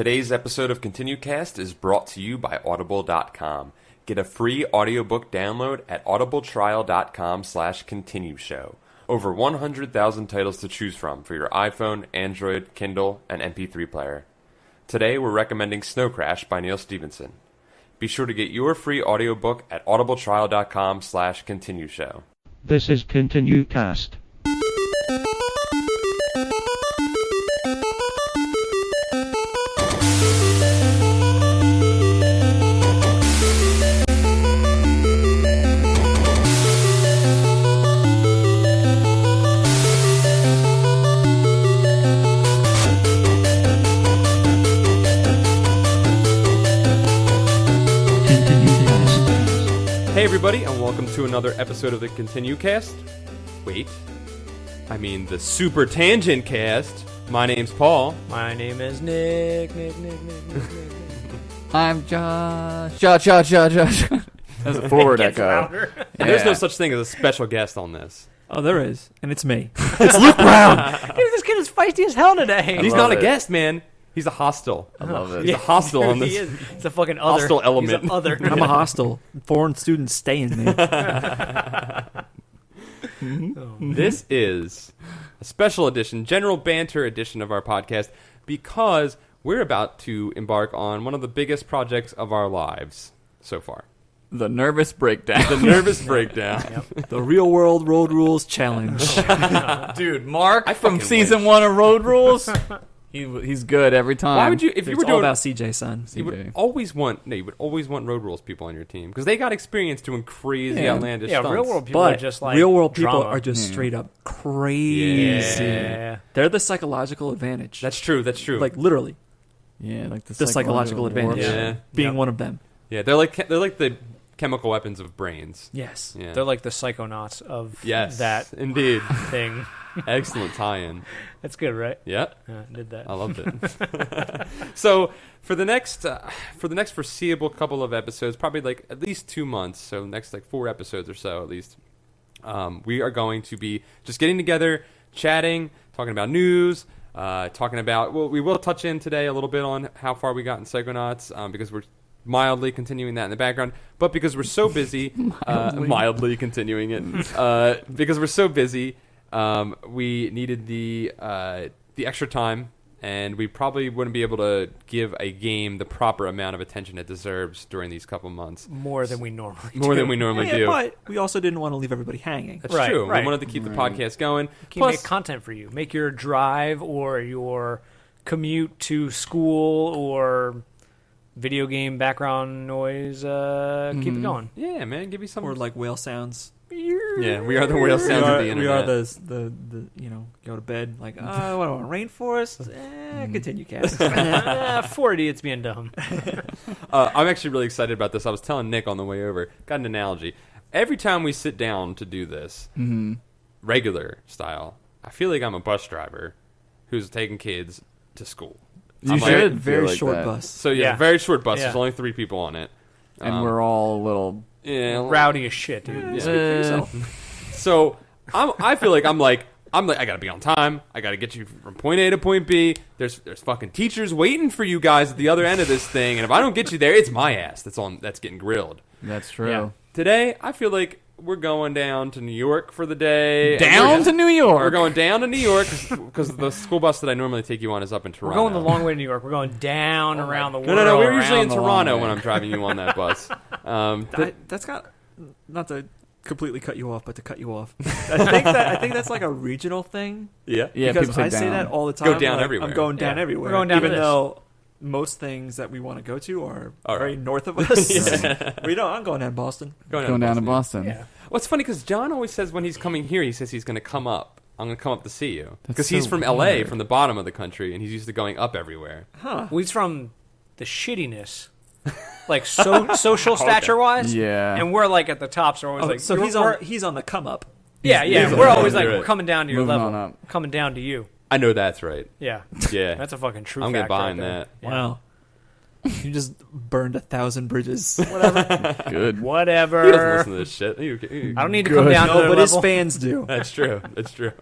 Today's episode of ContinueCast is brought to you by Audible.com. Get a free audiobook download at audibletrial.com/continueshow. Over 100,000 titles to choose from for your iPhone, Android, Kindle, and MP3 player. Today we're recommending Snow Crash by Neil Stephenson. Be sure to get your free audiobook at audibletrial.com/continueshow. This is ContinueCast. Hey everybody, and welcome to another episode of the ContinueCast. Wait, I mean the Super TangentCast. My name's Paul. My name is Nick. I'm Josh. Josh. That's a forward echo. And there's no such thing as a special guest on this. Oh, there is, and it's me. It's Luke Brown. This kid is feisty as hell today. He's not a guest, man. He's a hostile. I love it. He's a hostile on this. He is. It's a fucking other. Hostile element. He's an other. I'm a hostile. Foreign students stay in me. This is a special edition, general banter edition of our podcast, because we're about to embark on one of the biggest projects of our lives so far. The nervous breakdown. The nervous breakdown. The Real World Road Rules Challenge. Dude, Mark from fucking season 1 of Road Rules. He's good every time. Why would you, if you were It's all doing, about CJ, son. you would always want Road Rules people on your team because they got experience doing crazy, outlandish Yeah, stunts. real world people are But just like Real World people drama. are just straight up crazy. Yeah. They're the psychological advantage. That's true. That's true. like literally Yeah, like the psychological advantage. Yeah. Being Yep. one of them. Yeah, they're like the chemical weapons of brains. Yes. Yeah. They're like the psychonauts of Yes, that indeed. thing. Excellent tie-in. That's good, right? Yep. Did that. I loved it. So for the next foreseeable couple of episodes, probably like at least 2 months, so next like 4 episodes or so at least, we are going to be just getting together, chatting, talking about news, talking about, well, we will touch in today a little bit on how far we got in Psychonauts, because we're mildly continuing that in the background, but because we're so busy, mildly continuing it, because we're so busy, we needed the extra time, and we probably wouldn't be able to give a game the proper amount of attention it deserves during these couple months. More than we normally do. More than we normally Yeah, do. but we also didn't want to leave everybody hanging. That's Right, true. right. We wanted to keep the podcast going. Can make content for you. Make your drive or your commute to school or video game background noise. Keep it going. yeah, man, give me some. Or like whale sounds. Yeah, we are the whale sounds of the internet. We are the go to bed like, oh, what do I want? Rainforest? Continue cast. 4 idiots being dumb. I'm actually really excited about this. I was telling Nick on the way over. Got an analogy. Every time we sit down to do this, regular style, I feel like I'm a bus driver who's taking kids to school. You I'm should very feel like short that. bus. So yeah, Yeah. very short bus. Yeah. There's only 3 people on it. And we're all a little... Rowdy as shit, dude. So I feel like I'm like I gotta be on time. I gotta get you from point A to point B. There's fucking teachers waiting for you guys at the other end of this thing, and if I don't get you there, it's my ass that's getting grilled. That's true. Yeah. Today, I feel like we're going down to New York for the day. Down to New York. We're going down to New York because the school bus that I normally take you on is up in We're Toronto. going the long way to New York. We're going down around the world. No. We're usually in the long Toronto way. when I'm driving you on that bus. That's got, not to completely cut you off, but to cut you off. I think that's like a regional thing. Yeah. Yeah, because people say I say down. that all the time. down like, everywhere. I'm going down Yeah. everywhere. We're going down even to this. though most things that we want to go to are All very right. north of us. Yeah. We don't. I'm going down to Boston. Going down to Boston. Yeah. What's funny because John always says when he's coming here, he says he's going to come up. I'm going to come up to see you That's because he's so from LA, weird. from the bottom of the country, and he's used to going up everywhere. Huh. Well, he's from the shittiness, like social stature wise. Yeah. And we're like at the top, so we're always Oh, like, so we're- he's on the come up. yeah. he's We're on always the like, right. we're coming down to your Moving level, on up. coming down to you. I know that's right. Yeah. Yeah. That's a fucking true. I'm getting fact behind right there. that. Yeah. Wow. You just burned 1,000 bridges. Whatever. Good. Whatever. He doesn't listen to this shit. I don't need to come down to No, their but his level. fans do. That's true. That's true.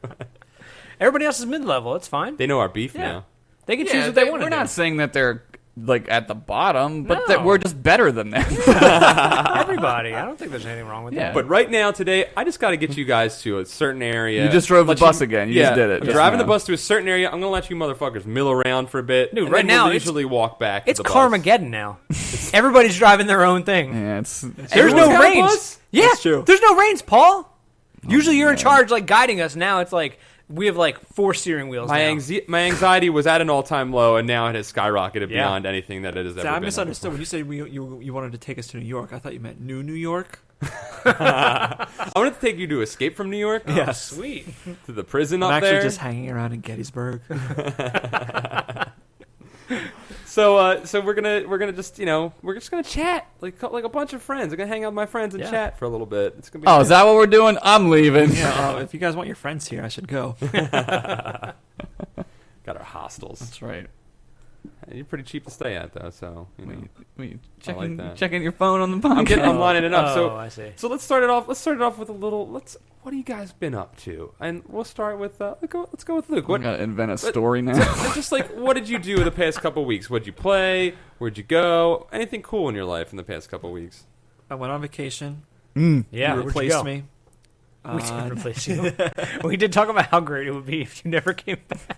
Everybody else is mid-level. It's fine. They know our beef Yeah. now. They can choose what they want to We're do. not saying that they're like at the bottom, but No. that we're just better than them. Everybody. I don't think there's anything wrong with Yeah. that. But right now, today, I just got to get you guys to a certain area. You just drove the Let bus again. You just did it. I'm just driving now. the bus to a certain area. I'm going to let you motherfuckers mill around for a bit. Dude, and right then now, we'll it's- usually walk back to It's the bus. Carmageddon now. Everybody's driving their own thing. Yeah, it's There's Everyone's no got a reins. bus? Yeah, That's true. there's no reins, Paul. Usually you're in man. charge, like guiding us. Now it's like we have like 4 steering wheels. My, now. my anxiety was at an all-time low, and now it has skyrocketed Yeah. beyond anything that it has ever See, I been. misunderstood when you said you wanted to take us to New York. I thought you meant New York. I wanted to take you to Escape from New York, Oh, Yes. sweet. to the prison I'm up actually there. just hanging around in Gettysburg. So we're gonna just we're just gonna chat like a bunch of friends. I'm gonna hang out with my friends and Yeah. chat for a little bit. It's gonna be. Oh, nice. is that what we're doing? I'm leaving. Yeah, if you guys want your friends here, I should go. Got our hostels. That's right. You're pretty cheap to stay at though, so you know. Wait, I like that. checking your phone on the podcast. I'm lining it up. Oh, I see. So let's start it off. Let's start it off with a little. What have you guys been up to? And we'll start with. Let's go with Luke. I What? gotta invent a story now. It's just like, what did you do the past couple weeks? What'd you play? Where'd you go? Anything cool in your life in the past couple weeks? I went on vacation. Yeah, you where'd you replaced go? me. We did replace you. We did talk about how great it would be if you never came back.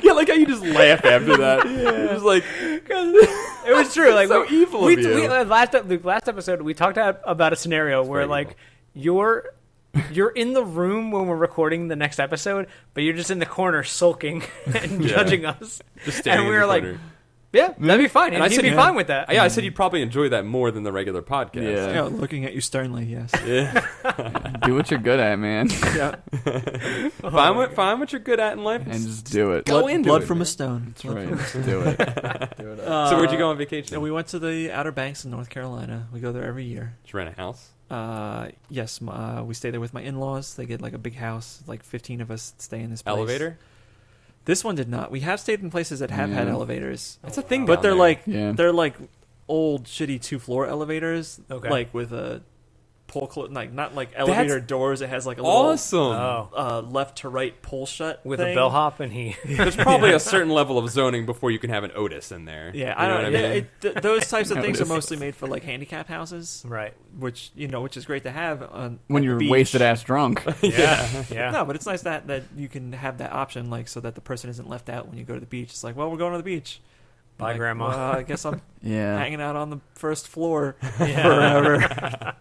Yeah, like how you just laugh after that. It was like, It was true. Like so evil of you. last episode, we talked about a scenario where very like you're in the room when we're recording the next episode, but you're just in the corner sulking and Yeah. judging us. just staring And we in were the like, corner. yeah, that'd be fine. And And I he'd said, be yeah. fine with that. Yeah, I said you'd probably enjoy that more than the regular podcast. Yeah. Yeah, looking at you sternly, yes. Yeah. Do what you're good at, man, Yeah. Find what you're good at in life. and just do it. Go into blood it, from man. a stone. That's right. Just do it. Do it. So where'd you go on vacation? And we went to the Outer Banks in North Carolina. We go there every year. Did you rent a house? Yes, we stay there with my in-laws. They get like a big house. Like 15 of us stay in this place. Elevator? This one did not. We have stayed in places that have had Yeah. elevators, That's a thing. but down they're there. like Yeah. they're like old shitty 2-floor elevators. Okay. Like with a pull like not like elevator doors. It has like a little awesome. left to right pull shut with thing. a bellhop, and he. There's probably a certain level of zoning before you can have an Otis in there. Yeah, You I know don't. what Yeah, mean? those types of things are Notice. mostly made for like handicap houses, Right. which is great to have on When at the you're beach. wasted ass drunk. Yeah. Yeah. No, but it's nice that you can have that option, like so that the person isn't left out when you go to the beach. It's like, well, we're going to the beach. Bye, Like, Grandma. well, I guess I'm Yeah. hanging out on the first floor Yeah. forever.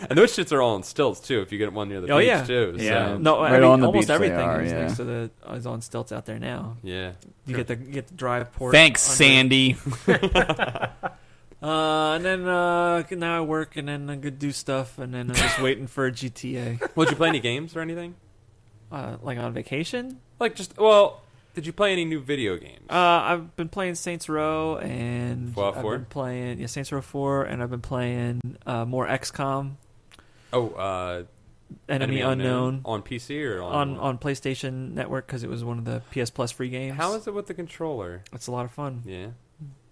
And those shits are all on stilts too. If you get one near the Oh, beach yeah. too. Yeah. So, No, I Right mean, on the almost beach they everything are, is yeah. next to the is on stilts out there now. yeah. You get the drive port. Thanks, under- Sandy. And then now I work, and then I could do stuff, and then I'm just waiting for a GTA. Well, did you play any games or anything? Like on vacation. Like did you play any new video games? I've been playing Saints Row, and Fallout I've 4? been playing Saints Row 4, and I've been playing more XCOM, Enemy Unknown on PC or on on PlayStation Network because it was one of the PS Plus free games. How is it with the controller? It's a lot of fun. Yeah.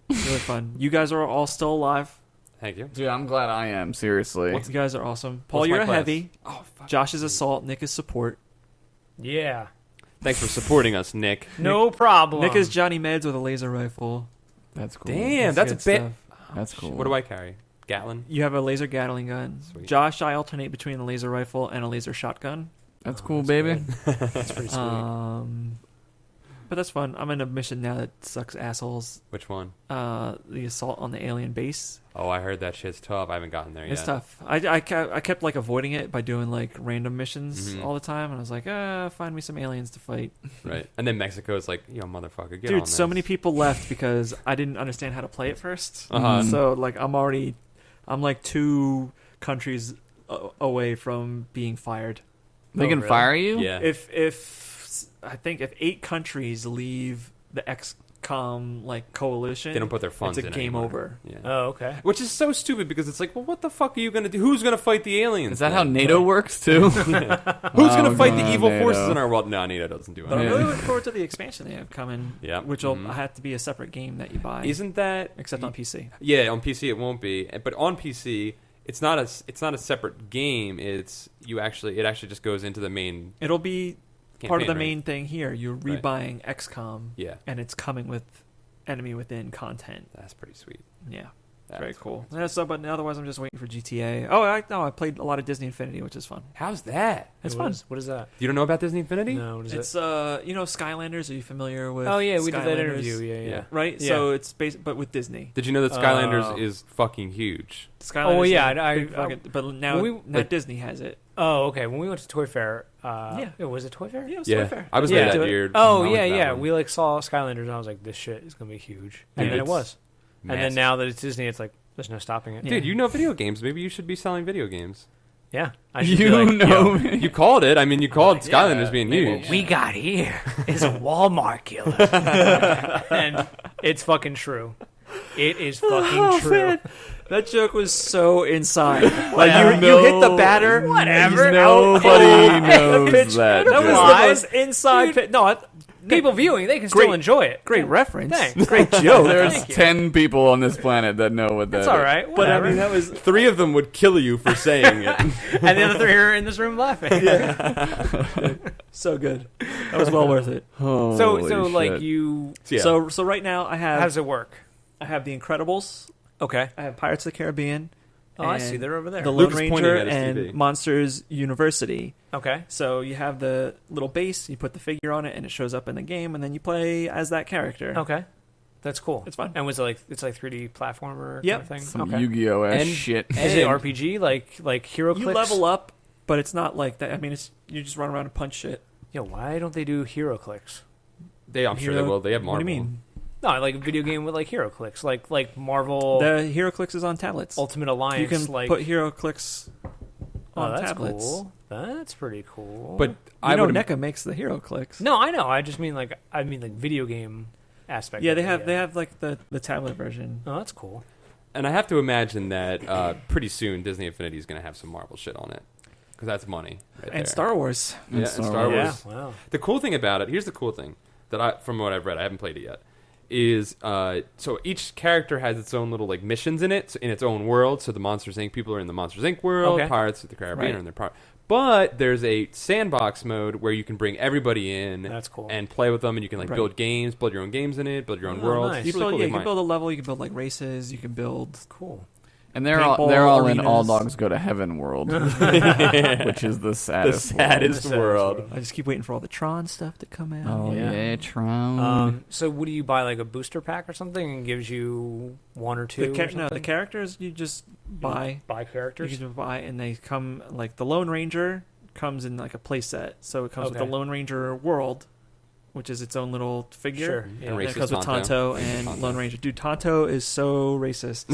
It's really fun. You guys are all still alive. Thank you. Dude, I'm glad I am. Seriously. You guys are awesome. Paul, what's you're my a class? heavy. Oh, fuck. Josh is assault. Nick is support. Yeah. Thanks for supporting us, Nick. No problem. Nick is Johnny Meds with a laser rifle. That's cool. Damn, that's a good bit. stuff. That's cool. What do I carry? Gatlin. You have a laser Gatling gun. Sweet. Josh, I alternate between a laser rifle and a laser shotgun. That's cool, baby. That's pretty sweet. But that's fun. I'm in a mission now that sucks assholes. Which one? The assault on the alien base. Oh, I heard that shit's tough. I haven't gotten there It's yet. tough. I kept like avoiding it by doing like random missions Mhm. all the time, and I was like, find me some aliens to fight. Right. And then Mexico's like, yo, motherfucker, get on Dude, this. so many people left because I didn't understand how to play it first. Uh-huh. So like I'm like 2 countries away from being fired. They Oh, can really? fire you? Yeah. If I think if 8 countries leave the XCOM like coalition, They don't put their funds it's a in game anymore. over. Yeah. Oh, okay. Which is so stupid because it's like, well, what the fuck are you gonna do? Who's gonna fight the aliens? Is that how then? NATO works too? Who's gonna Oh, fight the God, evil NATO. forces in our world? No, NATO doesn't do But I'm anything. really looking forward to the expansion they have coming. Yeah. which will Mhm. have to be a separate game that you buy. Isn't that except on PC. Yeah, on PC it won't be, but on PC it's not a separate game. It actually just goes into the main It'll be campaign, part of the right? main thing here. You're Right. rebuying XCOM, Yeah. and it's coming with enemy within content. That's pretty sweet. Yeah. That's Very cool. Yeah, so, but otherwise, I'm just waiting for GTA. Oh, I played a lot of Disney Infinity, which is fun. How's that? It's What fun. is- what is that? You don't know about Disney Infinity? No, what is It's it? Skylanders. Are you familiar with? Oh yeah, we did that Skylanders? interview. Yeah. Yeah. Right. Yeah. So it's but with Disney. Did you know that Skylanders Oh. is fucking huge? Skylanders. Oh, yeah, is a I- big fucking- but now, when we- now like- Disney has it. Oh, okay. When we went to Toy Fair, Yeah. it was a Toy Fair. Yeah, it's Yeah, Toy Fair. I was Yeah. there that year. Oh I went yeah, to that yeah. one. We like saw Skylanders, and I was like, "This shit is gonna be huge," and Dude, then it it's was. And then massive. now that it's Disney, it's like there's no stopping it. Yeah. Dude, you know video games. Maybe you should be selling video games. Yeah, I should be You like, know "Yo, me. You called it. I mean, you called Yeah, Skylanders being maybe huge. what we got here is a Walmart killer, and it's fucking true. It is fucking true. Man, that joke was so inside. Like Whatever. you hit the batter. Whatever. Nobody knows Pitch. that. That was joke. the most inside. No, People viewing, they can Great. still enjoy it. great reference. Thanks. Great joke. There's Thank you. 10 people on this planet that know what that It's is. all right. But I Whatever. mean, that was 3 of them would kill you for saying it. And the other 3 are in this room laughing. so good. That was well worth it. So Holy like shit. you, Yeah. So right now I how does it work? have The Incredibles. Okay. I have Pirates of the Caribbean. Oh, I see. and They're over there. The Lone Luke is pointing Ranger at his and TV. Monsters University. Okay. So you have the little base, you put the figure on it, and it shows up in the game, and then you play as that character. Okay. That's cool. It's fun. And was it like it's like 3D platformer Yep. kind of thing? Some Okay. Yu-Gi-Oh ass And- shit. Is it RPG like Hero You Clicks? level up, but it's not like that. I mean, it's you just run around and punch shit. Yo, why don't they do Hero Clicks? I'm sure they Hero- will. They have What Marvel. do you mean? No, like a video game with like Hero Clicks, like Marvel The Hero Clicks is on tablets. Ultimate Alliance. You can like put Hero Clicks on that's tablets. cool. That's pretty cool. But You I know would. NECA makes the Hero Clicks. no, I know. I just mean like video game aspect. Yeah, of they it, have like the tablet version. Oh, that's cool. And I have to imagine that pretty soon Disney Infinity is going to have some Marvel shit on it. Because that's money. Right And there. Star Wars. Yeah, and Star Yeah. Wars. Wow. The cool thing about it, here's the cool thing that from what I've read, I haven't played it yet, is so each character has its own little like missions in it, in its own world. So the Monsters Inc. people are in the Monsters Inc. world, Okay. Pirates of the Caribbean Right. are in their part. But there's a sandbox mode where you can bring everybody in That's cool. and play with them, and you can like Right. build games, build your own games in it, build your own Oh, worlds. nice. It's You, really build, cool. yeah, They you can might- build a level, you can build like races, you can build Cool. And they're paintball all in All arenas. Dogs Go to Heaven world, which is the the saddest. saddest The saddest world. I just keep waiting for all the Tron stuff to come out. Oh Yeah. yeah, Tron. So what do you buy like a booster pack or something and gives you 1 or 2? The or no, the something? characters you just buy. buy You characters. can just buy, and they come like the Lone Ranger comes in like a play set. So it comes with Okay. the Lone Ranger world, which is its own little figure. Sure. And Yeah. And it racist comes with Tonto. Tonto and Tonto. Lone Ranger. Dude, Tonto is so racist.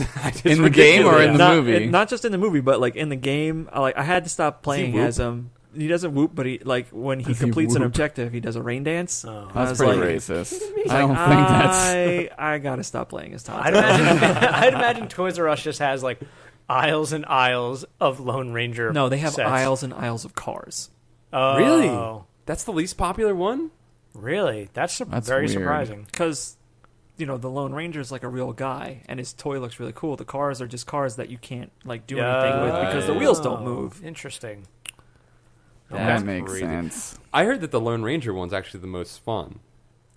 In the game or in the not, movie? Not just in the movie, but like in the game. I had to stop playing whoop? as him. He doesn't whoop, but he like when he Does he completes an whoop? objective, he does a rain dance. Oh. I That's was pretty like- racist. He's I don't like, think that's. I gotta stop playing as Tonto. I'd imagine, I'd imagine Toys R Us just has like aisles and aisles of Lone Ranger. No, they have sets. aisles and aisles of cars. Oh, Really? That's the least popular one? Really? That's, That's very weird. surprising. Because, the Lone Ranger is like a real guy, and his toy looks really cool. The cars are just cars that you can't like do anything with because the wheels don't move. Interesting. That Okay. makes Crazy. sense. I heard that the Lone Ranger one's actually the most fun.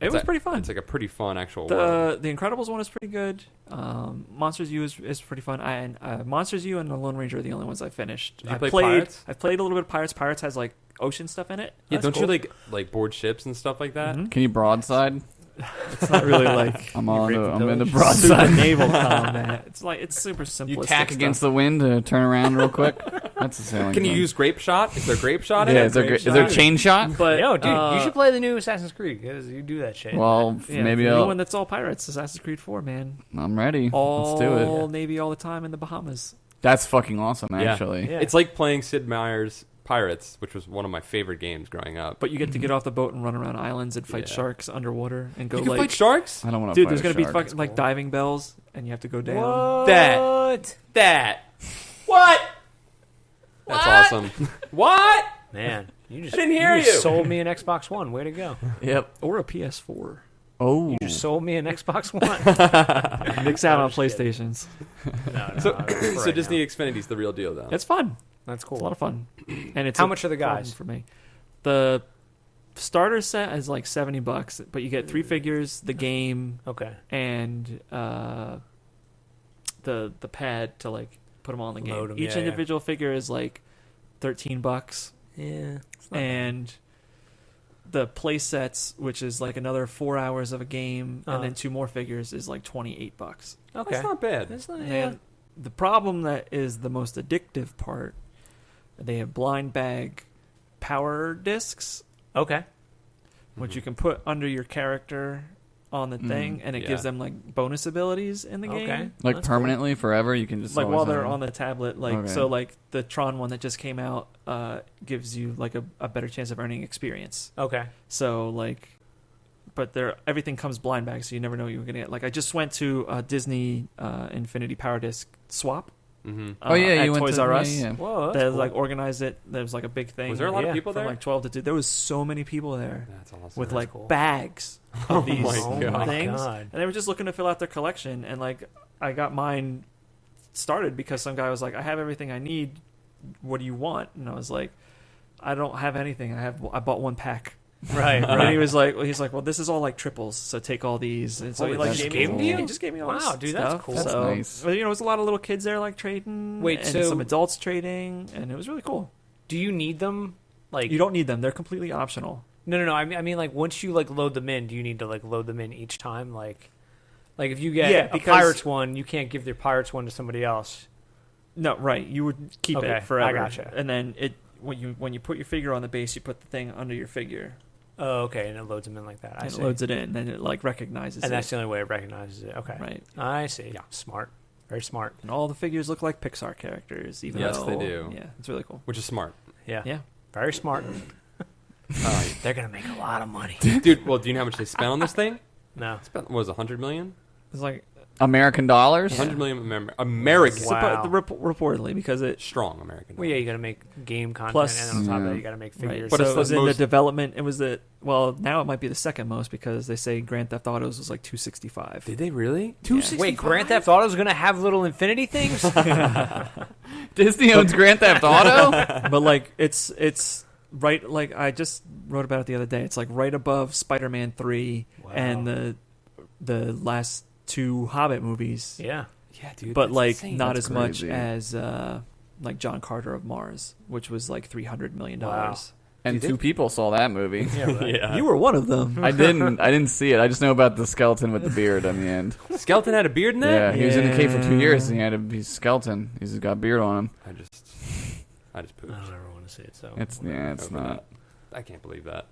It was pretty fun. It's like a pretty fun actual world. The Incredibles one is pretty good. Monsters U is pretty fun. Monsters U and the Lone Ranger are the only ones I finished. Did you I play played. Pirates? I played a little bit of Pirates. Pirates has like ocean stuff in it. Yeah, That's don't cool. you like board ships and stuff like that? Mhm. Can you broadside? It's not really like I'm You on. rape the I'm in the village? super broadside. naval combat. It's super simplistic. You tack stuff. against the wind to turn around real quick. That's a sailing. Can you thing. use grape shot? Is there grape shot in Yeah, it? is there chain shot? But Yo, dude, you should play the new Assassin's Creed because you do that shit. Well, Yeah, maybe the new I'll. one that's all pirates. Assassin's Creed 4, man. I'm ready. All Let's do it. Navy all the time in the Bahamas. That's fucking awesome, Yeah. actually. Yeah. It's like playing Sid Meier's Pirates, which was one of my favorite games growing up. But you get to get off the boat and run around islands and fight Yeah. sharks underwater and go You can like, fight sharks? I don't want to. dude, fight there's a gonna be shark. fucking like diving bells and you have to go down. What? That. What? That's awesome. What? Man, you just I didn't hear just you. sold me an Xbox One. Way to go! Yep. Or a PS4. Oh. You just sold me an Xbox One. Mix out on just kidding. PlayStations. No, So, for so right Disney now. Xfinity's the real deal, though. It's fun. That's It's a lot cool. of fun. And it's How a much are the problem guys? for me? The starter set is like $70, but you get 3 figures, the game, Okay. and the pad to like put them all in the game. Load 'em, Each yeah, individual figure is like $13, Yeah. and the play sets, which is like another 4 hours of a game, Uh-huh. and then 2 more figures, is like $28. Okay. That's not bad. That's not, And the problem that is the most addictive part, they have blind bag power discs, Okay. which you can put under your character on the thing, and it yeah. gives them like bonus abilities in the game. Okay. Like That's permanently, forever, you can just Like always while they're have on the tablet, like Okay. so, like the Tron one that just came out gives you like a better chance of earning experience. Cool. Okay. So like, but everything comes blind bag, so you never know what you're gonna get. Like I just went to a Disney Infinity Power Disc swap. Mm-hmm. Oh yeah, at you went Toys to R Us. Yeah, yeah. Whoa. That's They cool. like organized it. There was like a big thing. Was there a lot Yeah, of people from there? like 12 to 2? There was so many people there That's awesome. with That's like cool. bags Oh of these my Oh God. my things, God. and they were just looking to fill out their collection. And like I got mine started because some guy was like, "I have everything I need. What do you want?" And I was like, "I don't have anything. I bought 1 pack." Right. And Right. he was like, well, this is all like triples, so take all these. And so he Holy like shit. gave Gave me, them to you? he just gave me all Wow, this dude, that's stuff. cool. That's So, nice. but, there was a lot of little kids there like trading. Wait, and so- some adults trading, and it was really cool. Do you need them? Like You don't need them; they're completely optional. No. I mean, like once you like load them in, do you need to like load them in each time? Like if you get Yeah, a because- Pirates one, you can't give your Pirates one to somebody else. No, right? You would keep Okay, it forever. I gotcha. And then when you put your figure on the base, you put the thing under your figure. Oh, okay, and it loads them in like that. I And see. it loads it in, and it like recognizes and it. that's the only way it recognizes it. Okay, Right. I see. Yeah, smart, very smart. And all the figures look like Pixar characters. Even Yes, though, they do. Yeah, it's really cool. Which is smart. Yeah, Yeah. very smart. They're gonna make a lot of money. Dude, well, do you know how much they spent on this thing? No, Spent, what was it, 100 million? It's like American dollars. 100 million American. Wow. reportedly because it. Strong American. well, yeah, you got to make game content, Plus- and then on top of Yeah. that, you got to make Right. figures. But So it's it the was in the most- development. It was now it might be the second most because they say Grand Theft Autos was like 265. Did they really? Yeah. 265? Wait, Grand Theft Auto's gonna have little infinity things? Disney owns Grand Theft Auto. But like it's right. Like I just wrote about it the other day. It's like right above Spider-Man 3 and the last 2 Hobbit movies. Yeah. Yeah, dude. But that's like insane. not That's as much crazy. as like John Carter of Mars, which was like $300 million. Wow. And 2 people saw that movie. Yeah. Right. Yeah. You were one of them. I didn't see it. I just know about the skeleton with the beard on the end. Skeleton had a beard in Yeah, that? he was in the cave for 2 Yeah. years and he's a skeleton. He's got a beard on him. I just I pooped. don't ever want to see it. So It's Over not. that. I can't believe that.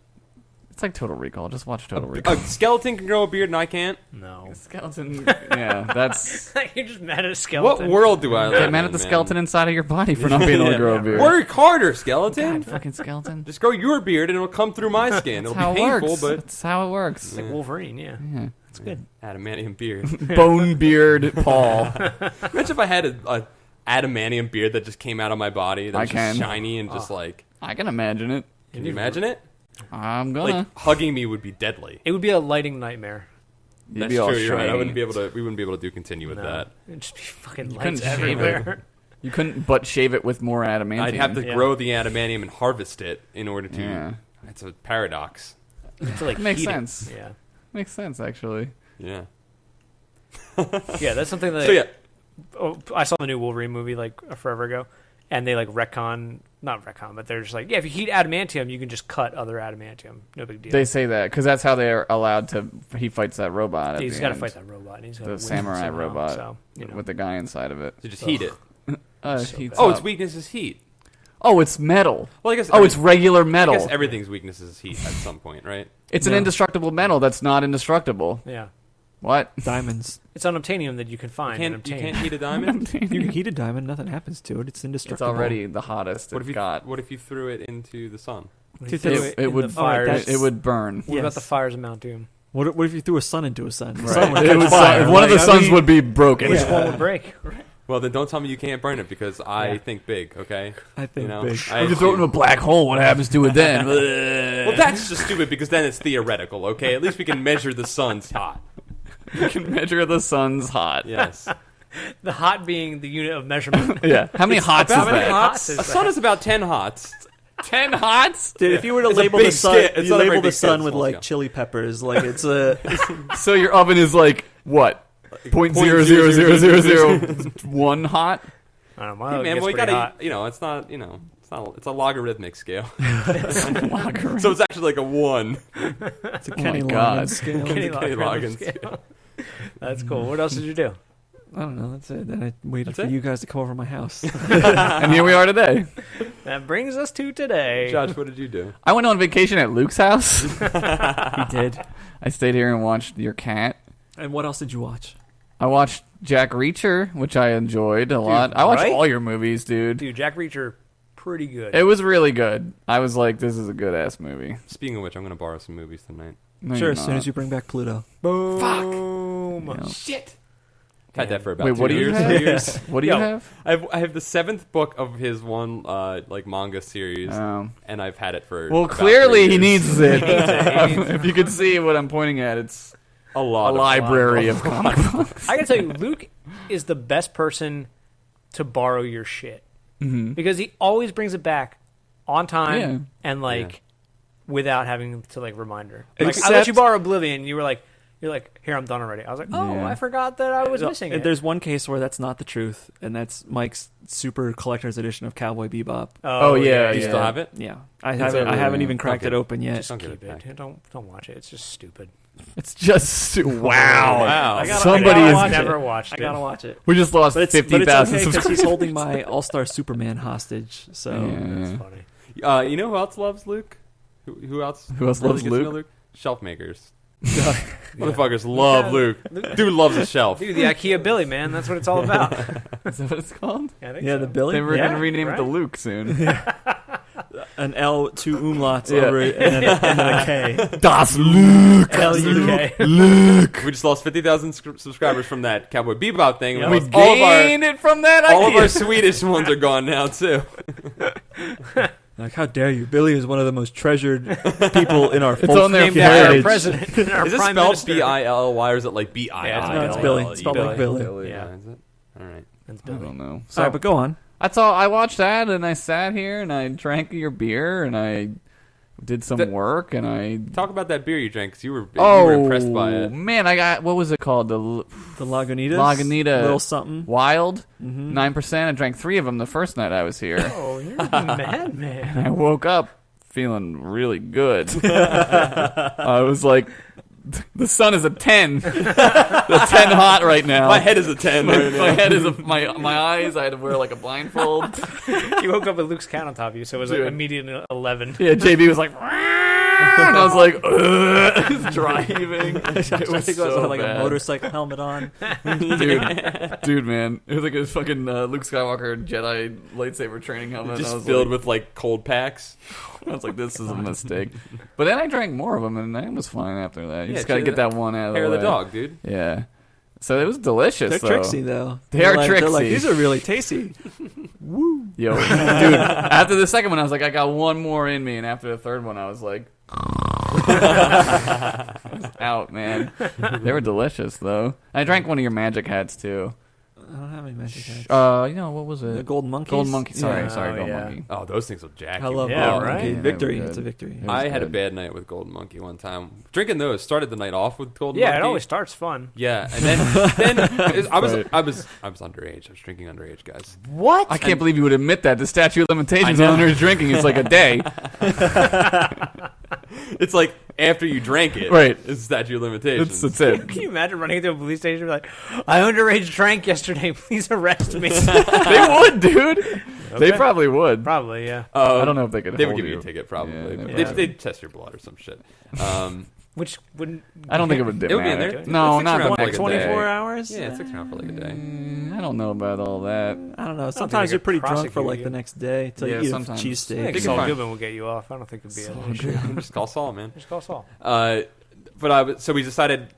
It's like Total Recall. Just watch Total Recall. A skeleton can grow a beard and I can't? no. Skeleton. Yeah, that's. You're just mad at a What skeleton. world do I live Get in, mad at the man? skeleton inside of your body for not being able to grow a beard. Work harder, skeleton. God, fucking skeleton. Just grow your beard and it'll come through my skin. That's It'll how be it painful, works. but That's how it works. It's like Wolverine. Yeah. Yeah. It's good. adamantium beard. Bone beard Paul. Imagine if I had a adamantium beard that just came out of my body that I was just can. shiny and just like. I can imagine it. Can you imagine it? I'm gonna. Like hugging me would be deadly. It would be a lighting nightmare. You'd That's be all true. You're right. I shiny. wouldn't be able to. We wouldn't be able to do continue with No. that. It'd just be fucking You lights couldn't shave everywhere. You couldn't butt shave it with more adamantium. I'd have to Yeah. grow the adamantium and harvest it in order to. Yeah. It's a paradox. To, like, Makes heat it. sense. Yeah. Makes sense, actually. Yeah. Yeah, that's something that So yeah, I saw the new Wolverine movie like forever ago, and they like not retcon, but they're just like, yeah, if you heat adamantium, you can just cut other adamantium. No big deal. They say that because that's how they're allowed to. He fights that robot. He's got got to fight that robot. And he's got The samurai robot So, you know. with the guy inside of it. to just heat it. So Heats Oh, up. its weakness is heat. Oh, it's metal. Well, I guess. Oh, it's regular I metal. guess everything's weakness is heat at some point, right? It's an No. indestructible metal that's not indestructible. Yeah, What? Diamonds. it's unobtainium that you can find and You obtain. can't heat a diamond. You can heat a diamond, nothing happens to it. It's It's indestructible. already the hottest What it's if you got. What if you threw it into the sun? What if you It- threw It, in would. the fires? that's- It would burn. What about Yes. the fires of Mount Doom? What if you threw a sun into a sun? The Right. sun would It catch would- fire. one of the Like, I suns mean, would be broken. Which one would break? Well, then don't tell me you can't burn it because I Yeah. think big. Okay. I think You know, big. I If you throw it in a black hole, what happens to it then? Well, that's just stupid because then it's theoretical. Okay. At least we can measure the sun's hot. You can measure the sun's hot. Yes. The hot being the unit of measurement. Yeah. How many hots How is many that? hots? Is A sun is about 10 hots. 10 hots? Dude, if you were to It's a label big the sun, scale. It's you not a very label the big scale, sun it's with small like scale. chili peppers. Like it's a So your oven is like, what? 0.00001 hot? I don't know. My Hey, oven man, gets well, you pretty gotta, hot. it's a logarithmic scale. Logarithmic. So it's actually like a 1. it's a Oh Kenny my God. Loggins scale. Kenny Kenny Loggins Loggins. scale. That's cool. What else did you do? I don't know. That's it. Then I waited That's for it? you guys to come over my house. And here we are today. That brings us to today. Josh, what did you do? I went on vacation at Luke's house. He did. I stayed here and watched Your Cat. And what else did you watch? I watched Jack Reacher, which I enjoyed a lot. I watched right? all your movies, dude. Dude, Jack Reacher, pretty good. It was really good. I was like, this is a good-ass movie. Speaking of which, I'm going to borrow some movies tonight. No, Sure, you're as soon not. as you bring back Pluto. Boom. Yeah. Shit! Had that for about Wait, 2 what do you years. have? 3 years. What do you Yo, have? I have the 7th book of his one like manga series, and I've had it for Well, about clearly 3 he years. needs it. He needs If you could see what I'm pointing at, it's a lot. a of library of comic books. I gotta tell you, Luke is the best person to borrow your shit Mm-hmm. because he always brings it back on time Yeah. and like without having to like remind her. Like, I let Except- you borrow Oblivion, and you're like, here, I'm done already. I was like, oh, Yeah. I forgot that I was missing it. There's one case where that's not the truth, and that's Mike's super collector's edition of Cowboy Bebop. Oh, yeah, You yeah. still have it? Yeah, It's I over haven't there. even cracked Okay. it open yet. Just Don't give keep it it. Don't watch it. It's just stupid. It's just wow. Wow. I gotta- Somebody I gotta is. watch never it. watched I it. gotta watch it. We just lost But it's 50,000 okay because subscribers. he's holding my All-Star Superman hostage. So That's Yeah. funny. You know who else loves Luke? Who else? Who else really loves gets to know Luke? Shelf makers. Motherfuckers love Luke. Dude loves a shelf. Dude, the IKEA Billy, man. That's what it's all about. Is that what it's called? I think yeah, so. the Billy, They were Yeah, going to rename it to right? Luke soon. an L, 2 umlauts Yeah. over it, and then a K. Das Luke. L-U-K. Luke. We just lost 50,000 subscribers from that Cowboy Bebop thing. Yeah. We We lost all of our gained it from that all of idea. our Swedish ones are gone now too. Like, how dare you? Billy is one of the most treasured people in our It's folk on their Named after our heritage. president. and our Is this prime spelled minister. B-I-L-L-Y or is it like B-I-L-L? Yeah, No, it's Billy. It's spelled like Billy. Yeah. Is it? All right. That's I Billy. don't know. Sorry, but go on. That's all. I watched that and I sat here and I drank your beer and I did some That- work and I. Talk about that beer you drank because you were impressed by it. Man, I got what was it called? The Lagunitas. Lagunitas. Little something. Wild Mm-hmm. 9%. I drank 3 of them the first night I was here. Oh, you're a madman. And I woke up feeling really good. I was like, the sun is a 10. The 10 hot right now. My head is a 10 My, right now. my head is my eyes. I had to wear like a blindfold. You woke up with Luke's count on top of you, so it was like Dude. immediately 11. Yeah, JB was like, and I was like, ugh, driving. It was He goes so with like bad. a motorcycle helmet on. Dude, man, it was like a fucking Luke Skywalker Jedi lightsaber training helmet. and I Just was filled like, with like cold packs. I was like, this is a mistake. But then I drank more of them, and I was fine after that. You Yeah, just gotta chew get that one out of Hair the of way. the dog, dude. Yeah. So it was delicious. They're though. tricksy though. They are They're like, tricksy. these are really tasty. Yo, dude. After the second one, I was like, I got one more in me, and after the third one, I was like, I was out, man. They were delicious, though. I drank one of your magic hats too. I don't have any magic hats. What was it? The golden monkeys. Golden monkey. Sorry, Yeah. sorry, Oh, golden yeah. monkey. Oh, those things will jack I you. love Yeah, golden right? monkey. Yeah, they Victory. were It's a good. victory. It was I had a good. bad night with Golden Monkey one time. Drinking those started the night off with Golden Yeah, Monkey. it always starts fun. Yeah, and then I was Right. underage. I was drinking underage, guys. What? I can't believe you would admit that. The statute of limitations I know. on underage drinking is like a day. It's like after you drank it, Right. It's statute of limitations. That's it. Can you imagine running into a police station and be like, I underage drank yesterday. Please arrest me. They would, dude. They Okay. probably would. Probably, yeah. I don't know if they could. They would hold give you a ticket, probably. Yeah, they would. They'd test your blood or some shit. Which wouldn't. I don't think it would. It would be in matter. there. No, It's not around the for like next a 24 day. hours? Yeah, it sticks around for like a day. I don't know about all that. I don't know. think Sometimes they you're could pretty drunk for prosecute like you. the next day till Yeah, you eat sometimes. I cheesesteak. think can Saul find- Goodman will get you off. I don't think it'd be an issue. Just call Saul, man. Just call Saul. So we decided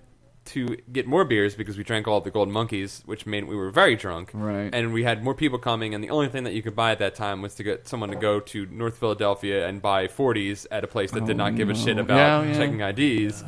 to get more beers because we drank all of the Golden Monkeys, which meant we were very drunk. Right. And we had more people coming, and the only thing that you could buy at that time was to get someone to go to North Philadelphia and buy 40s at a place that did not give a shit about Yeah. checking IDs.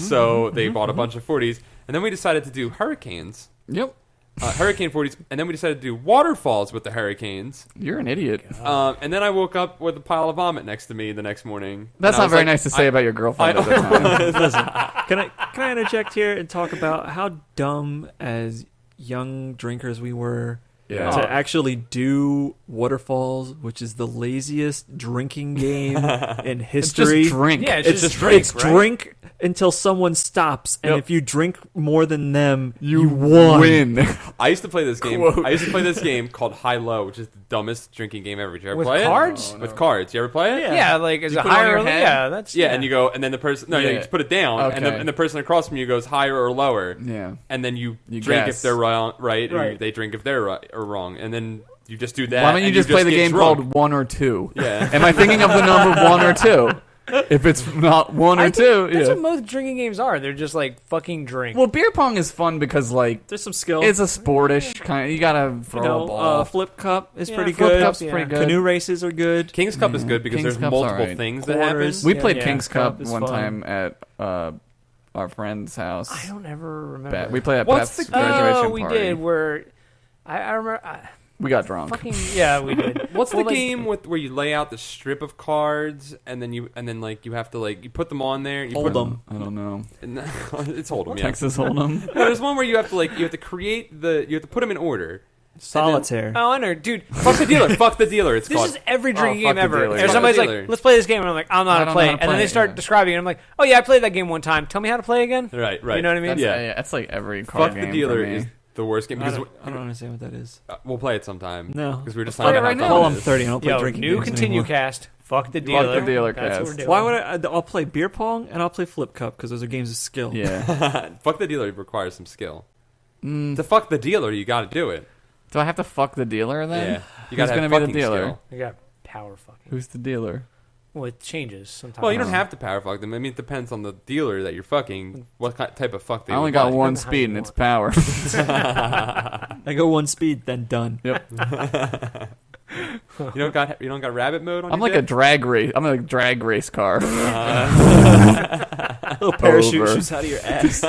So they bought a bunch of 40s. And then we decided to do Hurricanes. Yep. Hurricane 40s, and then we decided to do waterfalls with the hurricanes. You're an idiot. And then I woke up with a pile of vomit next to me the next morning. That's And I not was very like, nice to say about your girlfriend at the time. Listen, can I interject here and talk about how dumb as young drinkers we were Yeah. to actually do waterfalls, which is the laziest drinking game in It's history. just drink. Yeah, It's just drink, It's right? drink until someone stops, and Yep. if you drink more than them, You won. win. I used to play this game. Quote. I used to play this game called High Low, which is the dumbest drinking game ever. Did you ever With play cards? it? With cards. You ever play it? Yeah, like is You it put it on higher your or head? yeah, that's Yeah, and you go, and then the person, no, Yeah. you just put it down, and, Okay. and the person across from you goes higher or lower, Yeah. and then you You drink guess. if they're right, Right. and they drink if they're right or wrong, and then you just do that. Why don't you and just play the get game drunk. called 1 or 2? Yeah. Am I thinking of the number 1 or 2? If it's not 1 or I 2, think that's yeah. what most drinking games are. They're just like fucking drink. Well, beer pong is fun because like There's some skill. it's a sportish kind of. You gotta throw you know, a ball. flip cup is Yeah, pretty flip good. Cup's yeah. pretty good. Canoe races are good. King's Cup is Yeah. good because King's there's Cup's multiple alright. things that happen. Quarters. We Yeah, played yeah. King's Cup is one fun. time at our friend's house. I don't ever remember. We played at What's Beth's the- graduation Oh, we party. did. Where I remember. We got drunk. Fucking yeah, we did. What's Well, the like- game with where you lay out the strip of cards and then like you have to like you put them on there. You put Hold'em. I don't know. It's Hold'em. Yeah. Texas Hold'em. No, there's one where you have to create you have to put them in order. Solitaire. Oh, I know, dude. Fuck the dealer. Fuck the dealer. It's This called. is every drinking fuck game the ever. dealer. There's Fuck somebody's the like, dealer. let's play this game, and I'm like, I don't know how to play it. And then they start yeah. describing it. I'm like, oh yeah, I played that game one time. Tell me how to play again. Right. You know what I mean? That's, Yeah. That's like every card Fuck game the dealer for me. is the worst game I because don't understand what that is. we'll play it sometime. No. because we were just Let's play talking it about right how now. Well, dumb I'm it is. 30. I don't play Yo, drinking new games anymore. ContinueCast. Fuck the dealer. the dealer That's cast. what we're doing. Why would I'll play beer pong and I'll play flip cup because those are games of skill. Yeah. Fuck the dealer requires some skill. Mm. To fuck the dealer, you got to do it. Do I have to fuck the dealer then? Yeah, you Who's got to gonna have be the fucking dealer? skill. You got power fucking. Who's the dealer? Well, it changes sometimes. Well, you don't have to power fuck them. I mean, it depends on the dealer that you're fucking. What type of fuck they I only would got like. one How speed you and it's want. power. I go one speed, then done. Yep. You don't got rabbit mode on. I'm your like a dick? drag race. I'm like a drag race car. Little parachute Over. shoots out of your ass.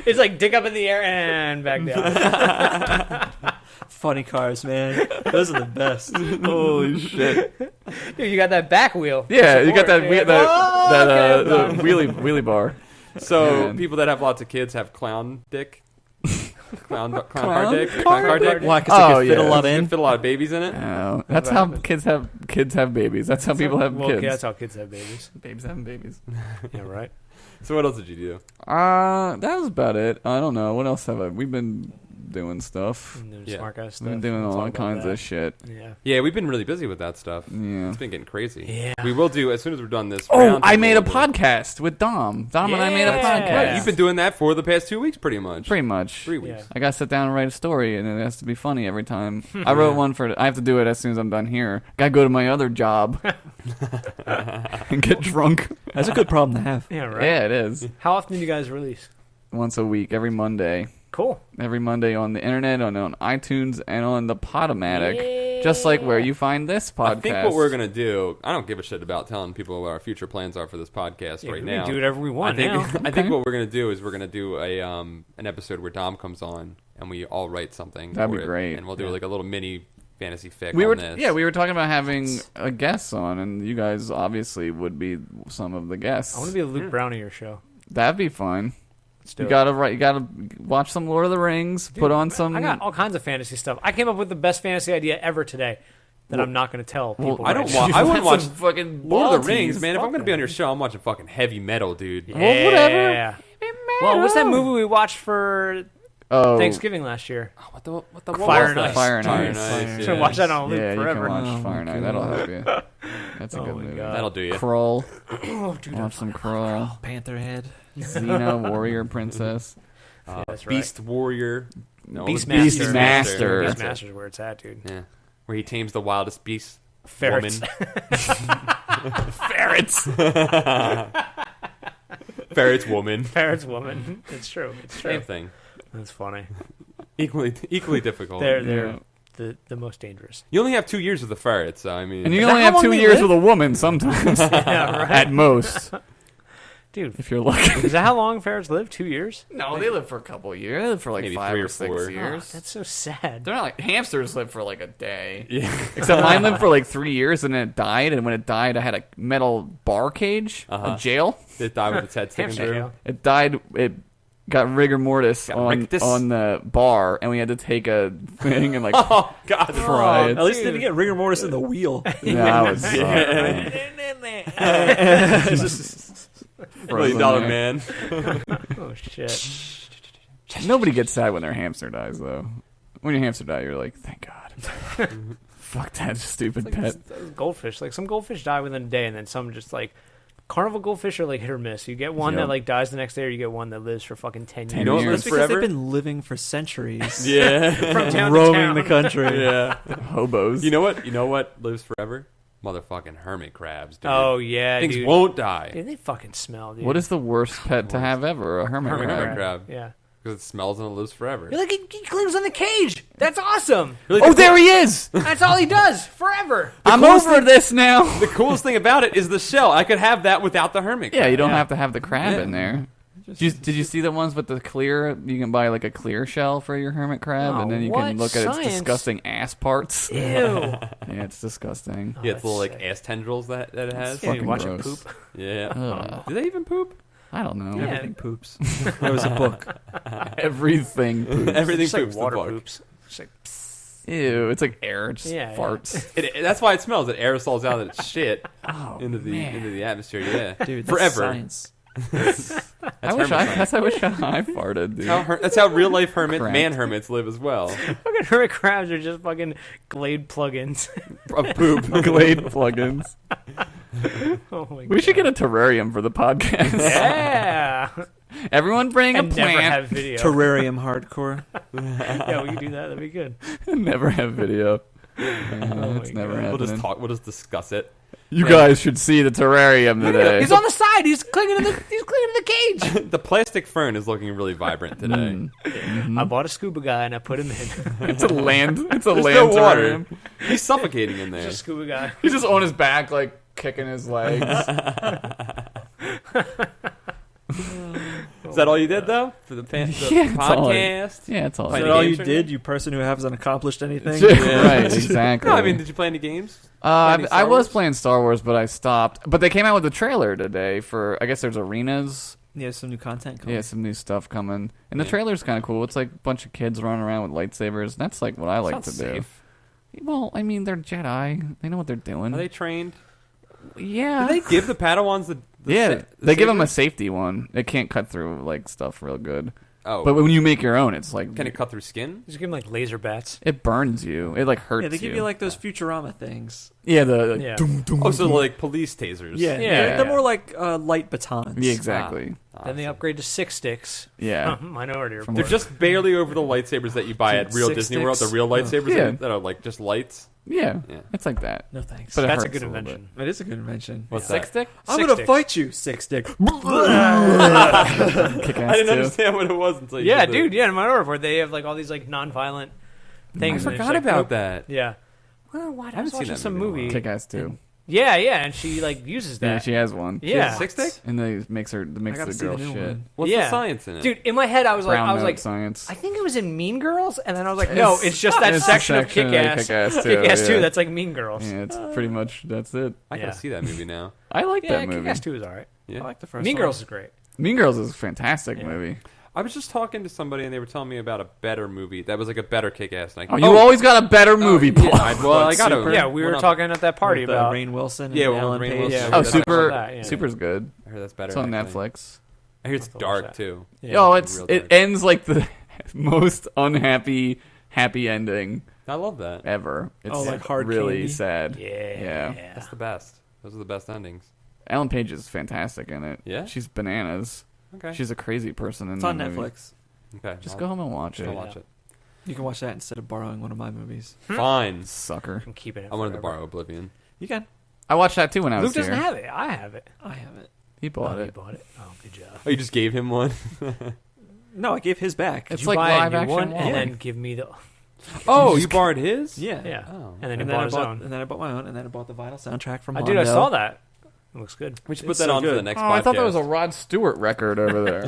It's like dick up in the air and back down. Funny cars, man. Those are the best. Holy shit! Dude, you got that back wheel. Yeah, you got that Support. that Okay, wheelie bar. So Man. people that have lots of kids have clown dick. Clown car Clown dick. car Clown car dick. Why? Because they Oh, can fit yeah. a lot You can in. fit a lot of babies in it. Oh, that's how kids have babies. That's how people have Well, kids. okay, that's how kids have babies. Babies having babies. Yeah, right. So what else did you do? That was about it. I don't know. What else have I? We've been doing stuff. And there's Yeah. smart guy stuff. We've been doing We'll talk all about kinds that. of shit. Yeah. Yeah, we've been really busy with that stuff. Yeah. It's been getting crazy. Yeah. We will do as soon as we're done this. Oh, round, I made a we'll do- podcast with Dom. Dom and I made a Yeah. podcast. Right, you've been doing that for the past 2 weeks, pretty much. Pretty much. 3 weeks. Yeah. I gotta sit down and write a story, and it has to be funny every time. I wrote one for. I have to do it as soon as I'm done here. Gotta go to my other job and get drunk. That's a good problem to have. Yeah, right. Yeah, it is. How often do you guys release? Once a week, every Monday. Cool. Every Monday on the internet, on iTunes, and on the Podomatic. Yeah. Just like where you find this podcast. I think what we're gonna do. I don't give a shit about telling people what our future plans are for this podcast Yeah, right we now. can do whatever we want I think now. I think what we're gonna do is we're gonna do a an episode where Dom comes on and we all write something. That'd for be it, great. and we'll do like a little mini fantasy fic we on were this. we were talking about having a guest on, and you guys obviously would be some of the guests. I want to be a Luke Brown of your show. That'd be fun. Let's do You it. gotta watch some Lord of the Rings. Put on some. I got all kinds of fantasy stuff. I came up with the best fantasy idea ever today that I'm not going to tell people. I don't right want. now. I wouldn't watch Some fucking Lord of the ball Rings, tees. man. If I'm Fuck gonna be on your that. show, I'm watching fucking heavy metal, dude. Well, whatever. Yeah. Well, what's that movie we watched for Oh, Thanksgiving last year? Oh, what what Fire was and that? Ice. Fire and Fire Ice. and Ice. So watch that on loop yeah, forever. you can watch Oh, Fire Night. That'll help you. That's a Oh good my movie. God. That'll do you. Kroll. Oh, dude, Watch some Kroll. Pantherhead. Xena, Warrior Princess. that's right. Beast Warrior. No, Beastmaster. Beastmaster. That's it. Beastmaster's where it's at, dude. Yeah, where he tames the wildest beast. Ferrets. Ferrets. Ferrets woman. Ferrets woman. It's true. It's true. Same thing. That's funny. Equally difficult. They're the most dangerous. You only have 2 years with the ferrets, so I mean. And you Is that only how have long 2 they years live? with a woman sometimes. Yeah, right. At most. Dude, if you're lucky. is that how long ferrets live? 2 years? No, they live for a couple of years. They live for like Maybe 5 3 or or 6 4. years. Oh, that's so sad. They're not like hamsters live for like a day. Yeah. Except mine lived for like 3 years and then it died. And when it died, I had a metal bar cage, a jail. It died with its head sticking Hamster through. jail. It died. It got rigor mortis Got on rictus. the bar, and we had to take a thing and like Oh God! fry it. At least they didn't get rigor mortis in the wheel. That was $1 million man. Oh, shit. Nobody gets sad when their hamster dies, though. When your hamster dies, you're like, thank God. Fuck that stupid Like pet. goldfish. Like, some goldfish die within a day, and then some just, like... Carnival goldfish are, like, hit or miss. You get one Yep. that, like, dies the next day, or you get one that lives for fucking 10 years. You know what lives That's because forever? they've been living for centuries. Yeah. From town to roaming town. the country. Yeah. Hobos. You know what? You know what lives forever? Motherfucking hermit crabs, dude. Oh, yeah, Things dude. won't die Dude, they fucking smell, dude. What is the worst pet to have ever? A hermit hermit crab. crab. crab. Yeah. because it smells and it lives forever. You're like, he lives in the cage. That's awesome. You're like, Oh, there he is! That's all he does forever. I'm coolest over thing- this now. The coolest thing about it is the shell. I could have that without the hermit crab. Yeah, you don't Yeah. have to have the crab in there. Did you see the ones with the clear? You can buy like a clear shell for your hermit crab, Oh, and then you what? can look at its Science. disgusting ass parts. Ew. Yeah, it's disgusting. Yeah, it's little that's like sick. ass tendrils that it has. Yeah, you fucking watch gross. it poop. Yeah. Ugh. Do they even poop? I don't know. Yeah. Everything poops. There was a book. Everything. Poops. Everything It's like poops. water the book. poops. It's like, Ew, it's like air, just Yeah, yeah. farts. That's why it smells. It aerosols out its shit Oh, into the man. atmosphere. Yeah, Dude, that's forever. science. I wish I farted, dude. That's how real life Correct. man hermits live as well. fucking hermit crabs are just fucking Glade plugins. Of poop. Glade plugins. Oh my We should get a terrarium for the podcast. Yeah. Everyone bring And a never plant. have video. Terrarium hardcore. Yeah, we can do that. That'd be good. Never have video. Oh It's my never God. We'll happening. just talk. We'll just discuss it. You guys should see the terrarium today. He's on the side. He's clinging to the cage. The plastic fern is looking really vibrant today. I bought a scuba guy and I put him in. It's a land. It's a There's land no water. terrarium. He's suffocating in there. Just a scuba guy. He's just on his back, like kicking his legs. Is that all you did though for the, the Yeah, that's all I- podcast? Yeah, that's all. Is Play I that any all games you or did, anything? you person who hasn't accomplished anything? did. Right, exactly. No, I mean, did you play any games? I Any Star was Wars? playing Star Wars, but I stopped. But they came out with a trailer today for. I guess there's arenas. Yeah, some new content coming. Yeah, some new stuff coming, and the Yeah. trailer's kind of cool. It's like a bunch of kids running around with lightsabers. That's like what I like to Sounds do. safe. Well, I mean, they're Jedi. They know what they're doing. Are they trained? Yeah. Do they give the Padawans the yeah, the they give them a sabers? safety one. It can't cut through like stuff real good. Oh, But when you make your own, it's like can it cut through skin? Just give him like laser bats. it burns you. It like hurts Yeah, they give you like those Futurama things. yeah the Yeah. Oh, so like police tasers. Yeah, Yeah. they're more like light batons. yeah exactly Then they upgrade to 6 sticks. yeah. Minority From They're just barely over the lightsabers that you buy at real Six Disney World. The sticks. real lightsabers Yeah. that are like just lights. Yeah, Yeah. it's like that. No thanks. But it That's a hurts good little invention. It is a good invention. What's Six that? stick? I'm Six gonna sticks. fight you, six stick. Kick I ass didn't too. understand what it was until you Yeah, did dude. Yeah, in Minority Report, they have like all these like non-violent I things. and it's forgot like, about nope. that. Yeah. Well, what? I haven't was seen watching that some movie in a movie. while. Kick ass too. Yeah, and she like uses Yeah, that. she has one. Yeah. Six stick? And they makes I the gotta see girl the new shit. one. What's Yeah. the science in it? Dude, in my head, I was Brown like, note science. I think it was in Mean Girls, and then I was like, no, it's just that It's the section of section of Kick-Ass. Kick-Ass too, Kick-Ass yeah. 2, that's like Mean Girls. Yeah, it's pretty much that's it. I Yeah. gotta see that movie now. I like Yeah, that movie. Kick-Ass 2 is alright. Yeah. I like the first Mean one. Girls is great. Mean Girls is a fantastic Yeah. movie. I was just talking to somebody and they were telling me about a better movie that was like a better Kick-Ass. And I Oh, you always got a better movie yeah, plot. well, I gotta. Super? Yeah, we were talking at that party With, about. Rainn Wilson and Yeah, well, Ellen Rainn Page. Wilson. Yeah, Oh, we were talking Super. about that, yeah. Super's good. I heard that's better. It's on actually. Netflix. I hear it's I'll watch dark that. too. Yeah. Oh, Real it dark. ends like the most unhappy happy ending I love that. ever. It's Oh, like hard really candy? sad. Yeah. That's the best. Those are the best endings. Ellen Page is fantastic in it. Yeah? She's bananas. Okay. She's a crazy person in It's that on movie. Netflix. okay. Just I'll- go home and watch I'll it. watch it. You can watch that instead of borrowing one of my movies. Fine. Sucker. I'm keeping it. I wanted to forever. borrow Oblivion. You can. I watched that too when I was Luke doesn't here. have it. I have it. I have it. He bought Oh, it. you bought it. Oh, good job. Oh, you just gave him one. No, I gave his back. It's You like buy live a new action one and Wall-E. then give me the. Oh, you borrowed his? Yeah. Yeah. Oh. And then And he then, bought I his bought, own. and then I bought my own, and then I bought the vinyl soundtrack from I did. I Hondo. saw that. It looks good. We should It's put that so on for good. the next Oh, podcast. I thought that was a Rod Stewart record over there.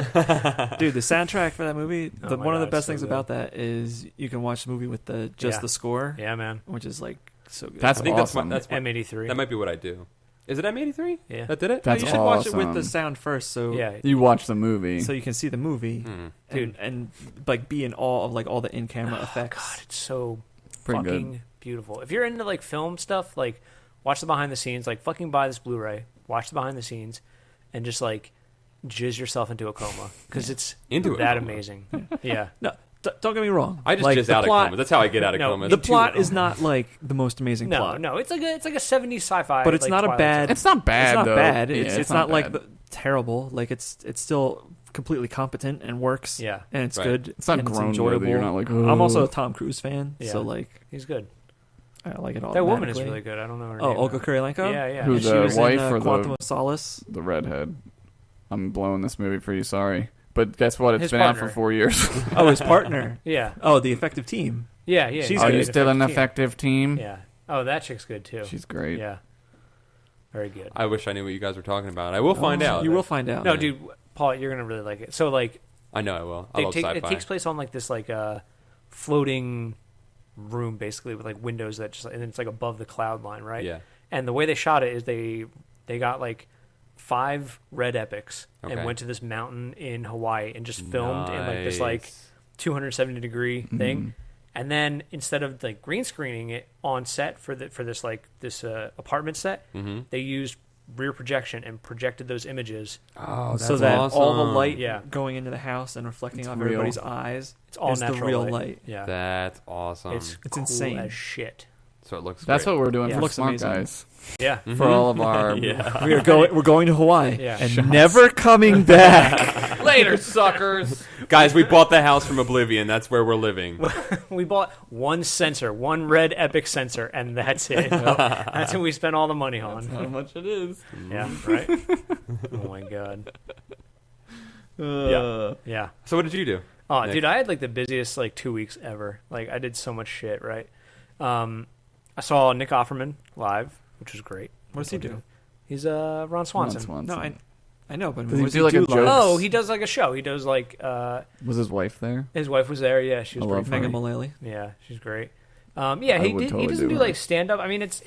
Dude, the soundtrack for that movie, Oh my one of the God, best it's so things good. about that is you can watch the movie with Yeah. the score, Yeah, man. which is like so good. That's I think awesome. that's M83. that might be what I do. Is it M83? Yeah. That did it? That's you should watch it with awesome. the sound first, so Yeah. You watch the movie. so you can see the movie, Hmm. Dude. and like be in awe of like all the in-camera effects. God, it's so Pretty fucking good. beautiful. If you're into like film stuff, like watch the behind the scenes. Like fucking buy this Blu-ray, watch the behind the scenes, and just like jizz yourself into a coma because it's Into a that coma. amazing. Yeah. No, don't get me wrong. I just like, jizz the out plot, of comas. That's how I get out of No, comas. The Into plot a is coma. not like the most amazing No, plot. no, it's like a 70s sci-fi. But it's like, not a Twilight bad- Zone. it's not bad, it's not though. bad. Yeah, It's not like bad. terrible. Like it's still completely competent and works. Yeah. and it's Right. good. It's not and grown enjoyable. worthy. You're not like, I'm also a "Ugh." Tom Cruise fan, Yeah. so like He's good. I like it all. That woman is really good. I don't know her name. Olga though. Kurylenko. Yeah, yeah. Who's And she the was wife in, or the- Quantum of Solace. the redhead. I'm blowing this movie for you. Sorry, but guess what? It's His been out partner. for 4 years. Oh, his partner. Yeah. Oh, the effective team. Yeah, yeah. She's Are good. you still an team. effective team? Yeah. Oh, that chick's good too. She's great. Yeah. Very good. I wish I knew what you guys were talking about. I will find out. You will find out. No, dude, Paul, you're gonna really like it. So like, I know I will. I love it sci-fi. takes place on like this like floating room basically with like windows that just and then it's like above the cloud line, right? Yeah. And the way they shot it is they got like 5 red epics Okay. and went to this mountain in Hawaii and just filmed in like this like Nice. 270 degree thing. And then instead of like green screening it on set for this apartment set, Mhm. they used rear projection and projected those images. Oh, that's so that awesome. all the light Yeah. going into the house and reflecting It's off real. everybody's eyes It's all is natural the real light. Yeah, That's awesome. it's It's cool insane. as shit. So it looks. That's great. what we're doing Yeah, for it looks Smart amazing. Guys. Yeah, For all of our Yeah. We're going to Hawaii Yeah. and never coming back. later suckers. Guys, we bought the house from Oblivion. That's where we're living. we bought one sensor, one red epic sensor, and that's it. That's what we spent all the money on. How much it is? Yeah, right. Oh my god. Yeah. Yeah. So what did you do? Oh, Nick? dude, I had like the busiest like 2 weeks ever. Like I did so much shit. Right. I saw Nick Offerman live, which was great. What does he do? He's Ron Swanson. No, I know, but Does he what do like a live? joke? Oh, he does like a show. He does like Was his wife there? his wife was there. Yeah, she was I pretty love funny. Megan Mullally. Yeah, she's great. Yeah, I he would totally doesn't do do her. like stand up. I mean, it's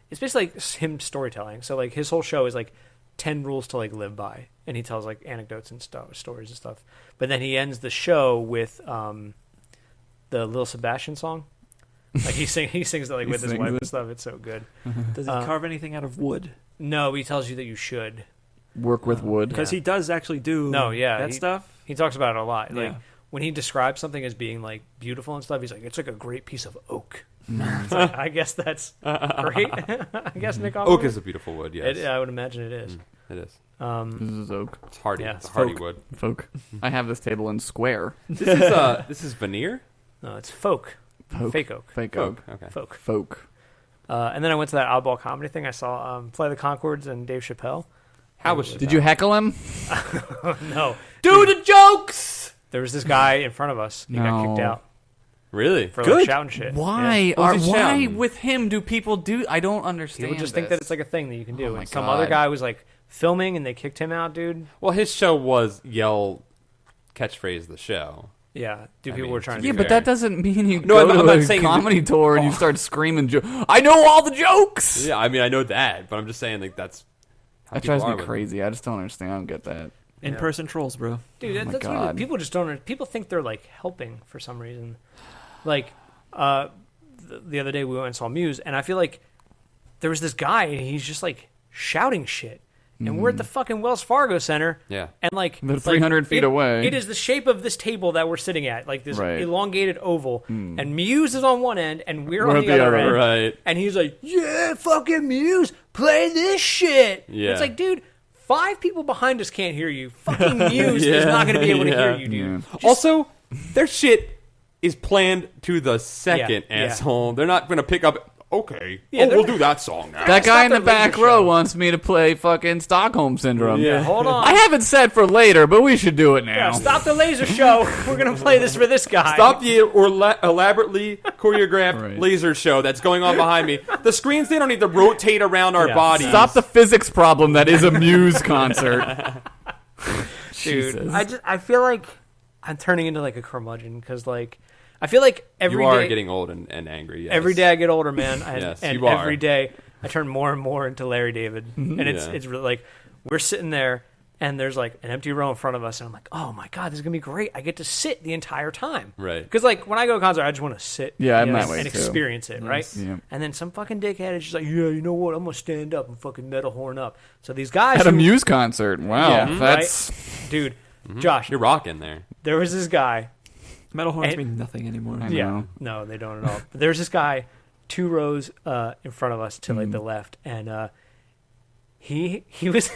basically like him storytelling. So like his whole show is like 10 rules to like live by, and he tells like anecdotes and stories and stuff. But then he ends the show with the Lil Sebastian song. Like he sings that like He with his sings wife it? and stuff. It's so good. Does he carve anything out of wood? No, he tells you that you should. Work with wood. Because Yeah. he does actually do No, yeah, that he- stuff. He talks about it a lot. Like Yeah. when he describes something as being like beautiful and stuff, he's like, it's like a great piece of oak. It's like, I guess that's great. I guess Nick Offerman. Oak is a beautiful wood. Yes, I would imagine it is. it is. This is oak. It's hardy. Yeah, it's a it's hardy folk. wood. Folk. I have this table in square. This is veneer. No, it's folk. Folk. Fake oak. Fake oak. Okay. Folk. Folk. And then I went to that oddball comedy thing. I saw Fly the Conchords and Dave Chappelle. How was Did you heckle him? No. do the jokes? There was this guy in front of us. He got kicked No. out Really? for like shouting shit. Why? What was he Why shouting? with him do people do? I don't Yeah. understand. People just think that it's like a thing that you can do. Oh my and some God. other guy was like filming and they kicked him out, dude. Well, his show was yell catchphrase the show. Yeah. Dude, I people mean, were trying to to Yeah, be but fair. that doesn't mean you No, go I'm to not a saying- comedy tour and you start screaming. I know all the jokes. Yeah, I mean I know that, but I'm just saying like that's how That people drives are me with it. crazy. I just don't understand. I don't get that. In-person trolls, bro. Dude, Oh my that's what it is. God. People just don't. People think they're like helping for some reason. Like the other day we went and saw Muse, and I feel like there was this guy, and he's just like shouting shit, and we're at the fucking Wells Fargo Center, Yeah. and like They're like, 300 feet away. It is the shape of this table that we're sitting at, like this Right. elongated oval, and Muse is on one end, and we're We're on at the the other other, end, Right. and he's like, "Yeah, fucking Muse, play this shit." Yeah. It's like, dude. 5 people behind us can't hear you. Fucking Muse is not going to be able to Yeah. hear you, dude. Yeah. Also, their shit is planned to the second, Yeah, yeah. asshole. They're not going to pick up okay. Yeah, we'll do that song now. That guy in the the back laser row show. wants me to play fucking Stockholm Syndrome. Yeah. Hold on. I have it set for later, but we should do it now. Yeah, stop the laser show. We're gonna play this for this guy. Stop the elaborately choreographed Right. laser show that's going on behind me. The screens, they don't need to rotate around our Yeah. bodies. Stop the physics problem that is a Muse concert. Dude. Jesus. I feel like I'm turning into like a curmudgeon because like I feel like every You are day- getting old and angry. Yes. every day I get older, man. Yes, and you are. every day I turn more and more into Larry David, and it's Yeah. really like we're sitting there. And there's like an empty row in front of us, and I'm like, "Oh my god, this is gonna be great! I get to sit the entire time." Right. Because like when I go to a concert, I just want to sit. Yeah, I'm you know, that way, and too. experience it, right? Yeah. And then some fucking dickhead is just like, "Yeah, you know what? I'm gonna stand up and fucking metal horn up." So these guys At a who- Muse concert. Wow. Yeah, That's dude, Josh, You're rocking there. there was this guy. Metal horns And- mean nothing anymore. I Yeah, know. no, they don't at all. But there's this guy 2 rows in front of us to like the left, and he was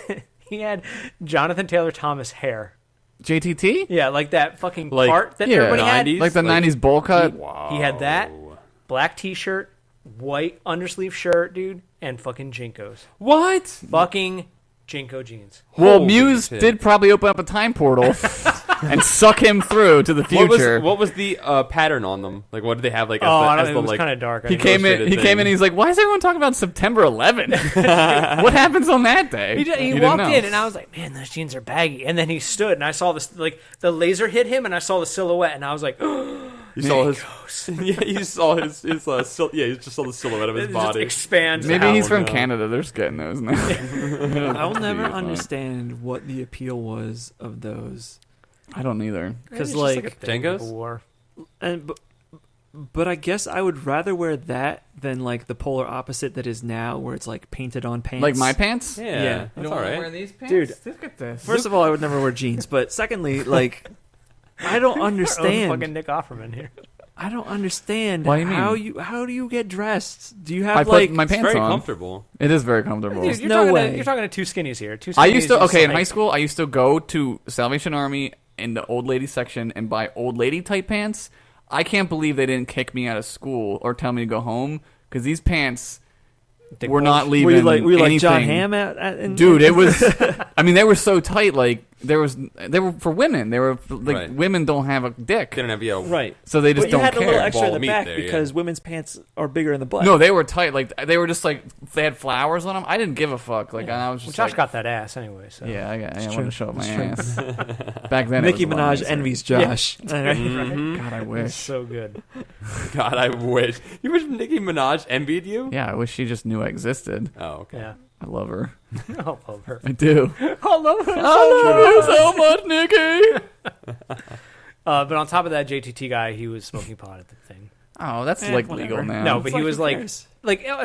he had Jonathan Taylor Thomas hair. JTT? Yeah, like that fucking Like, part that yeah, everybody had. 90s? Like the Like- 90s bowl cut? Wow. He had that black T-shirt, white undersleeve shirt, dude, and fucking Jinkos. What? Fucking Jinko jeans. Well, Holy Muse shit. did probably open up a time portal and suck him through to the future. What was the pattern on them? Like, what did they have? Like, as Oh, I the, don't as know. the It was like, kind of dark. He came in. illustrated He came in. thing. He's like, "Why is everyone talking about September 11? What happens on that day?" He didn't walked know. in, and I was like, "Man, those jeans are baggy." And then he stood, and I saw this, like the laser hit him, and I saw the silhouette, and I was like, You saw his. Yeah, you saw his. You just saw the silhouette of his it just body. expands. Maybe out. he's from no. Canada. They're just getting those now. I'll never Dude, understand what the appeal was of those. I don't either. Because It's just like, a thing Jengos? people wore. and but I guess I would rather wear that than like the polar opposite that is now, where it's like painted on pants. Like my pants. Yeah, Yeah. that's all right. these pants, Dude. Look at this. First of all, I would never wear jeans, but secondly, like I don't Our own understand. fucking Nick Offerman here. I don't understand What do you mean? how do you get dressed? Do you have I like put my It's pants very on. comfortable. It is very comfortable. Dude, you're no talking way. To, you're talking to 2 skinnies here. 2 skinnies I used to just in like- high school. I used to go to Salvation Army in the old lady section and buy old lady type pants. I can't believe they didn't kick me out of school or tell me to go home because these pants Dick were bulge. not leaving. were you like anything. John Hamm Dude, it was. I mean, they were so tight. Like they were for women. They were like Right. women don't have a dick, They don't have right. so they just But you don't had a little care. extra in Ball the meat back there, yeah. because women's pants are bigger in the butt. No, they were tight. Like they were just like they had flowers on them. I didn't give a fuck. Like I was Well, just Josh like, got that ass anyway. So yeah, I true. wanted to show up my It's true. ass. Back then, Nicki it was a lot Minaj nicer. envies Josh. Mhm. God, I It's wish. so good. God, I wish. You wish Nicki Minaj envied you? Yeah, I wish she just knew I existed. Oh, okay. Yeah. I love her. I love her. I do. I love her. I love you so much, Nikki. But on top of that, JTT guy, he was smoking pot at the thing. Oh, that's Eh, like whatever. legal now. No, but he was who like, cares?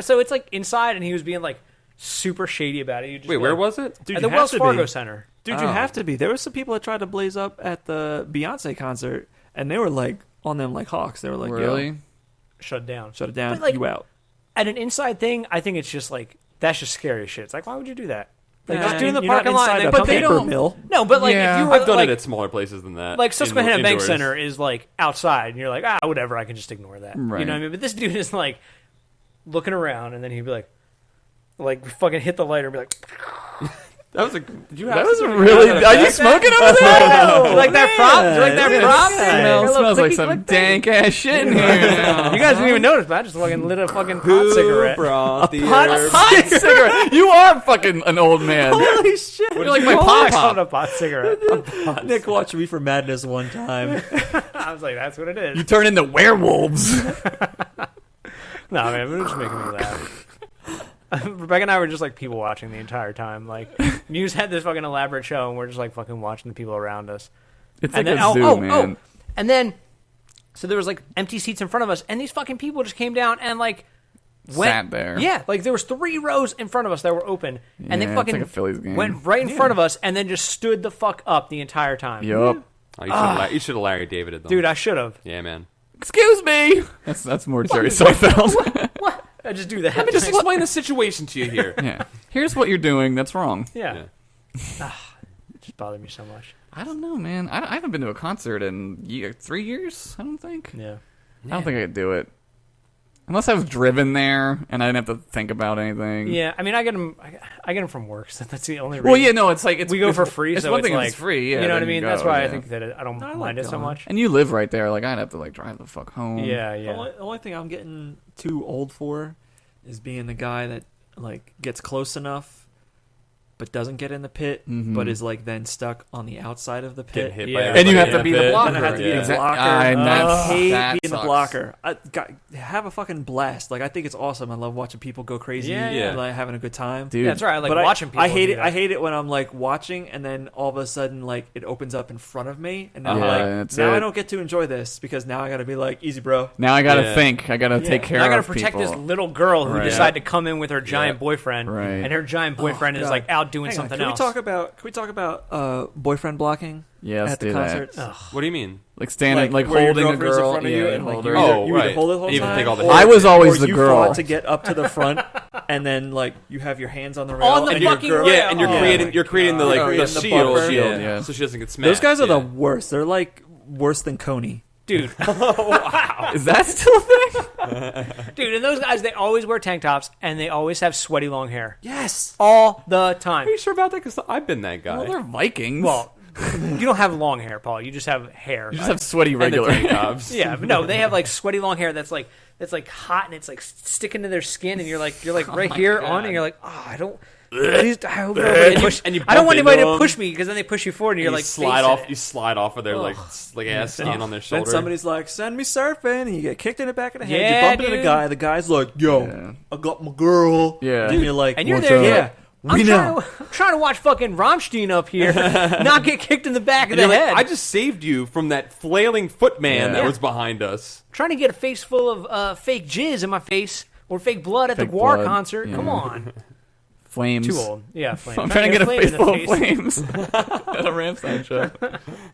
so it's like inside, and he was being like super shady about it. He'd just Wait, be where like, was it? Dude, at you the have Wells to Fargo be. Center. Dude, you Oh. have to be. There were some people that tried to blaze up at the Beyonce concert, and they were like on them like hawks. They were like, really? "Yo, Shut down. shut it down, But, like, you out." At an inside thing, I think it's just like that's just scary as shit. It's like, why would you do that? Like Nah, just do in the you're not parking lot. inside And then, a but they paper don't. mill. No, but like Yeah. if you were I've done like, it at smaller places than that. like Susquehanna Bank indoors. Center is like outside, and you're like, whatever, I can just ignore that. You Right. know what I mean? But this dude is like looking around, and then he'd be like fucking hit the light and be like, That was a. Did you have That was something really. like Are you that? smoking over there? do you like that prop? Do you like that prop? Smells like some dank ass shit in here. now. You guys didn't even notice, but I just fucking lit a fucking pot Who cigarette. brought the pot herb? Hot cigarette. You are fucking an old man. Holy shit! You're like my I pop called it pop. a pot cigarette. Nick watched Me for Madness one time. I was like, that's what it is. You turn into werewolves. No, man, it was just making me laugh. Rebecca and I were just like people watching the entire time. Like Muse had this fucking elaborate show, and we're just like fucking watching the people around us. It's And like then a zoo, man. and then so there was like empty seats in front of us, and these fucking people just came down and like went Sat there. Yeah, like there was 3 rows in front of us that were open, and they Yeah, it's fucking like a Phillies game. went right in front of us, and then just stood the fuck up the entire time. Yup. Oh, you should have Larry Davided them. Dude, I should have. Yeah, man. Excuse me. That's more Jerry Seinfeld. What? I just do that. Let me just explain the situation to you here. Yeah. Here's what you're doing. That's wrong. yeah. Yeah. It just bothered me so much. I don't know, man. I haven't been to a concert in 3 years. I don't think. Yeah. I don't think I could do it. Unless I was driven there and I didn't have to think about anything. Yeah, I mean, I get them from work, so that's the only reason. Well, yeah, no, it's like we go for free, It's so one it's thing if like it's free. Yeah, you know what I then mean. you That's go, why I yeah. think that I don't I like mind it so going. much. And you live right there. Like I'd have to like drive the fuck home. Yeah, The yeah. only thing I'm getting too old for is being the guy that like gets close enough but doesn't get in the pit, but is like then stuck on the outside of the pit. Hit Yeah. by And you everybody have in to be the pit. blocker. And I have to be the Exactly. blocker. And I hate that being the sucks. blocker. Have a fucking blast. Like I think it's awesome. I love watching people go crazy. Yeah, yeah. And, like having a good time. Dude, Yeah, that's right. I like But watching people. I hate do it. that. I hate it when I'm like watching, and then all of a sudden, like it opens up in front of me, and now Yeah, I'm that's like, now it. I don't get to enjoy this because now I got to be like, easy, bro. Now I gotta Yeah. think. I gotta take care I gotta of protect people. this little girl who Right. decided to come in with her giant Yeah. boyfriend, Right. and her giant boyfriend is God. like out doing Hang on, something can else. Can we talk about boyfriend blocking Yeah, let's at the do concert? that. What do you mean? Like standing, like where your holding a girlfriend's girl in front of you, yeah, and like hold you her. either, Oh, you either right. hold it the whole Even time, take all the or- I was always or the you girl. fought to get up to the front, and then like you have your hands on the rail, On the and your fucking girl, rail. Yeah, and you're Oh creating my you're creating the God. like Oh, the yeah, the shield, buffer. Yeah. so she doesn't get smashed. Those guys are yeah. the worst. They're like worse than Coney. Dude, Is that still a thing? dude, and those guys, they always wear tank tops and they always have sweaty long hair Yes. all the time. Are you sure about that? Because I've been that guy. Well, they're Vikings. Well, you don't have long hair, Paul. You just have hair. you just have sweaty And the regular. tank tops. Yeah, but no, they have like sweaty long hair that's like hot and it's like sticking to their skin, and you're like right here God. on, and you're like, oh, I don't. Please, I hope nobody push. and you I don't bump want anybody into to them. push me because then they push you forward, and And you're you like slide face off. it. You slide off of their like ass skin on their shoulder. Then somebody's like, "Send me surfing," and you get kicked in the back of the head. Yeah, you bump into dude. the guy. The guy's like, "Yo, Yeah. I got my girl." Yeah. and you're like, And you're What's there, up? you're "Yeah, like, we I'm know." trying to watch fucking Rammstein up here, not get kicked in the back of And the you're like, head. I just saved you from that flailing footman that Yeah. was behind us. trying to get a face full of fake jizz in my face or fake blood at Fake the Guar blood, concert. yeah. Come on, Flames. too old. Yeah, flame. I'm trying to get a flame face in full the of face. flames at a Ramstein show.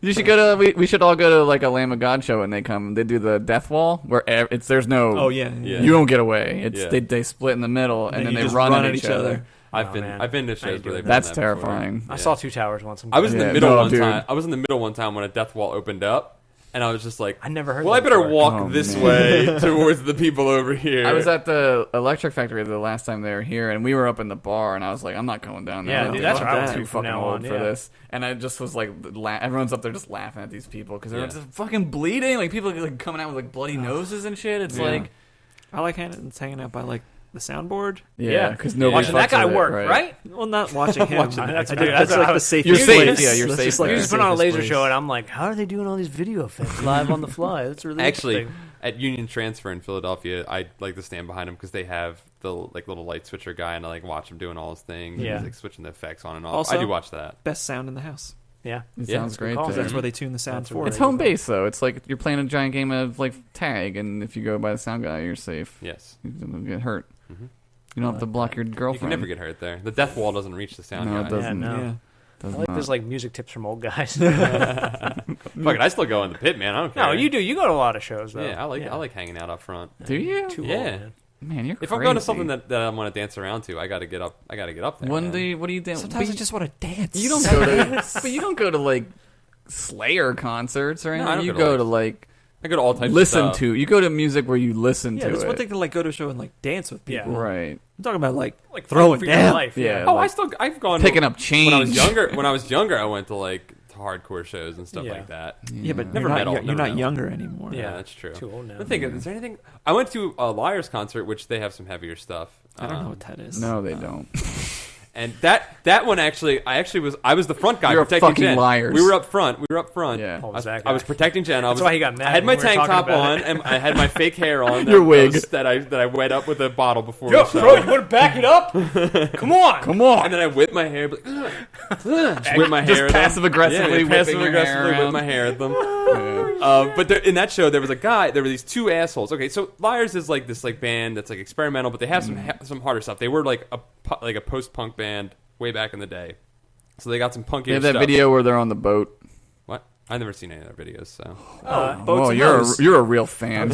You should go to. We should all go to like a Lamb of God show when they come. They do the death wall where it's there's no. Oh yeah, Yeah. You don't get away. It's Yeah. they split in the middle and then you they just run at each other. I've Oh, been man. I've been to I shows ain't where doing they've That's done that before. terrifying. I Yeah. saw Two Towers once. I was in Yeah, the middle no, one dude. time. I was in the middle one time when a death wall opened up, and I was just like, I never heard well, that I better before. walk Oh, this man. way towards the people over here. I was at the Electric Factory the last time they were here, and we were up in the bar, and I was like, I'm not going down there. Yeah, I dude, think that's I'm what I would too do from fucking now old on, for yeah. this. And I just was like, everyone's up there just laughing at these people because they're Yeah. just fucking bleeding. Like people like coming out with like bloody noses and shit. It's Yeah. like, I like hanging out by like the soundboard. yeah, because nobody Watching that fucks guy with it, work, right? right? Well, not watching him. Watching that I guy. do. That's That's what like I the was- safest. You're safe, place. yeah, you're That's safe just like there. You the just put on a safest laser place. show, and I'm like, how are they doing all these video effects live on the fly? That's really Actually, interesting. at Union Transfer in Philadelphia, I like to stand behind him because they have the like little light switcher guy, and I like watch him doing all his things. Yeah. He's like switching the effects on and off. Also- I do watch that. Best sound in the house. Yeah, It Yeah, sounds it's a good great. call. there. That's where they tune the sound That's for. where It's they- home base though. It's like you're playing a giant game of like tag, and if you go by the sound guy, you're safe. Yes, You don't get hurt. Mhm. You don't have to block your you girlfriend. can never get hurt there. The death wall doesn't reach the sound No, guy. it doesn't. Yeah, no. Yeah. Does I like not. this like music tips from old guys. Fuck it, I still go in the pit, man. I don't care. No, you do. You go to a lot of shows though. Yeah, I like hanging out up front. Do you? Too Yeah. old, man. Man, you're If crazy. I'm going to something that I want to dance around to, I got to get up. I got to get up there. What man. do you, what do you do? Sometimes But I just want to dance. you don't go to, but you don't go to like Slayer concerts or No, anything. I don't You go to, go to like I go to all types. listen of stuff. to. You go to music where you listen Yeah, to it's it. one thing to like go to a show and like dance with people. Yeah. Right. I'm talking about like Like throwing for your down. life. Yeah. Oh, like I've gone picking up change. when I was younger, I went to like hardcore shows and stuff Yeah. like that. Yeah, but Never you're not, metal, you're never not metal. younger anymore. Yeah. Yeah, that's true. Too old now. I think is there anything? I went to a Liars concert, which they have some heavier stuff. I don't know what that is. No, they don't. And that one actually, I was the front guy You're a protecting fucking Jen. Liars. We were up front. Yeah. Oh, I was, that I was guy. protecting Jen. That's why he got mad I had my when we were tank talking top about on, it. and I had my fake hair on. Your wig. that I wet up with a bottle before Yo, the show. bro, you want to back it up? Come on. Come on. And then I whip my hair, like, just whip my Just hair. at them. passive-aggressively yeah, whipping passive your aggressively hair whip my hair at them. Yeah. But in that show, there was a guy. There were these two assholes. Okay, so Liars is like this like band that's like experimental, but they have some harder stuff. They were like a post punk band way back in the day. So they got some punky They have that stuff. video where they're on the boat. What? I've never seen any of their videos. So Boats Oh, and you're hoes. you're a real fan.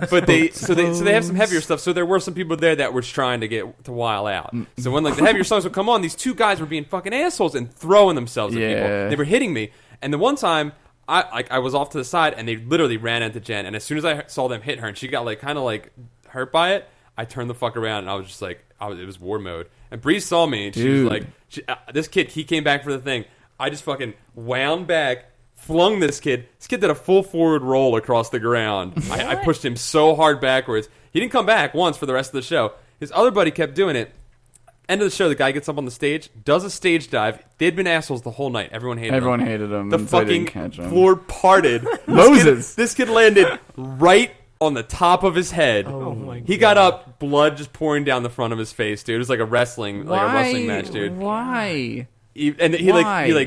but they have some heavier stuff. So there were some people there that were trying to get to while out. So when like the heavier songs would come on, these two guys were being fucking assholes and throwing themselves at Yeah. people. They were hitting me. And the one time I was off to the side, and they literally ran into Jen. And as soon as I saw them hit her, and she got like kind of like hurt by it, I turned the fuck around, and I was just like, it was war mode. And Bree saw me, and she was like, this kid, he came back for the thing. I just fucking wound back, flung this kid. This kid did a full forward roll across the ground. I pushed him so hard backwards. He didn't come back once for the rest of the show. His other buddy kept doing it. End of the show, the guy gets up on the stage, does a stage dive. They'd been assholes the whole night. Everyone hated him. The fucking floor parted. Moses. This kid landed right on the top of his head. Oh my God. He got up, blood just pouring down the front of his face, dude. It was like a wrestling match, dude. Why? He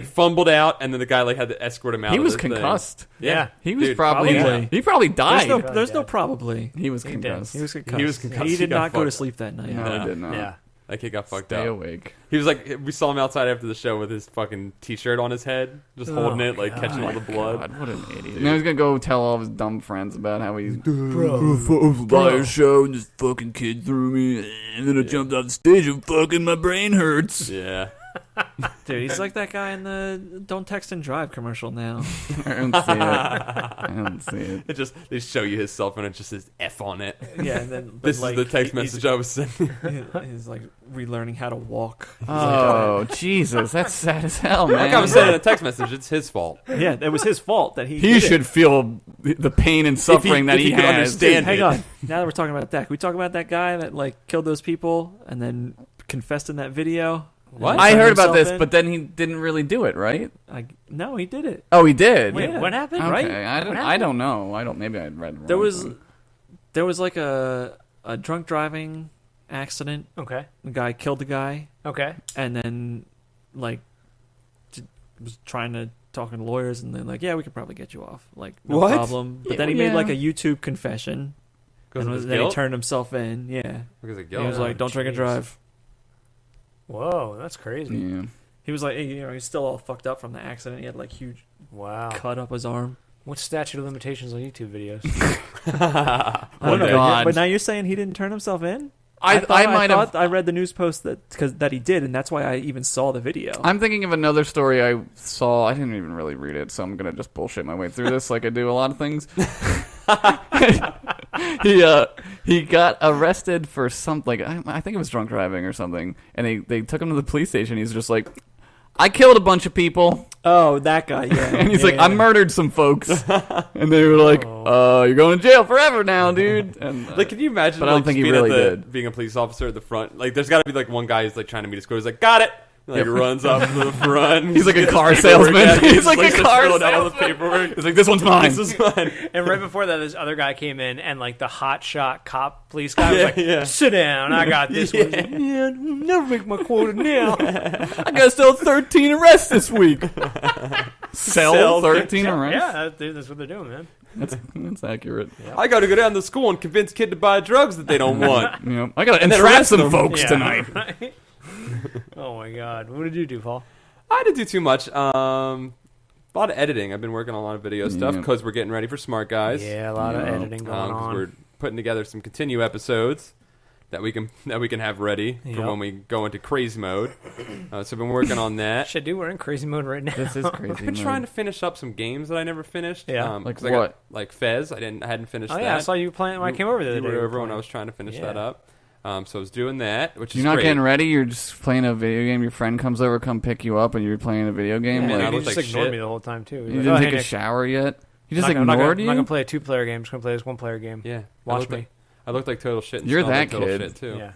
fumbled out, and then the guy like had to escort him out. He of was the thing. concussed. Yeah. He was Dude, probably. He probably died. There's no probably. He was He did. concussed. He was concussed. He was concussed. He He did got not go to fucked. sleep that night. No, he did not. Yeah. That kid got fucked Stay up. awake. He was like, we saw him outside after the show with his fucking t-shirt on his head, just holding it, like catching all the blood. God, what an idiot. Now he's gonna go tell all of his dumb friends about how he's Bro. show and this fucking kid threw me and then I jumped off the stage and fucking my brain hurts. Yeah. Dude, he's like that guy in the Don't Text and Drive commercial now. I don't see it. I don't see it. They show you his cell phone and it just says F on it. Yeah, and then This is the text message I was sending. He's like relearning how to walk. Oh, Jesus, that's sad as hell, man. Like I was saying in a text message, it's his fault. Yeah, it was his fault that he He did should feel the pain and suffering that if he he could has. understand Hang it. on. Now that we're talking about that, can we talk about that guy that like killed those people and then confessed in that video? What? I heard about Himself this, in? but then he didn't really do it, right? No, he did it. Oh, he did. Wait, Yeah. what happened? Okay, right? I don't. What I don't know. I don't. Maybe I read wrong. There was like a drunk driving accident. Okay. The guy killed the guy, Okay. and then like was trying to talk to lawyers, and they're like, "Yeah, we could probably get you off, like no What? problem." But then he made like a YouTube confession, Because and of his then he guilt? turned himself in. Yeah, Because of he guilt. was like, "Don't drink and jeez. drive." Whoa, that's crazy. Yeah. He was like, he's still all fucked up from the accident. He had like huge Wow. cut up his arm. What's statute of limitations on YouTube videos? I don't Oh, know. God. But now you're saying he didn't turn himself in? I might have. I read the news post that he did, and that's why I even saw the video. I'm thinking of another story I saw. I didn't even really read it, so I'm gonna just bullshit my way through this, like I do a lot of things. He got arrested for something. Like, I think it was drunk driving or something, and they took him to the police station. He's just like, I killed a bunch of people. Oh, that guy, yeah. And he's Yeah, like, yeah. I murdered some folks. And they were like, you're going to jail forever now, dude. And, Like, can you imagine? But I don't like, think he being really at the, did. being a police officer at the front. Like, there's got to be like one guy who's like trying to meet his quota. He's like, got it. Like, runs up to the front. He's like a Gets car his paperwork salesman. out. He's like a starts car filling out all the salesman. paperwork. He's like, this one's mine. This is mine. And right before that, this other guy came in, and like the hot shot cop police guy was Yeah, like, yeah. "Sit down, I got this one." He's like, "Man, I'll never make my quota now." I got still 13 arrests this week. Sell 13 arrests? Yeah, that's what they're doing, man. That's accurate. I got to go down to school and convince kid to buy drugs that they don't want. You know, I got to And then entrap arrest some them. folks Yeah, tonight. right? Oh my God, what did you do, Paul? I didn't do too much. A lot of editing. I've been working on a lot of video stuff Yeah. because we're getting ready for Smart Guys. Yeah, a lot of Yeah. editing going 'Cause on. we're putting together some continue episodes that we can have ready for Yep. when we go into crazy mode. So I've been working on that. Shit, dude, we're in crazy mode right now. This is crazy. I've been trying to finish up some games that I never finished. Yeah. Like 'cause I got, what? like Fez. I hadn't finished Oh that. yeah, I saw you playing when I came over the other You day. were you were over when playing. I was trying to finish Yeah. that up. So I was doing that, which You're is not great. getting ready. You're just playing a video game. Your friend comes over, come pick you up, and you're playing a video game. Yeah, like, I he look just like ignored shit. me the whole time too. He was you like, didn't "Oh, take hey, a Nick, shower yet. You just I'm not gonna- ignored I'm you. not gonna play a 2-player game. I'm just gonna play this 1-player game. Yeah, Watch me. I looked like total shit. And You're smelled like that total kid. shit too. Yeah.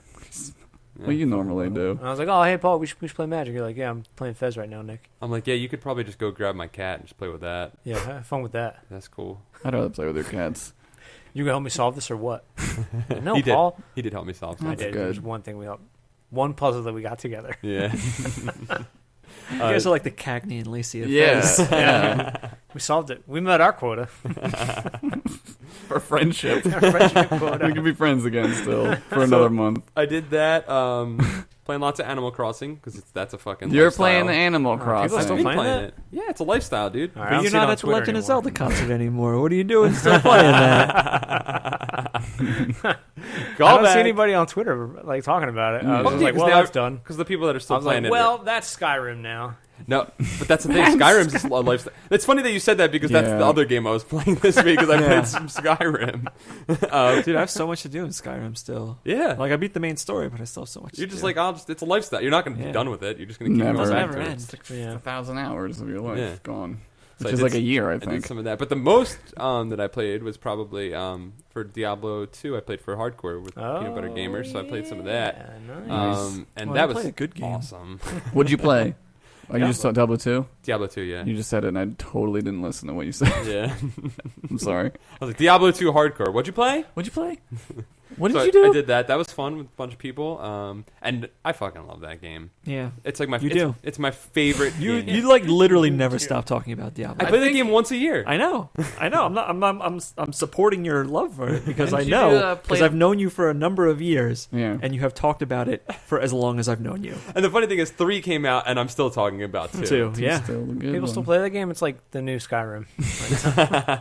Well, you normally do. And I was like, "Oh, hey, Paul, we should play Magic." You're like, "Yeah, I'm playing Fez right now, Nick." I'm like, yeah, you could probably just go grab my cat and just play with that. Yeah, have fun with that. That's cool. I'd rather play with your cats. You gonna help me solve this or what? No, He did. Paul. He did help me solve I something. That's did. good. There's one thing we helped. One puzzle that we got together. Yeah. You guys are like the Cagney and Lacey of Yeah. Fez. Yeah. We solved it. We met our quota. For friendship. Our friendship quota. We can be friends again still for another month. I did that. Playing lots of Animal Crossing because that's a fucking. You're lifestyle. playing the Animal people are Crossing. still Been playing playing that? it. Yeah, it's a lifestyle, dude. All right, I But don't you're see it not on at the Twitter Legend of anymore. Zelda concert anymore. What are you doing still playing that? I Call don't back. see anybody on Twitter like talking about it. I was Well, just like, because "Well, they that's are- done." Because the people that are I still was playing like, it. "Well, that's Skyrim now." No, but that's the thing. Skyrim's just a lifestyle. It's funny that you said that because that's Yeah. the other game I was playing this week because I played some Skyrim. Dude, I have so much to do in Skyrim still. Yeah. Like I beat the main story, but I still have so much. You're to just do. like, it's a lifestyle. You're not going to be Yeah. done with it. You're just going to keep Never. going back Never to end. it. Yeah. 1,000 hours of your life Yeah. gone, So which I is did like a year, I I did think. some of that, but the most that I played was probably for Diablo 2. I played for hardcore with Peanut Butter Gamers, so I played some of that. Yeah, nice. And Well, that you was played a good game. awesome. What'd you play? Oh, you just saw Diablo 2? Diablo 2, yeah. You just said it, and I totally didn't listen to what you said. Yeah. I'm sorry. I was like, Diablo 2 hardcore. What'd you play? What'd you play? What did So you do? I did that. That was fun with a bunch of people. And I fucking love that game. Yeah. It's like my You do. It's my favorite You game. you like literally never stop talking about Diablo. I play the game once a year. I know. I'm supporting your love for it because I Didn't you, know play- because I've known you for a number of years, Yeah. and you have talked about it for as long as I've known you. And the funny thing is, 3 came out, and I'm still talking about 2. Too. Yeah. Still a good People still one. play that game. It's like the new Skyrim.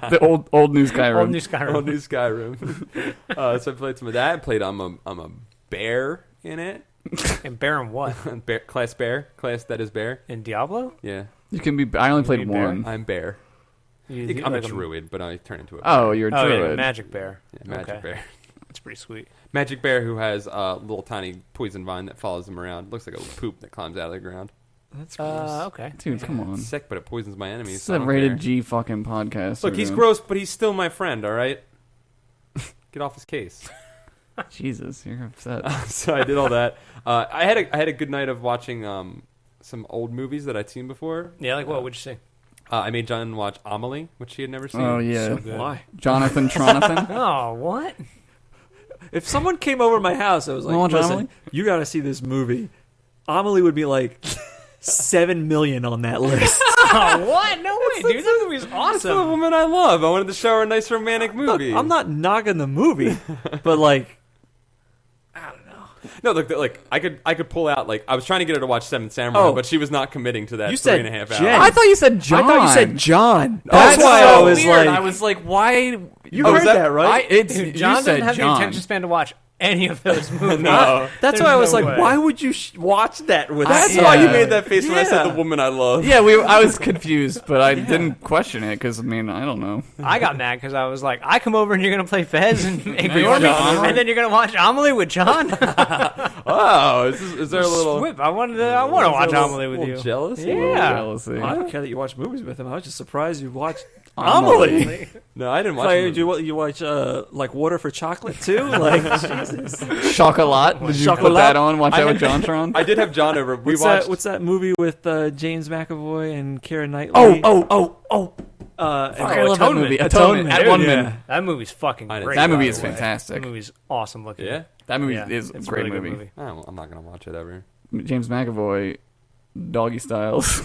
The old new Skyrim. Old new Skyrim. On new Skyrim. So I played some of that. I played I'm a bear in it. And Baron what? Class that is bear. In Diablo? Yeah, You can be. I only played You bear? one. I'm bear. You, I'm like a druid, but I turn into a bear. Oh, you're a Oh, druid. yeah, Magic Bear. Yeah, magic Okay. bear. That's pretty sweet. Magic bear who has a little tiny poison vine that follows him around. Looks like a poop that climbs out of the ground. That's gross. Okay. Dude, come on. It's sick, but it poisons my enemies. It's so I a don't rated care. G fucking podcast. Look, we're he's doing. gross, but he's still my friend. All right. Get off his case. Jesus, you're upset. So I did all that. I had a good night of watching some old movies that I'd seen before. Yeah, like what would you say? I made John watch Amelie, which he had never seen. Oh yeah, So good. Why? Jonathan Tronathan. Oh, what? If someone came over to my house, I was like, Wanna watch "Listen, Amelie? you got to see this movie." Amelie would be like 7 million on that list. Oh, what? No way, dude. That movie's That's the awesome. woman I love. I wanted to show her a nice romantic Look, movie. I'm not knocking the movie, but like, No, look, I could pull out like I was trying to get her to watch Seven Samurai, Oh. but she was not committing to that You 3.5 said hours. Jen. I thought you said John. I thought you said John. That's That's why so I was weird. like, I was like, why? you Oh, heard is that- that, right? It's Dude, you John said doesn't have John. the attention span to watch any of those movies. No. That's There's why I was no like, way. why would you watch that with? That's Yeah. why you made that face when I said Yeah. the woman I love. Yeah, I was confused, but I didn't question it because I mean I don't know. I got mad because I was like, I come over and you're going to play Fez and ignore watch me, Amelie? and then you're going to watch Amelie with John? Oh, is there a little? Whip. I want to watch Amelie with you. Jealous? Yeah. Jealousy. I don't care that you watch movies with him. I was just surprised you watched Amelie. Amelie. No, I didn't watch. Like, it. you watch like Water for Chocolate too? Like Jesus. Chocolat. Did you put Chocolat? that on? Watch I that with had- John Tron. I did have John over. We What's watched. that? What's that movie with James McAvoy and Keira Knightley? Oh! I love that Atonement. movie. Atonement. At Dude, one yeah. minute. That movie's fucking I didn't great. see That movie by is the way. fantastic. That movie's awesome looking. Yeah. That movie Yeah, is a it's great really good movie. I'm not gonna watch it ever. James McAvoy, Doggy Styles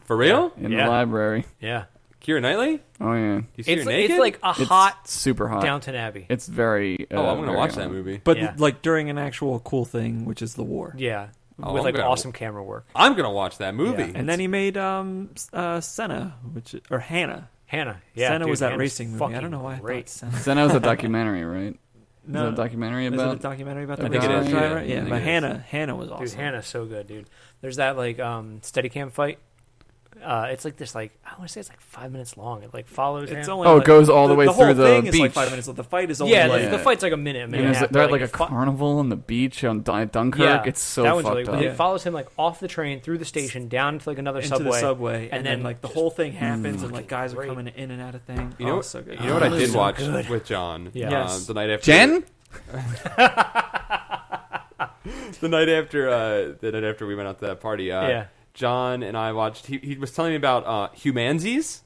For real? in Yeah. the library. Yeah. Keira Knightley? Oh yeah, You see her It's naked? like a it's hot super hot. Downton Abbey. It's very. Oh, I'm gonna very watch that hot. movie. But Yeah. like during an actual cool thing, which is the war. Yeah. Oh, With I'm like gonna- awesome camera work. I'm gonna watch that movie. Yeah. And then he made Senna, or Hannah. Hannah. Yeah. Senna dude, was that Hannah's racing movie. I fucking don't know why I Great. thought Senna. Then that was a documentary, right? No. Is it a documentary Is it about? a documentary about I the think it car is, driver? yeah. I Yeah, think but it is. Hannah was awesome. Dude, Hannah's so good, dude. There's that like Steadicam fight. It's like this, like I want to say it's like 5 minutes long. It like follows It's him. only Oh, it like, goes all the way whole through the thing is like beach. 5 minutes. The fight is only Yeah, like the fight's like a minute, Yeah, and a half. they're at but, like a it fo- carnival on the beach on Dunkirk. Yeah, It's so that one's fucked really, up. but Yeah. it follows him like off the train through the station down to like another into subway. the subway, and then then like the just whole thing happens, and like fucking guys are great. coming in and out of things. You know, so good. you know what I did so watch good. with John? Yeah. Yes. The night after. Jen? The night after we went out to that party. Yeah. John and I watched. He was telling me about humansies,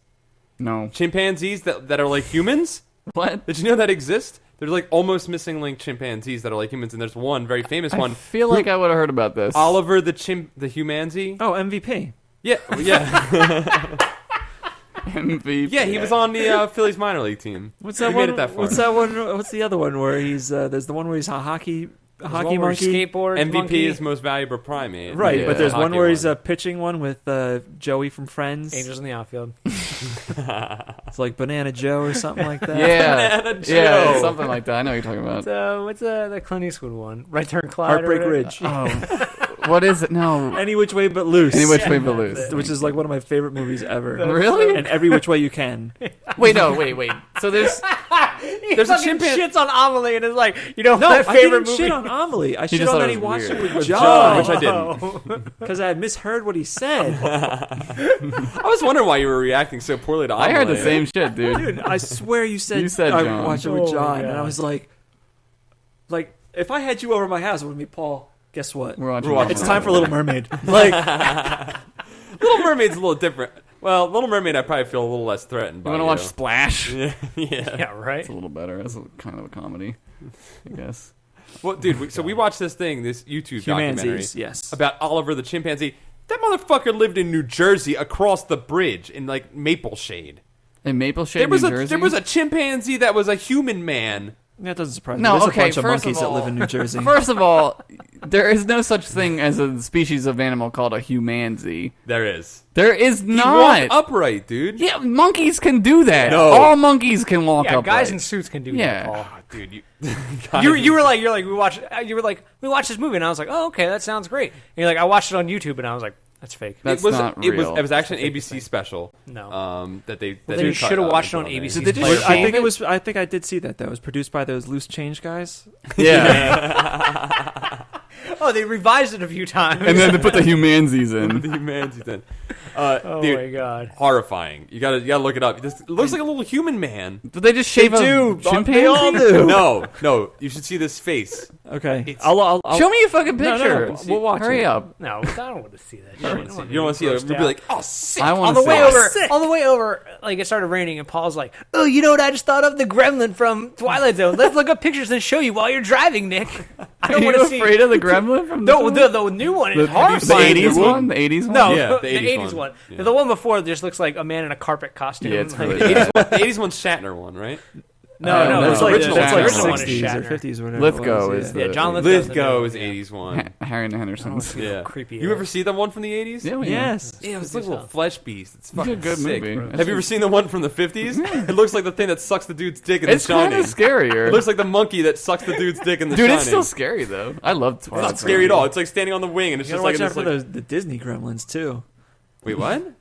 No. chimpanzees that are like humans. What? Did you know that exist? There's like almost missing link chimpanzees that are like humans, and there's one very famous I one. feel like I would have heard about this. Oliver the humansie. Oh, MVP. Yeah, yeah, MVP. yeah. He was on the Phillies minor league team. What's that We one? made it that far. What's that one? What's the other one where he's? There's the one where he's a hockey There's hockey one where he monkey. skateboards. MVP monkey. is most valuable primate. Right, Yeah. but there's one Hockey where he's pitching one with Joey from Friends. Angels in the outfield. It's like Banana Joe or something like that. Yeah. Banana Yeah, Joe. something like that. I know what you're talking about. What's the Clint Eastwood one? Right Turn Clyde. or Heartbreak whatever? Ridge. Oh. What is it? No. Any Which Way But Loose. Any Which Way But Loose. Which is like one of my favorite movies ever. Really? And Every Which Way You Can. Wait. So there's There's a chimpanzee. Shits on Amelie and is like, you know, No, my I favorite didn't movie. shit on Amelie. I He shit just on thought that it he was watched weird. it with John, John. which I didn't. Because I misheard what he said. I was wondering why you were reacting so poorly to I heard the Amelie. same shit, dude. Dude, I swear you said John. I watched it with Oh, John. my And I God. was like, if I had you over my house, it would be Paul. Guess what? We're watching. watching It's time for Little Mermaid. Like, Little Mermaid's a little different. Well, Little Mermaid, I probably feel a little less threatened by. You want to watch Splash? Yeah. Yeah, right. It's a little better. It's kind of a comedy, I guess. Well, dude, so we watched this YouTube documentary Humanzies, yes. about Oliver the chimpanzee. That motherfucker lived in New Jersey across the bridge in like Maple Shade. In Maple Shade, There New Jersey. was a chimpanzee that was a human man. That doesn't surprise me. No, There's okay, a bunch of first of monkeys that all- live in New Jersey. First of all, there is no such thing as a species of animal called a humanzee. There is. There is He not. walked upright, dude. Yeah, monkeys can do that. No. All monkeys can walk Yeah, upright. guys in suits can do Yeah. that, Paul. Oh, dude, you. You were like we watched this movie and I was like, oh, okay, that sounds great. And you're like, I watched it on YouTube and I was like, that's fake. That's it was, not it real. was. It was actually an ABC special. No. That they. Well, then you should have watched it on ABC. Did they just Player. shave it? I think I did see that. That was produced by those Loose Change guys. Yeah. Oh, they revised it a few times. And then they put the humanzees The in. humanity then. Oh Dude, my god. horrifying. You gotta look it up. It looks like a little human man. Did they just shave a chimpanzee? They all do. No. You should see this face. Okay. It's- I'll Show me a fucking No, picture. no, we'll watch Hurry it. up. No, I don't want to see that shit. You don't want to see it. You'll be like, oh, sick. I on want the to way see over, it. on the way over, like it started raining, and Paul's like, "Oh, you know what? I just thought of the Gremlin from Twilight Zone. Let's look up pictures and show you while you're driving, Nick." I Are don't you want to see. afraid of the gremlin from No, the the new one is the horrifying. 80s The one? The 80s one? No, Yeah, the the 80s, 80s one. one. Yeah. The one before just looks like a man in a carpet costume. Yeah, it's Like, really The bad. 80s one's Shatner one, right? no, that's it's like- like that's the like original one is 60s or Shatner. 50s or whatever. Lithgow it was, is yeah. Yeah, John Lithgow's Lithgow the is new- 80s one. Harry and the Hendersons. Yeah. creepy. You ever see the one from the 80s? Yeah, we Yes. Yeah, it's like a little flesh beast. It's It's fucking a good sick. movie. Have you ever seen the one from the 50s? It looks like the thing that sucks the dude's dick in It's The kind Shining. of scarier. It looks like the monkey that sucks the dude's dick in The Dude, Shining. it's still scary, though. I love It's Twilight not scary at Zone. all. It's like standing on the wing and it's You just gotta like... watch out this, for like the Disney Gremlins too. Wait, what?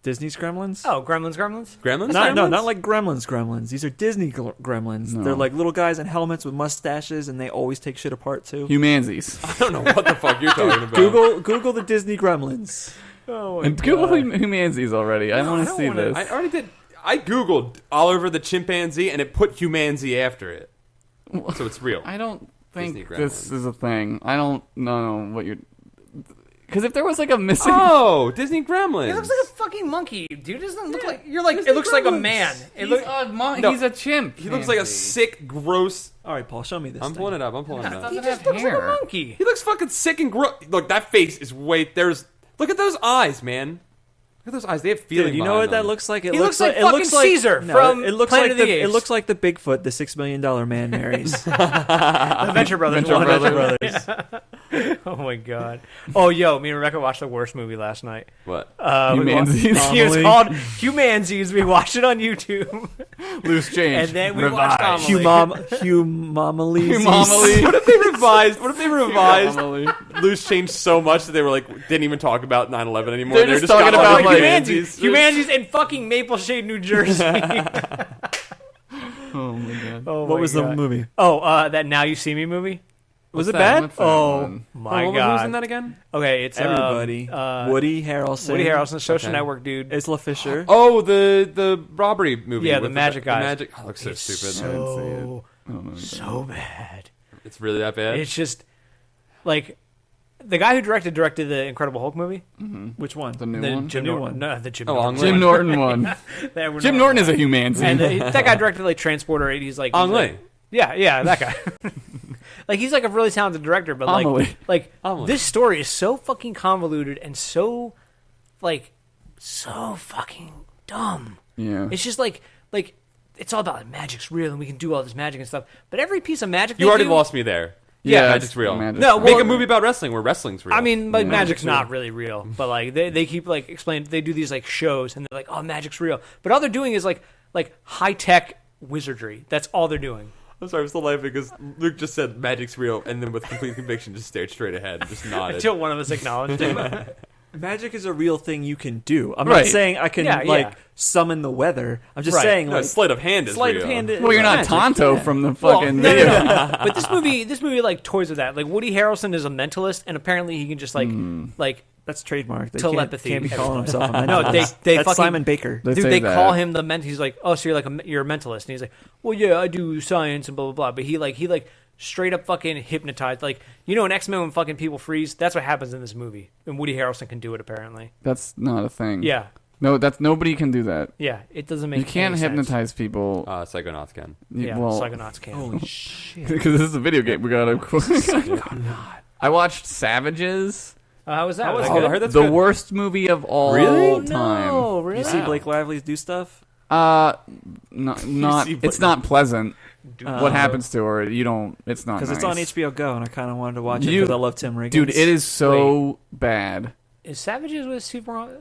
Disney's Gremlins? Oh, Gremlins. Gremlins? Not like Gremlins. These are Disney Gremlins. No. They're like little guys in helmets with mustaches, and they always take shit apart too. Humanzees. I don't know what the fuck you're talking about. Google the Disney Gremlins. Oh my And Google Humanzees already. I want to see this. I already did. I googled Oliver the chimpanzee and it put humanzee after it, so it's real. I don't think Disney this Gremlins. is a thing. I don't know what you're... Because if there was like a missing... Oh, Disney Gremlins. It looks like a fucking monkey, dude. It doesn't look like you're like. It looks like a man. It looks. No. He's a chimp. He looks like a sick, gross. All right, Paul, show me this. I'm pulling it up. I'm pulling it up. He doesn't just have looks like a hair. monkey. He looks fucking sick and gross. Look, that face is way. Look at those eyes, man. Look at those eyes. They have feeling. Dude, you know what that looks like? It He looks like fucking Caesar from it looks Planet like of the It Apes. looks like the Bigfoot the $6 Million Man marries. The Venture Brothers. Venture one. Brothers. Oh my god. Oh, yo, me and Rebecca watched the worst movie last night. What? We wa- Humanzees. It was Amelie. called Humanzees. We watched it on YouTube, Loose change. and then we watched Amelie. Humamalese. Humamalese. What if they revised? What if they revised Amelie. Loose Change so much that they were like didn't even talk about 9/11 anymore? They're They were just talking got about, all like, Humanzees. Humanzees in fucking Maple Shade, New Jersey. Oh my god. Oh What my was the God. movie? Oh, that Now You See Me movie. Was it What's that? bad? What's that Oh one? my Who's god. in that again? Okay, it's Everybody. Woody Harrelson. Woody Harrelson, Social Okay. Network dude. Isla Fisher. Oh, the robbery movie. Yeah, the with magic guys. The magic. Oh, it looks so It's stupid. I didn't see it. So, I don't know anything. so bad. It's really that bad. It's just like the guy who directed the Incredible Hulk movie. Which one? The new The one? Jim new Norton. one. No, the Jim Oh, Norton. Ang Jim Lee. Norton one. That we're Jim not- Norton is a humanzee. And that guy directed like Transporter 8. He's like Ang he's Lee. like- yeah, that guy. Like he's like a really talented director, but Amelie. Amelie. this story is so fucking convoluted and so fucking dumb. Yeah. It's just like it's all about magic's real and we can do all this magic and stuff. But every piece of magic You they already do, lost me there. Yeah, magic's it's real. magic. No, Make well- a movie about wrestling where wrestling's real. I mean, like Yeah. magic's not really real, but like they keep like explaining. They do these like shows, and they're like, "Oh, magic's real," but all they're doing is like high tech wizardry. That's all they're doing. I'm sorry, I'm still laughing because Luke just said magic's real, and then with complete conviction just stared straight ahead and just nodded. Until one of us acknowledged it. Magic is a real thing you can do. I'm Right. not saying I can Yeah. summon the weather. I'm just Right. saying No, like sleight of hand is sleight real. of hand. Well, you're not magic, Tonto yeah. from the Well, fucking no, video. But this movie like toys with that. Like Woody Harrelson is a mentalist, and apparently he can just like That's trademarked. They Telepathy. can't be calling himself a mentalist. No, they That's fucking- Simon Baker. They dude, say they that. call him the He's like, oh, so you're a mentalist, and he's like, well, yeah, I do science and blah blah blah. But he straight up fucking hypnotized. Like, you know, in X-Men when fucking people freeze, that's what happens in this movie. And Woody Harrelson can do it apparently. That's not a thing. Yeah, No, that's nobody can do that. yeah, it doesn't make. You can't any sense. hypnotize people. Psychonauts can. Yeah, well, Psychonauts can. Holy shit! because this is a video game. We gotta. I watched Savages. How was that? How was Was it? that I good? heard that's the good. worst movie of all Really? time. No, really? You see Blake Lively do stuff? Not. see It's not pleasant. Dude, What happens to her? You don't. It's not Because nice. it's on HBO Go, and I kind of wanted to watch it You- because I love Tim Riggins. Dude, it is so bad. Is Savages with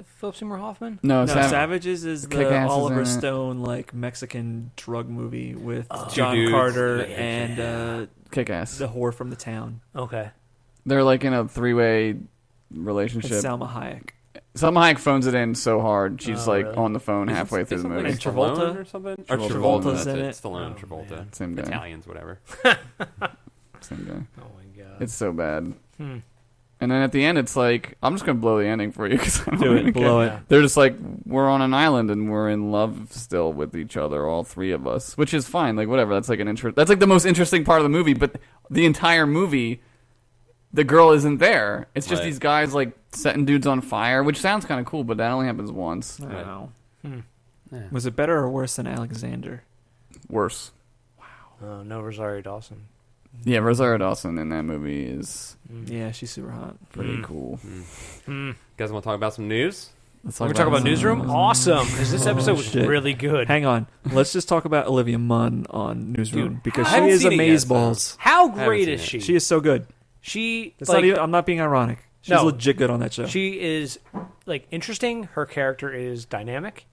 Philip Seymour Hoffman? No, No, Savages is the Kick-Ass is Oliver in it. Stone like Mexican drug movie with Two John dudes. Carter Yeah. and kick ass. the whore from the town. Okay. They're like in a three-way It's relationship. Salma Hayek. Salma Hayek phones it in so hard. She's Oh, like really? on the phone halfway through the Isn't movie. And Travolta? Stallone or something? Or Travolta. Travolta's that's in it. it. Stallone, Oh, Travolta. man. Same guy. Italians, whatever. Same guy. Oh my god. It's so bad. Hmm. And then at the end, it's like, I'm just gonna blow the ending for you because I don't Do really it, blow care. it. Yeah. They're just like, we're on an island and we're in love still with each other, all three of us, which is fine. Like whatever. That's like that's like the most interesting part of the movie. But the entire movie, the girl isn't there. It's just Right. these guys like setting dudes on fire, which sounds kind of cool, but that only happens once. I don't know. Hmm. Was it better or worse than Alexander? Worse. Oh, no, Rosario Dawson. Yeah, Rosario Dawson in that movie is Yeah, she's super hot. pretty Mm. cool. Hmm. Guys want to talk about some news? Let's We're talking about Newsroom? Awesome, because this episode was shit. really good. Hang on. Let's just talk about Olivia Munn on Newsroom Dude, because I she haven't is seen it yet, amazeballs. How haven't great seen is it. she? She is so good. She, It's like, not even, I'm not being ironic. She's No. legit good on that show. she is, like, interesting. Her character is dynamic,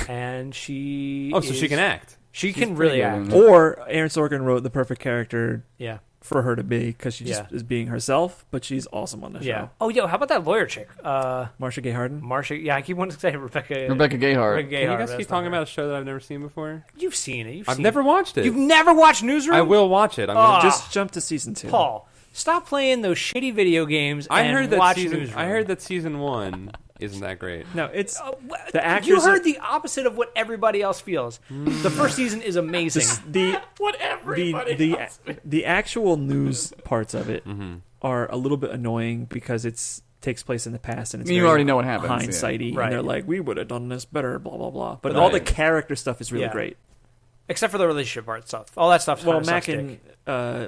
and she Oh, so she is- can act. She She's can pretty really good act. in it. Or Aaron Sorkin wrote the perfect character Yeah. for her to be because she just Yeah. is being herself, but she's awesome on the Yeah. show. Oh, yo, how about that lawyer chick? Marsha Gay Harden. Marsha. Yeah, I keep wanting to say Rebecca. Rebecca Gayheart. Rebecca Can you Gayheart, guys that's keep not talking her. about a show that I've never seen before? You've seen it. I've never watched it. You've never watched Newsroom? I will watch it. I'm Ah. gonna Just jump to season 2. Paul, stop playing those shitty video games. I and heard that watch season. Newsroom. I heard that season 1 isn't that great. No, it's The The actors You heard are- the opposite of what everybody else feels. The first season is amazing. the what the everybody the actual news parts of it Mm-hmm. are a little bit annoying because it's takes place in the past and it's You very already know what happens, yeah. hindsighty, Right. and they're like, we would have done this better, blah blah blah. But Right. all the character stuff is really Yeah. great. Except for the relationship part stuff. All that stuff. Well, Mac and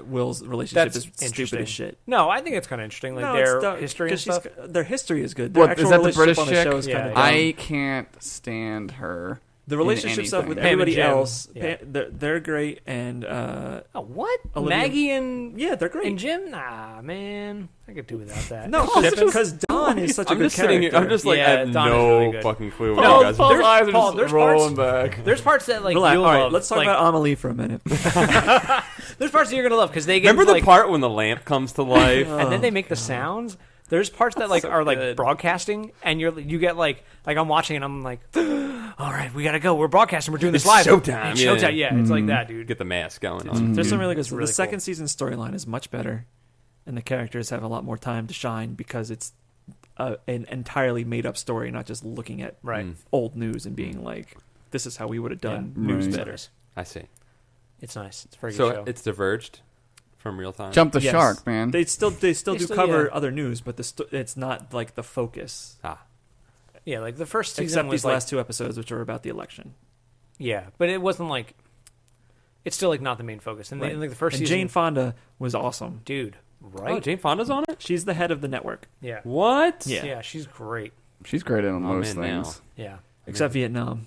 Will's relationship That's is stupid interesting. as shit. No, I think it's kind of interesting. Like No, their it's dumb, history and 'cause she's- stuff. Their history is good. Their What, actual is that the relationship British on the chick? show is Yeah, kind of yeah. I can't stand her. The relationship stuff with anything. Pam and everybody Jim, else, yeah. they're great, and Oh, what? Olivia- Maggie and yeah, they're great. and Jim? Nah, man, I could do without that. No, because Don is such a I'm good just sitting character. here. I'm just like, Yeah, I have Don is no really good. fucking clue what Paul- you guys Paul's are eyes are Paul, just there's parts- back. There's parts that like Relax. you'll All right, love. let's talk like, about Amelie for a minute. There's parts that you're gonna love because they get Remember the like, part when the lamp comes to life? and then they make the sounds. There's parts that like so are like good. broadcasting, and you get like I'm watching and I'm like, all right, we gotta go. We're broadcasting. We're doing this It's live. showtime, It's yeah. showtime. Yeah, it's like that, dude. Get the mask going on. There's some really good. It's really the second cool. season storyline is much better, and the characters have a lot more time to shine because it's an entirely made up story, not just looking at Right. old news and being like, "This is how we would have done Yeah. news Right. better." I see. It's nice. It's a very good So show. it's diverged from real time. Jump the Yes. shark, man. They still do still- cover yeah. other news, but it's not like the focus. Yeah, like the first season Except was these like, last 2 episodes, which are about the election. yeah, but it wasn't like it's still like not the main focus. And Right. like the first And season, Jane Fonda was awesome. dude, right? Oh, Jane Fonda's on it. She's the head of the network, Yeah, What? Yeah. yeah, she's great. She's great in I'm most in now. things. Yeah, except Vietnam.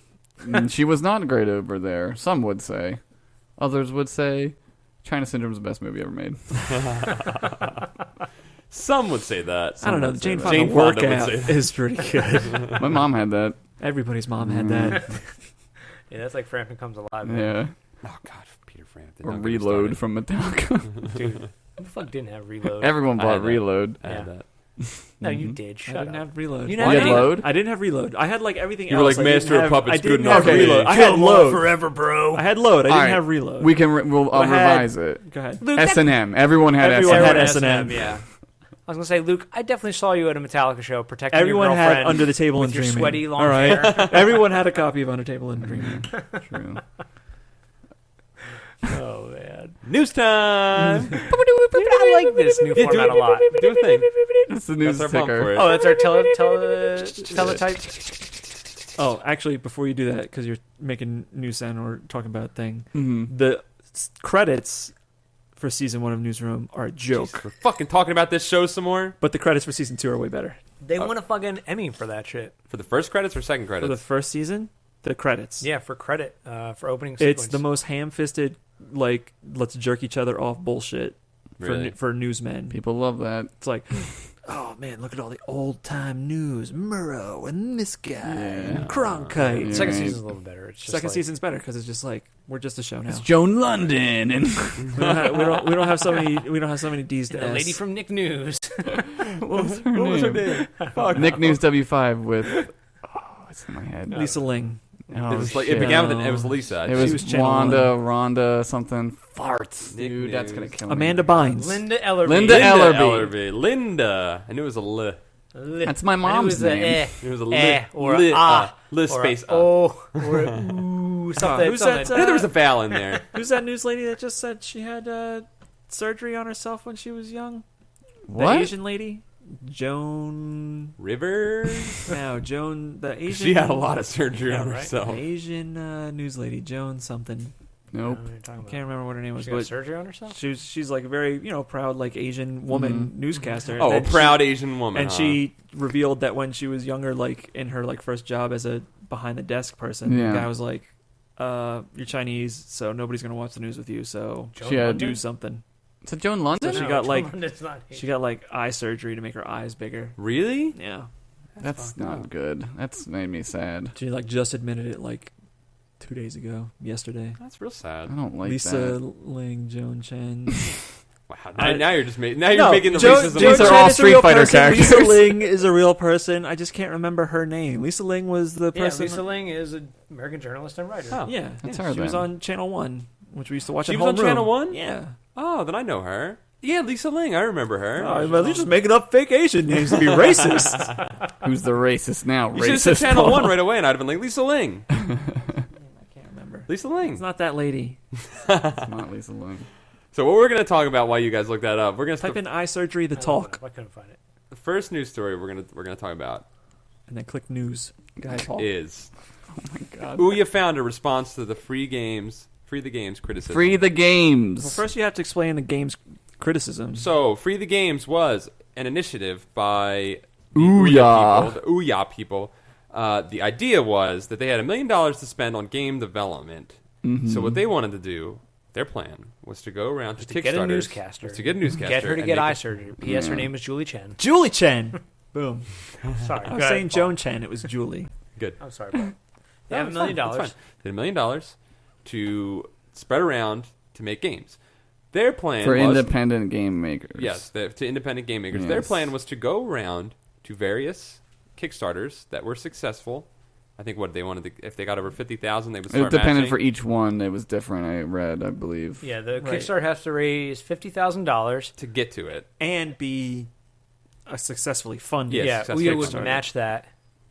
She was not great over there. Some would say. Others would say China Syndrome is the best movie ever made. Some would say that. I don't know. Some The Jane would say Fonda that. Jane Fonda would workout say that. is pretty good. My mom had that. Everybody's mom had that. yeah, that's like Frampton Comes Alive. Yeah. Oh God, Peter Frampton. Or Don't get me Reload started. from Metallica. Dude, who the fuck didn't have Reload? Everyone I had bought that. Reload. I had Yeah. that. No, you did. Shut I didn't up. have Reload. You You never had any- Load? I didn't have Reload. I had like everything You else. were like I didn't Master of have- Puppets, I good didn't enough have for me. Reload. I Kill had 'em all Load. forever, bro. I had Load. I didn't All right. have Reload. We can we'll I had- revise it. Go ahead. Luke, S&M. Everyone had Everyone S&M. had S&M, S&M. yeah. I was gonna say, Luke, I definitely saw you at a Metallica show protecting Everyone your had girlfriend Under the Table with and your Dreaming. sweaty long All right. hair. Everyone had a copy of Under Table and Dreaming. True. Oh man, News time. I like this new Yeah, format a lot. Do a thing. It's the news That's our bump for ticker. it. Oh, that's our teletype. Oh, actually, before you do that, because you're making news sound or talking about a thing, Mhm. the credits for season 1 of Newsroom are a joke, Jeez, we're fucking talking about this show some more. but the credits for season 2 are way better. They won a fucking Emmy for that shit. For the first credits or second For the credits? first season, the credits. Yeah, for credit, for opening It's sequence. the most ham-fisted, like, let's jerk each other off bullshit Really? for newsmen. People love that. It's like, oh man, look at all the old-time news. Murrow and this guy and Cronkite. Yeah. Second season's a little better. It's just Second like, season's better because it's just like we're just a show now. It's Joan London and We don't have so many D's to the S. lady from Nick News. what was her name? Nick News W5 with it's in my head. Lisa Ling. Oh, It was like shit. it began with it was Lisa. It was, was Channel Rhonda something farts. Nick Dude, that's News. gonna kill me. Amanda Bynes. Linda Ellerby. Linda Ellerby. Linda. I knew it was a L. That's my I knew mom's it was name. A, It was a or Li, ah, Li or space. oh, or ooh, something. Who's something. that, I knew there was a vowel in there. Who's that news lady that just said she had surgery on herself when she was young? What? The Asian lady? Joan. Rivers. No, Joan. The Asian. She had a lot of surgery Yeah, on right. herself. News lady. Joan something. Nope. I can't remember what her name was, She got but surgery on herself. she's like a very proud like Asian woman Mhm. newscaster. Oh, a And proud Asian woman. And huh? she revealed that when she was younger, like in her like first job as a behind the desk person, Yeah. the guy was like, "You're Chinese, so nobody's gonna watch the news with you. So She had- do something." Is it Joan London? So she got, like- It's not She got like eye surgery to make her eyes bigger. Really? Yeah, That's fucked not up. good. That's made me sad. she like just admitted it like 2 days ago, yesterday. That's real sad. I don't like Lisa that. Ling, Joan Chen. Wow. Now you're just making you're No, making the Joan- racism. Joan These are Chen all is a Street real Fighter person. characters. Lisa Ling is a real person. I just can't remember her name. Lisa Ling was the Yeah, person. Lisa Ling is an American journalist and writer. Oh. Yeah, That's yeah, her She was then. on Channel 1, which we used to watch She at was on Homeroom. Channel 1? Yeah. Oh, then I know her. Yeah, Lisa Ling. I remember her. Oh, but you're just making up fake Asian names to be racist. Who's the racist now? You should have said Channel 1 right away, and I'd have been like, Lisa Ling. I can't remember. Lisa Ling. It's not that lady. It's not Lisa Ling. So what we're going to talk about while you guys look that up, we're going to Type in eye surgery, the I don't talk, know. I couldn't find it. the first news story we're going to talk about and then click news. Guy talk. is Oh my god. Ouya found a response to the free the games criticism. Free the games. Well, first you have to explain the game's criticism. So, Free the Games was an initiative by the Ouya. Ouya people. The idea was that they had $1 million to spend on game development. Mhm. So what they wanted to do, their plan, was to go around to To get a Kickstarters. newscaster. Was to get a newscaster. Get her to and get make eye it- surgery. P.S. Her Yeah. name is Julie Chen. Julie Chen. Boom. Sorry. I go was ahead, saying Paul. Joan Chen. It was Julie. Good. I'm sorry. Paul. They have $1 It's million. fine, it's fine. They had $1 million to spread around to make games. Their plan For was independent game makers. yes, to independent game makers. Their Yes. plan was to go around to various Kickstarters that were successful. I think what they wanted to, if they got over 50,000, they would It start depended matching. for each one. It was different. I read, I believe. Yeah, the Right. Kickstarter has to raise $50,000. to get to it. And be successfully funded. Yes, Yeah, successfully we would funded. match that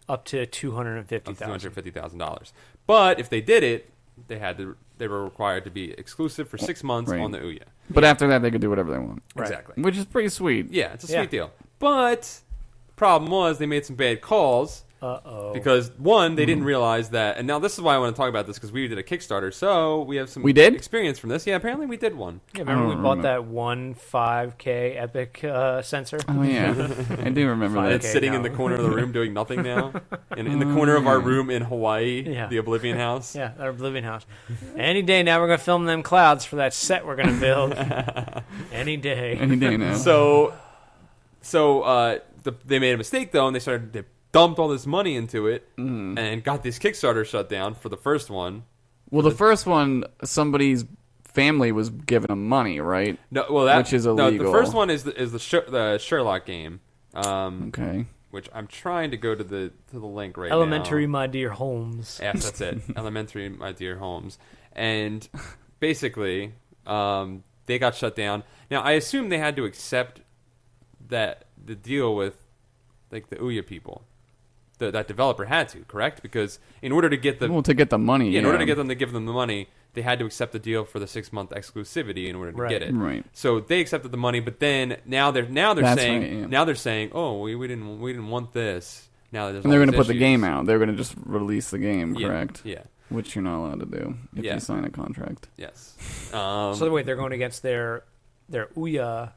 up to Of $250,000. $250,000. But if they did it, they were required to be exclusive for 6 months Right. on the Ouya. But after that, they could do whatever they want, Right. Exactly. which is pretty sweet. Yeah, it's a sweet Yeah. deal. But problem was they made some bad calls Uh-oh. because one, they didn't realize that. And now this is why I want to talk about this because we did a Kickstarter, so we have some We did? experience from this. Yeah, apparently we did one. Yeah, remember I we don't bought remember. that one 5K Epic sensor? Oh yeah, I do remember Fine. that. It's Okay, sitting no. in the corner of the room doing nothing now. In the corner of our room in Hawaii, Yeah. the Oblivion House. Yeah, our Oblivion House. Any day now we're going to film them clouds for that set we're going to build. Any day. Any day now. They made a mistake though, and they dumped all this money into it and got this Kickstarter shut down for the first one. Well, the first one, somebody's family was giving him money, right? No, well, which is No, illegal. the first one is the Sherlock game. Okay. Which I'm trying to go to the link right Elementary, now. My Dear Holmes. Yes, that's it. Elementary, My Dear Holmes. And basically, they got shut down. Now, I assume they had to accept that the deal with like the Ouya people. That developer had to, correct? Because in order to get to get the money, in order to get them to give them the money, they had to accept the deal for the 6-month exclusivity in order to get it. Right. So they accepted the money, but then now they're That's saying right, yeah. now they're saying, oh, we didn't want this. Now there's And they're all going to these put the issues. game out. They're going to just release the game, Yeah, correct? Yeah. Which you're not allowed to do if Yeah. you sign a contract. Yes. So wait, they're going against their Ouya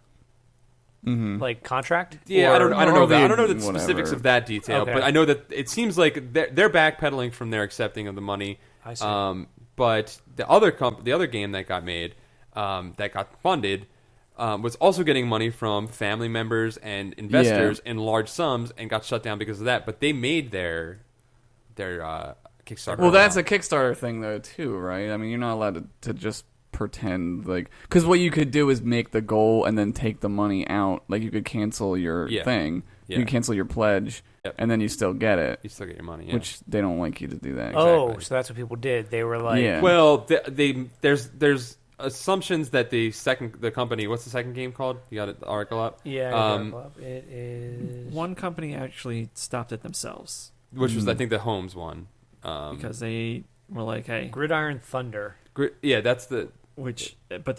like contract? Yeah, Or- I don't know that. I don't know the whatever. specifics of that detail, Okay. but I know that it seems like they're backpedaling from their accepting of the money. I see. But the other game that got made, that got funded, was also getting money from family members and investors in large sums, and got shut down because of that. But they made their Kickstarter. Well, that's a Kickstarter thing, though, too, right? I mean, you're not allowed to just pretend, like... Because what you could do is make the goal and then take the money out. Like, you could cancel your thing. Yeah. You can cancel your pledge, and then you still get it. You still get your money, yeah. Which they don't like you to do that. Oh, Exactly. so that's what people did. They were like, Yeah. Well, there's assumptions that the company, what's the second game called? You got the article up? yeah, it is. One company actually stopped it themselves Which was, I think, the Holmes one. because they were like, "Hey, Gridiron Thunder. Yeah, that's the... but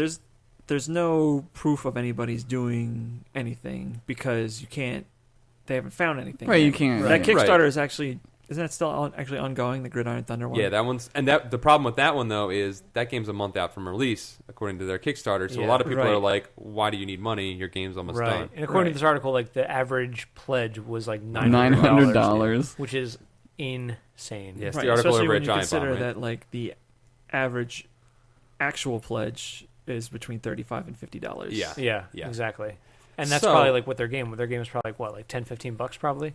there's no proof of anybody's doing anything because you can't. They haven't found anything. Right, yet. you can't. That yeah. Kickstarter is actually isn't that still actually ongoing? The Gridiron Thunder one. Yeah, that one's... And the problem with that one, though, is that game's a month out from release, according to their Kickstarter. So a Yeah. lot of people Right. are like, why do you need money? Your game's almost Right. done. And according Right. to this article, like the average pledge was like $900. which is insane. Yes, Right, the article especially over when at you Giant consider Bomb, right? that like the average actual pledge is between $35 and $50. Yeah. Yeah, exactly. And that's So- probably like what their game. Their game is probably like what, like $10-15 probably.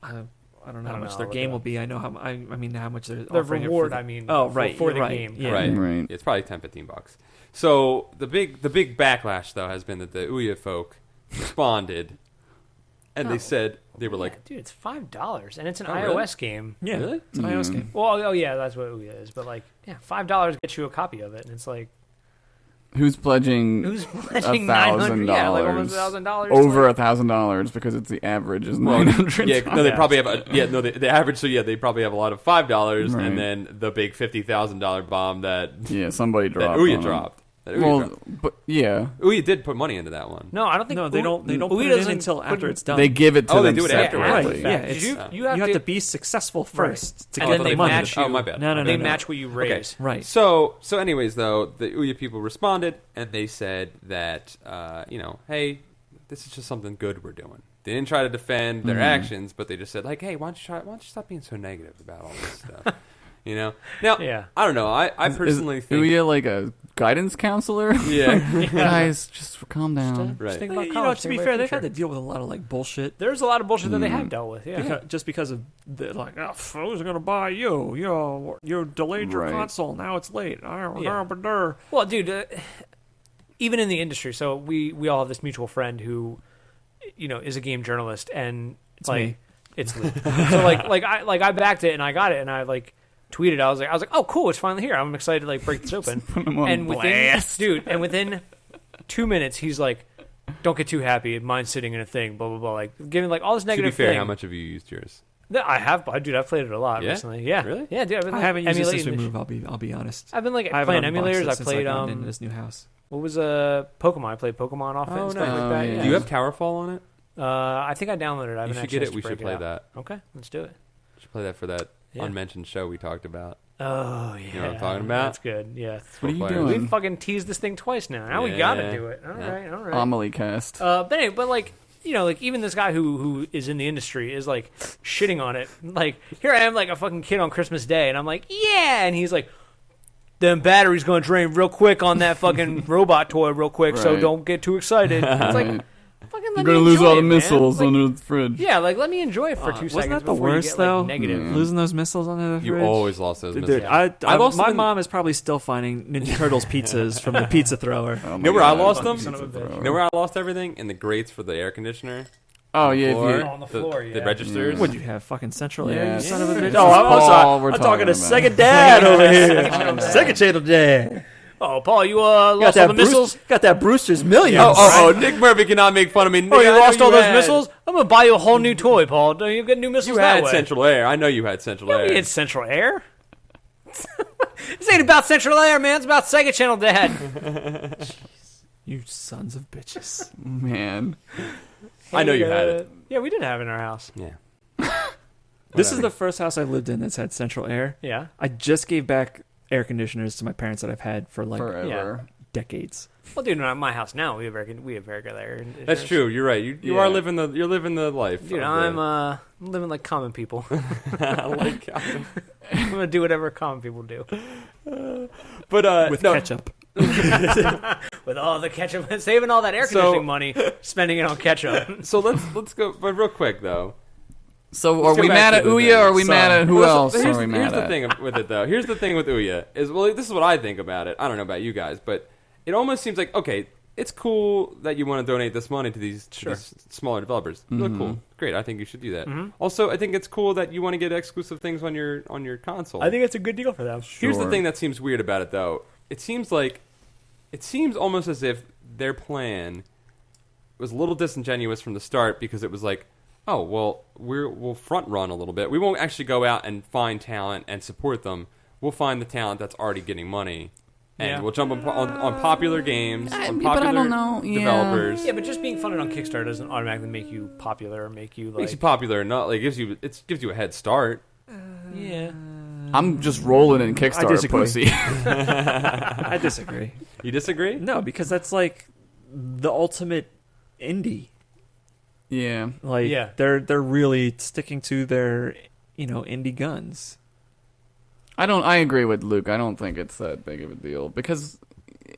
I don't know I how don't much know, their I'll look game it will up. be. I know how. I mean how much they're The offering it reward, for the- I mean, Oh, right, for the right, game. yeah. Right. Right. It's probably $10-15. So the big backlash, though, has been that the Ouya folk responded, and they said, they were like, Yeah, dude, it's $5 and it's an Oh, really? iOS game. Yeah, Really? it's an iOS game. Well, oh yeah, that's what Ouya is. But like, yeah, $5 gets you a copy of it, and it's like, Who's pledging who's pledging $1,000? $900? Yeah, like almost $1,000. Over $1,000 because it's the average is well, $900. yeah, no, they probably have, the average, so yeah, they probably have a lot of $5, Right. and then the big $50,000 bomb that Yeah, somebody dropped. Ouya on dropped. That Ouya Well, dropped. but yeah, Ouya did put money into that one. No, I don't think. No, they don't. They don't Ouya put it in doesn't until put after it- it's done. they give it to Oh, they them do it separately. afterwards. Yeah, Yeah, it's- you have to be successful first to and get then the they money. match you. Oh, my bad. No, They no. match what you raise. Right. So anyways, though, the Ouya people responded, and they said that, hey, this is just something good we're doing. They didn't try to defend their actions, but they just said, like, hey, why don't you stop being so negative about all this stuff? Now, Yeah. I don't know. I personally think... Ouya like a guidance counselor? Yeah. Guys, just calm down. Right. Think You about know, college, to be think about fair, your they've had to future. deal with a lot of like bullshit. There's a lot of bullshit that they have dealt with. Yeah. Just because of the, like, oh, who's going to buy you? You delayed your Right. console. Now it's late. Yeah. Well, dude, even in the industry, so we all have this mutual friend who, is a game journalist, and It's like me. it's Luke. So I backed it and I got it and I like tweeted. I was like, oh cool, it's finally here. I'm excited to like break this open. them on And blast. within 2 minutes, he's like, don't get too happy. Mine's sitting in a thing. Blah blah blah. Like giving like all this To be negative fair, thing. how much have you used yours? I have, dude. I've played it a lot Yeah? recently. Yeah, Really? Yeah, dude. I've been, I like, haven't used it since we emulating moved. I'll be honest. I've been like I haven't playing unboxed emulators. it I since played got into this new house. what was Pokemon? I played Pokemon off it Oh, and stuff nice. like that. Oh, Yeah. yeah. Do you have Towerfall on it? I think I downloaded it. I You haven't should had a get chance it. We to should break play it out. that. Okay, let's do it. We should play that for that Yeah. unmentioned show we talked about. Oh yeah, You know what I'm talking about? That's good. Yeah, What are you Players. doing? we fucking teased this thing twice now. Now we gotta Yeah. do it. All right. Amelie cast. But anyway, like like even this guy who is in the industry is like shitting on it. Like here I am, like a fucking kid on Christmas Day, and I'm like, yeah, and he's like, them batteries gonna drain real quick on that fucking robot toy real quick, so Right. don't get too excited. It's like, fucking fucking You're let gonna me lose enjoy all the it, man. missiles Like, under the fridge. yeah, like let me enjoy it for 2 Wasn't seconds. that the before you worst, get, though? Like, negative. Yeah. Losing those missiles under the You fridge. always lost those Dude, missiles. I lost my them in- mom is probably still finding Ninja Turtles pizzas from the pizza thrower. Oh my You know where I God. lost them? Son of a bitch. You know where I lost everything? In the grates for the air conditioner. Oh yeah, if Floor, you, On the floor, the yeah. registers. What'd you have? Fucking Central Air, Yeah, you son of a yeah. bitch. This Oh, is I'm all we're I'm talking to talking Sega about. Dad over here. Channel Dad. Sega Channel Dad. Oh, Paul, you lost all the missiles. Got that Brewster's Millions. Oh, Nick Murphy cannot make fun of me. Oh, Nick, you I know lost all those had- missiles? I'm gonna buy you a whole new toy, Paul. Don't you get new missiles You that had way? Central Air. I know you had Central Yeah, Air. we had Central Air. This ain't about Central Air, man. It's about Sega Channel Dad. You sons of bitches. man. I know you had it. Yeah, we did have it in our house. Yeah. This is Whatever. the first house I've lived in that's had Central Air. Yeah. I just gave back air conditioners to my parents that I've had for like Forever. decades. Well, dude, at my house now, we have regular air. That's true. You're right. You Yeah. are living the life. Dude, of I'm living like common people. I like, I'm gonna do whatever common people do but With no, ketchup. with all the ketchup, saving all that air conditioning money, spending it on ketchup. So let's go. But real quick though. So Let's are go we back mad to at the Ouya thing. or are we So- mad at who Well, else here's, are we here's mad the at? thing with it though. Here's the thing with Ouya is, well, this is what I think about it. I don't know about you guys, but it almost seems like, okay, it's cool that you want to donate this money to these smaller developers. Really cool. Great. I think you should do that. Also, I think it's cool that you want to get exclusive things on your console. I think it's a good deal for them. Here's the Sure. thing that seems weird about it, though. It seems almost as if their plan was a little disingenuous from the start, because it was like, oh, well, we'll front run a little bit. We won't actually go out and find talent and support them. We'll find the talent that's already getting money, and Yeah. we'll jump on popular games, on but I popular don't know. Yeah. developers. Yeah, but just being funded on Kickstarter doesn't automatically make you popular or make you Makes you like. popular, not like gives you a head start. Yeah. I'm just rolling in Kickstarter disagree. pussy. I disagree. You disagree? No, because that's like the ultimate indie. yeah. Like Yeah. they're really sticking to their indie guns. I agree with Luke. I don't think it's that big of a deal, because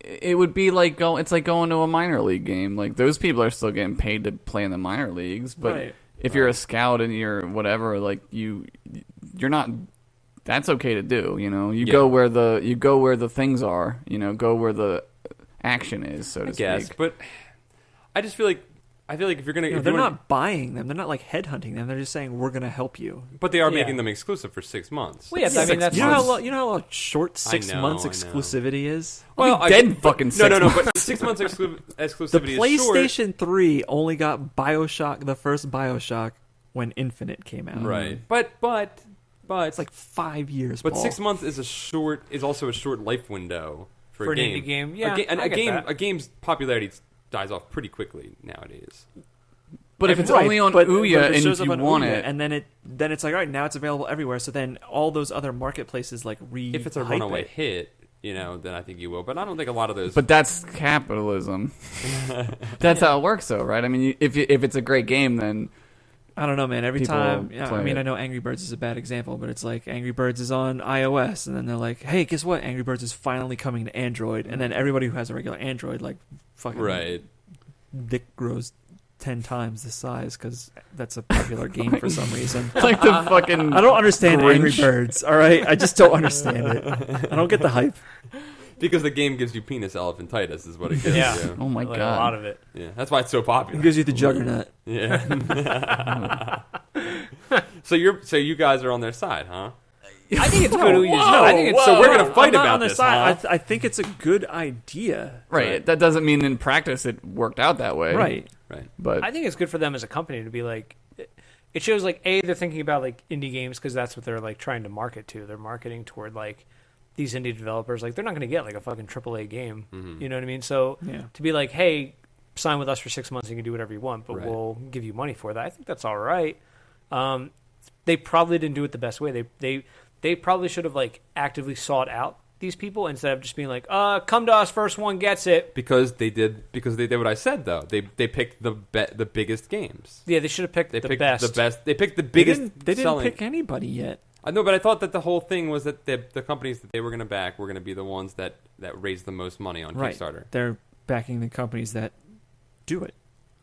it would be like it's like going to a minor league game. Like, those people are still getting paid to play in the minor leagues, but Right. if you're a scout and you're whatever, like you're not. That's okay to do. You Yeah. go where the things are. Go where the action is, so to I guess, speak. but I just feel like if you're gonna, if They're you want- not buying them. They're not like headhunting them. They're just saying we're going to help you. but they are Yeah. making them exclusive for 6 months. Well, yeah, I mean that's You know how fine. long short 6 know, months I know. exclusivity is? Well, dead in fucking 6 no, months. but 6 months The exclusivity is short. PlayStation 3 only got BioShock, the first BioShock, when Infinite came out. Right. But It's like 5 years. but Paul. 6 months is also a short life window for For a an game. indie game, yeah, I a get game that. a game's popularity dies off pretty quickly nowadays. But if it's Right, only on but Ouya it and shows you up on want Ouya, it, and then it's like, all right, now it's available everywhere. So then all those other marketplaces like If it's a hype runaway it. hit, then I think you will. But I don't think a lot of those. but that's capitalism. That's how it works, though, right? I mean, if it's a great game, then I don't know, man. Every People time, play I mean, it. I know Angry Birds is a bad example, but it's like Angry Birds is on iOS, and then they're like, hey, guess what? Angry Birds is finally coming to Android, and then everybody who has a regular Android, like, fucking right. dick grows 10 times the size because that's a popular game for some reason. like the fucking. I don't understand Angry Grinch. Birds, all right? I just don't understand it. I don't get the hype. Because the game gives you penis elephantitis is what it gives Yeah. you. Oh my Like, god! a lot of it. Yeah, that's why it's so It popular. gives you the juggernaut. Yeah. so you guys are on their side, huh? I think it's good. Whoa, No, I think it's So we're gonna I'm fight not about on their this, side. huh? I think it's a good idea. Right. That doesn't mean in practice it worked out that way. Right. Right. But I think it's good for them as a company to be like. It shows like they're thinking about like indie games because that's what they're like trying to market to. They're marketing toward like these indie developers. Like they're not going to get like a fucking AAA game. Mm-hmm. You know what I mean? So Yeah. to be like, hey, sign with us for 6 months and you can do whatever you want, but Right. we'll give you money for that. I think that's all right. They probably didn't do it the best way. They probably should have like actively sought out these people instead of just being like, come to us, first one gets it. Because they did what I said though. They picked the biggest games. Yeah, they should have picked They the picked best. the best. They picked the They biggest. didn't selling. pick anybody yet. I know, but I thought that the whole thing was that the companies that they were going to back were going to be the ones that raised the most money on Right. Kickstarter. They're backing the companies that do it.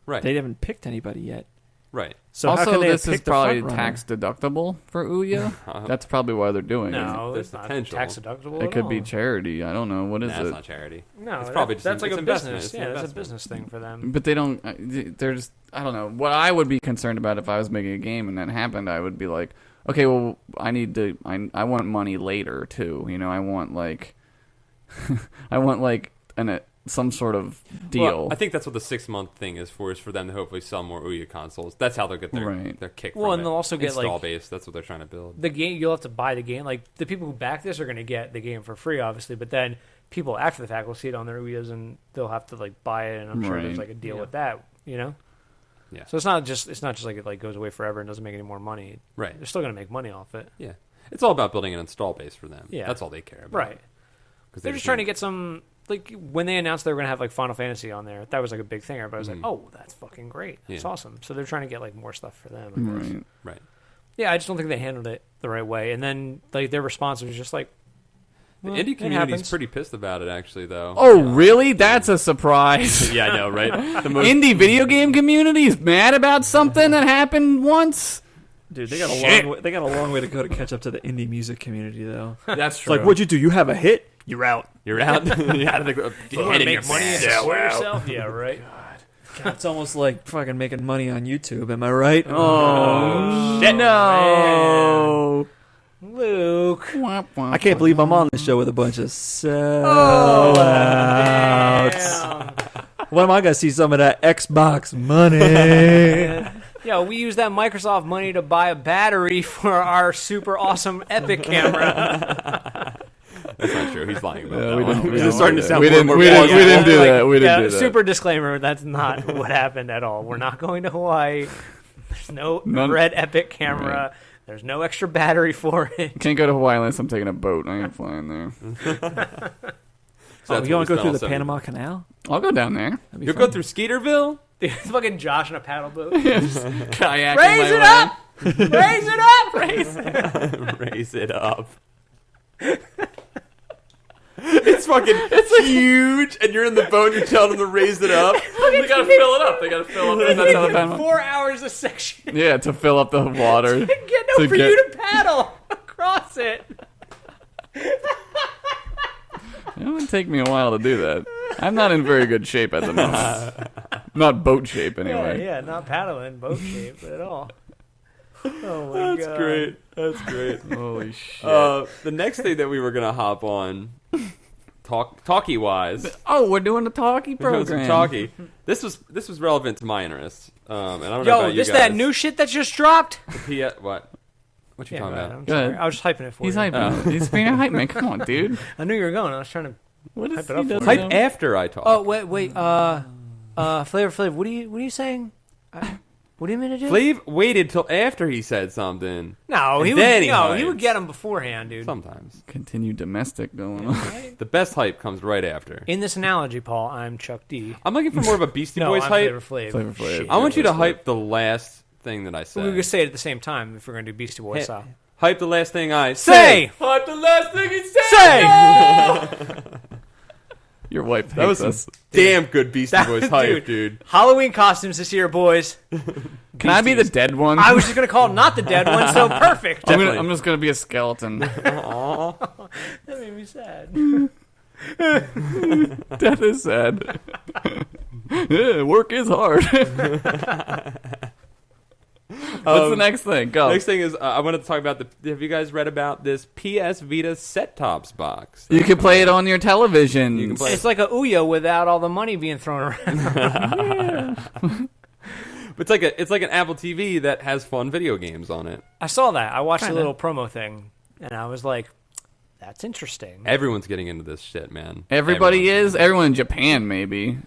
Right. They haven't picked anybody yet. Right. So how also, can they this have is picked the probably front runner? tax deductible for Ouya. That's probably why they're doing it. No, There's it's not potential. tax deductible. It at could be all. charity. I don't know. What is Nah, it? it's not charity. No, It's probably just that's like it's a investment. business. It's an Yeah, that's a investment. business thing for them. But they don't. They're just. I don't know. What I would be concerned about if I was making a game and that happened, I would be like, okay, well, I need to. I want money later too. You know, I want like, I want like some sort of deal. Well, I think that's what the 6-month thing is for them to hopefully sell more Ouya consoles. That's how they'll get their kick. Well, from and it. they'll also get, install like- base. That's what they're trying to build. The game, you'll have to buy the game. Like the people who back this are going to get the game for free, obviously. But then people after the fact will see it on their Ouya's and they'll have to like buy it. And I'm sure there's Right. like a deal with that. You know. Yeah. So it's not just like it like goes away forever and doesn't make any more money. Right. They're still going to make money off it. Yeah. It's all about building an install base for them. Yeah. That's all they care about. Right. Because They're just trying to get some. Like when they announced they were going to have like Final Fantasy on there, that was like a big thing. Everybody was like, "Oh, that's fucking great! That's Yeah. awesome!" So they're trying to get like more stuff for them. I guess. Right. Right. Yeah, I just don't think they handled it the right way. And then like their response was just like, The well, indie it community's happens. pretty pissed about it, actually, though. Oh, really? That's a surprise. Yeah, I know, right? The most Indie video game community is mad about something that happened once. Dude, they got a long way to go to catch up to the indie music community, though. That's It's true. like, what'd you do? You have a hit? You're out. You're out. You're out of the "You want to make money and support yourself?" Yeah, right. God, it's almost like fucking making money on YouTube. Am I right? Oh, shit. no. Luke. I can't believe I'm on this show with a bunch of sellouts. Damn. When am I gonna see some of that Xbox money? Yeah, we use that Microsoft money to buy a battery for our super awesome Epic camera. That's not true. He's lying about Yeah, that we one. didn't- This is starting to sound we more didn't- and more we didn't- plausible. we didn't do that. We didn't Yeah, do that. super disclaimer, that's not what happened at all. We're not going to Hawaii. There's no None- red Epic camera. There's no extra battery for it. Can't go to Hawaii unless I'm taking a boat. I ain't flying there. So that's you what want to we go through spent the all Panama Canal? I'll go down there. That'd be You'll fun. go through Skeeterville? Dude, it's fucking Josh in a paddle boat. Kayaking Raise my it way. up! Raise it up! Raise it up! Raise it up. It's fucking huge, and you're in the boat and you're telling them to raise it up. They gotta fill it up. They gotta fill up. That's how the Panama- 4 hours a section. Yeah, to fill up the water. Get no To for get- you to paddle across it. It would take me a while to do that. I'm not in very good shape at the moment. Not boat shape, anyway. Yeah, not paddling, boat shape at all. Oh my That's god. great. That's great. Holy shit. The next thing that we were gonna hop on, talkie wise, Oh, we're doing the talkie program. talkie. This was relevant to my interests. And I don't know Yo, about you this guys. that new shit that just dropped? What? What you talking go ahead, about? I'm Go sorry. ahead. I was just hyping it for He's you. hyping. He's being a hype man. Come on, dude. I knew you were going. I was trying to. What is Hype it up he does for Hype now? after I talk. Oh wait. Flavor. What are you saying? What do you mean to do? Flav waited till after he said something. No, And he then he would. He would hypes. get him beforehand, dude. Sometimes Continue domestic going on. the best hype comes right after. In this analogy, Paul, I'm Chuck D. I'm looking for more of a Beastie No, Boys I'm hype. Flavor Flav. Flavor Flav. Shit. I want you to Flavor Flav. hype the last thing that I said. We could say it at the same time if we're going to do Beastie Boys Hey, style. Hype the last thing I Say! Hype the last thing he said. Say! Your wife hates That was some us. damn good Beastie That- Boys hype, dude. Halloween costumes this year, boys. Can I be the dead one? I was just going to call it not the dead one, so perfect. Definitely. I'm just gonna be a skeleton. That made me sad. Death is sad. Yeah, work is hard. What's the next thing? Go. Next thing is, I wanted to talk about have you guys read about this PS Vita set tops box? You can play it on your television. You can play It's like a Ouya without all the money being thrown around. It's like an Apple TV that has fun video games on it. I saw that. I watched Kinda. the little promo thing, and I was like, that's interesting. Everyone's getting into this shit, man. Everybody Everyone's is. Everyone in Japan, maybe.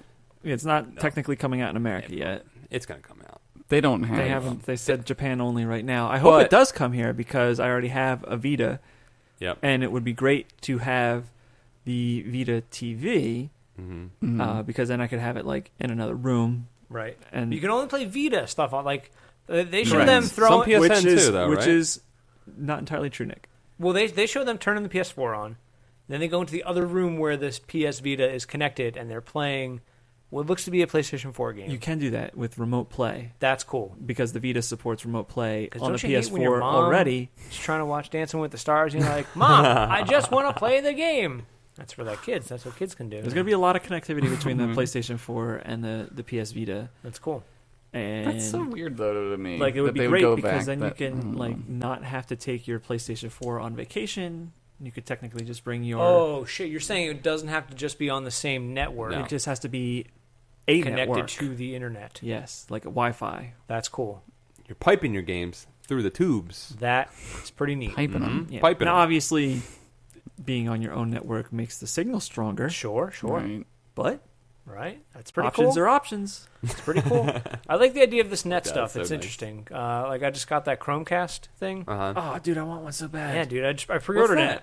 It's not technically coming out in America yet. It's gonna come out. They don't have. They haven't. They said Japan only right now. I hope But- it does come here because I already have a Vita, Yep. and it would be great to have the Vita TV Mm-hmm. because then I could have it like in another room. Right. And You can only play Vita stuff on, like, they show Correct. them Some throwing... PS- which PSN is too, though, which right? is not entirely true, Nick. Well, they show them turning the PS4 on. Then they go into the other room where this PS Vita is connected, and they're playing what looks to be a PlayStation 4 game. You can do that with remote play That's cool. because the Vita supports remote play 'Cause on the don't you hate when your PS4 mom already. Just trying to watch Dancing with the Stars, and you're like, Mom, I just want to play the game. That's for that kids. That's what kids can do. There's going to be a lot of connectivity between the PlayStation 4 and the PS Vita. That's cool. And That's so weird though to me. like it would that be they great go because back then you that- can like not have to take your PlayStation 4 on vacation. You could technically just bring your. Oh shit! You're saying it doesn't have to just be on the same network. No. It just has to be a Connected network. to the internet. Yes, like a Wi-Fi. That's cool. You're piping your games through the tubes. That is pretty neat. Piping them. Yeah. Piping now, 'em. obviously, being on your own network makes the signal stronger. Sure. Right. But Right. That's pretty options cool. are options. It's pretty cool. I like the idea of this net That's stuff. so It's nice. interesting. Like I just got that Chromecast thing. Uh-huh. Oh, dude, I want one so bad. Yeah, dude. I pre-ordered What's it.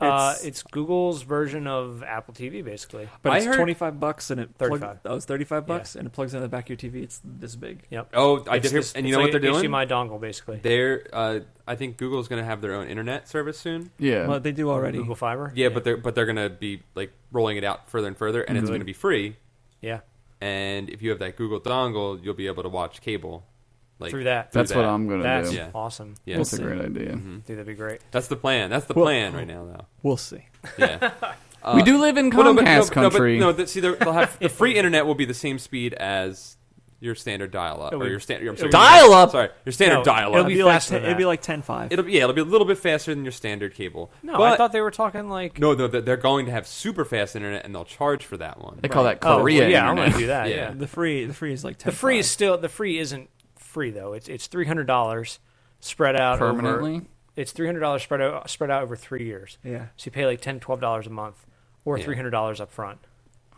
that? It's Google's version of Apple TV, basically. But I it's heard- $25 and it 35. Oh, it's $35 and it plugs into the back of your TV. It's this big. Yep. Oh, I It's did hear, this- and it's you know like what they're doing? HDMI dongle, basically. They're, I think Google's going to have their own internet service soon. Yeah. Well, they do already. Google Fiber. Yeah, but they're going to be like rolling it out further and further, and it's Good. going to be free. Yeah. And if you have that Google dongle, you'll be able to watch cable. Like Through that. That's that. what I'm gonna That's do. Yeah. awesome. Yeah, That's a see. great idea. Dude, that'd be great. that's the plan. That's the Well- plan right now, though. We'll see. Yeah. We do live in Well, Comcast country. See, they'll have the free internet will be the same speed as your standard dial-up It'll or be- your standard. I'm it'll sorry, be- Dial-up? Sorry, your standard No, dial-up. it'll be faster than It'll be that. like 10.5. It'll be a little bit faster than your standard cable. No, but I thought they were talking like. no, they're going to have super fast internet, and they'll charge for that one. They call that Oh, Korea well, yeah, I'm internet. gonna do that. Yeah. Yeah. The free is like 10. The free isn't free though. It's $300 spread out Permanently? Over, it's $300 spread out over 3 years. Yeah. So you pay like $10-12 a month, or Yeah. $300 up front.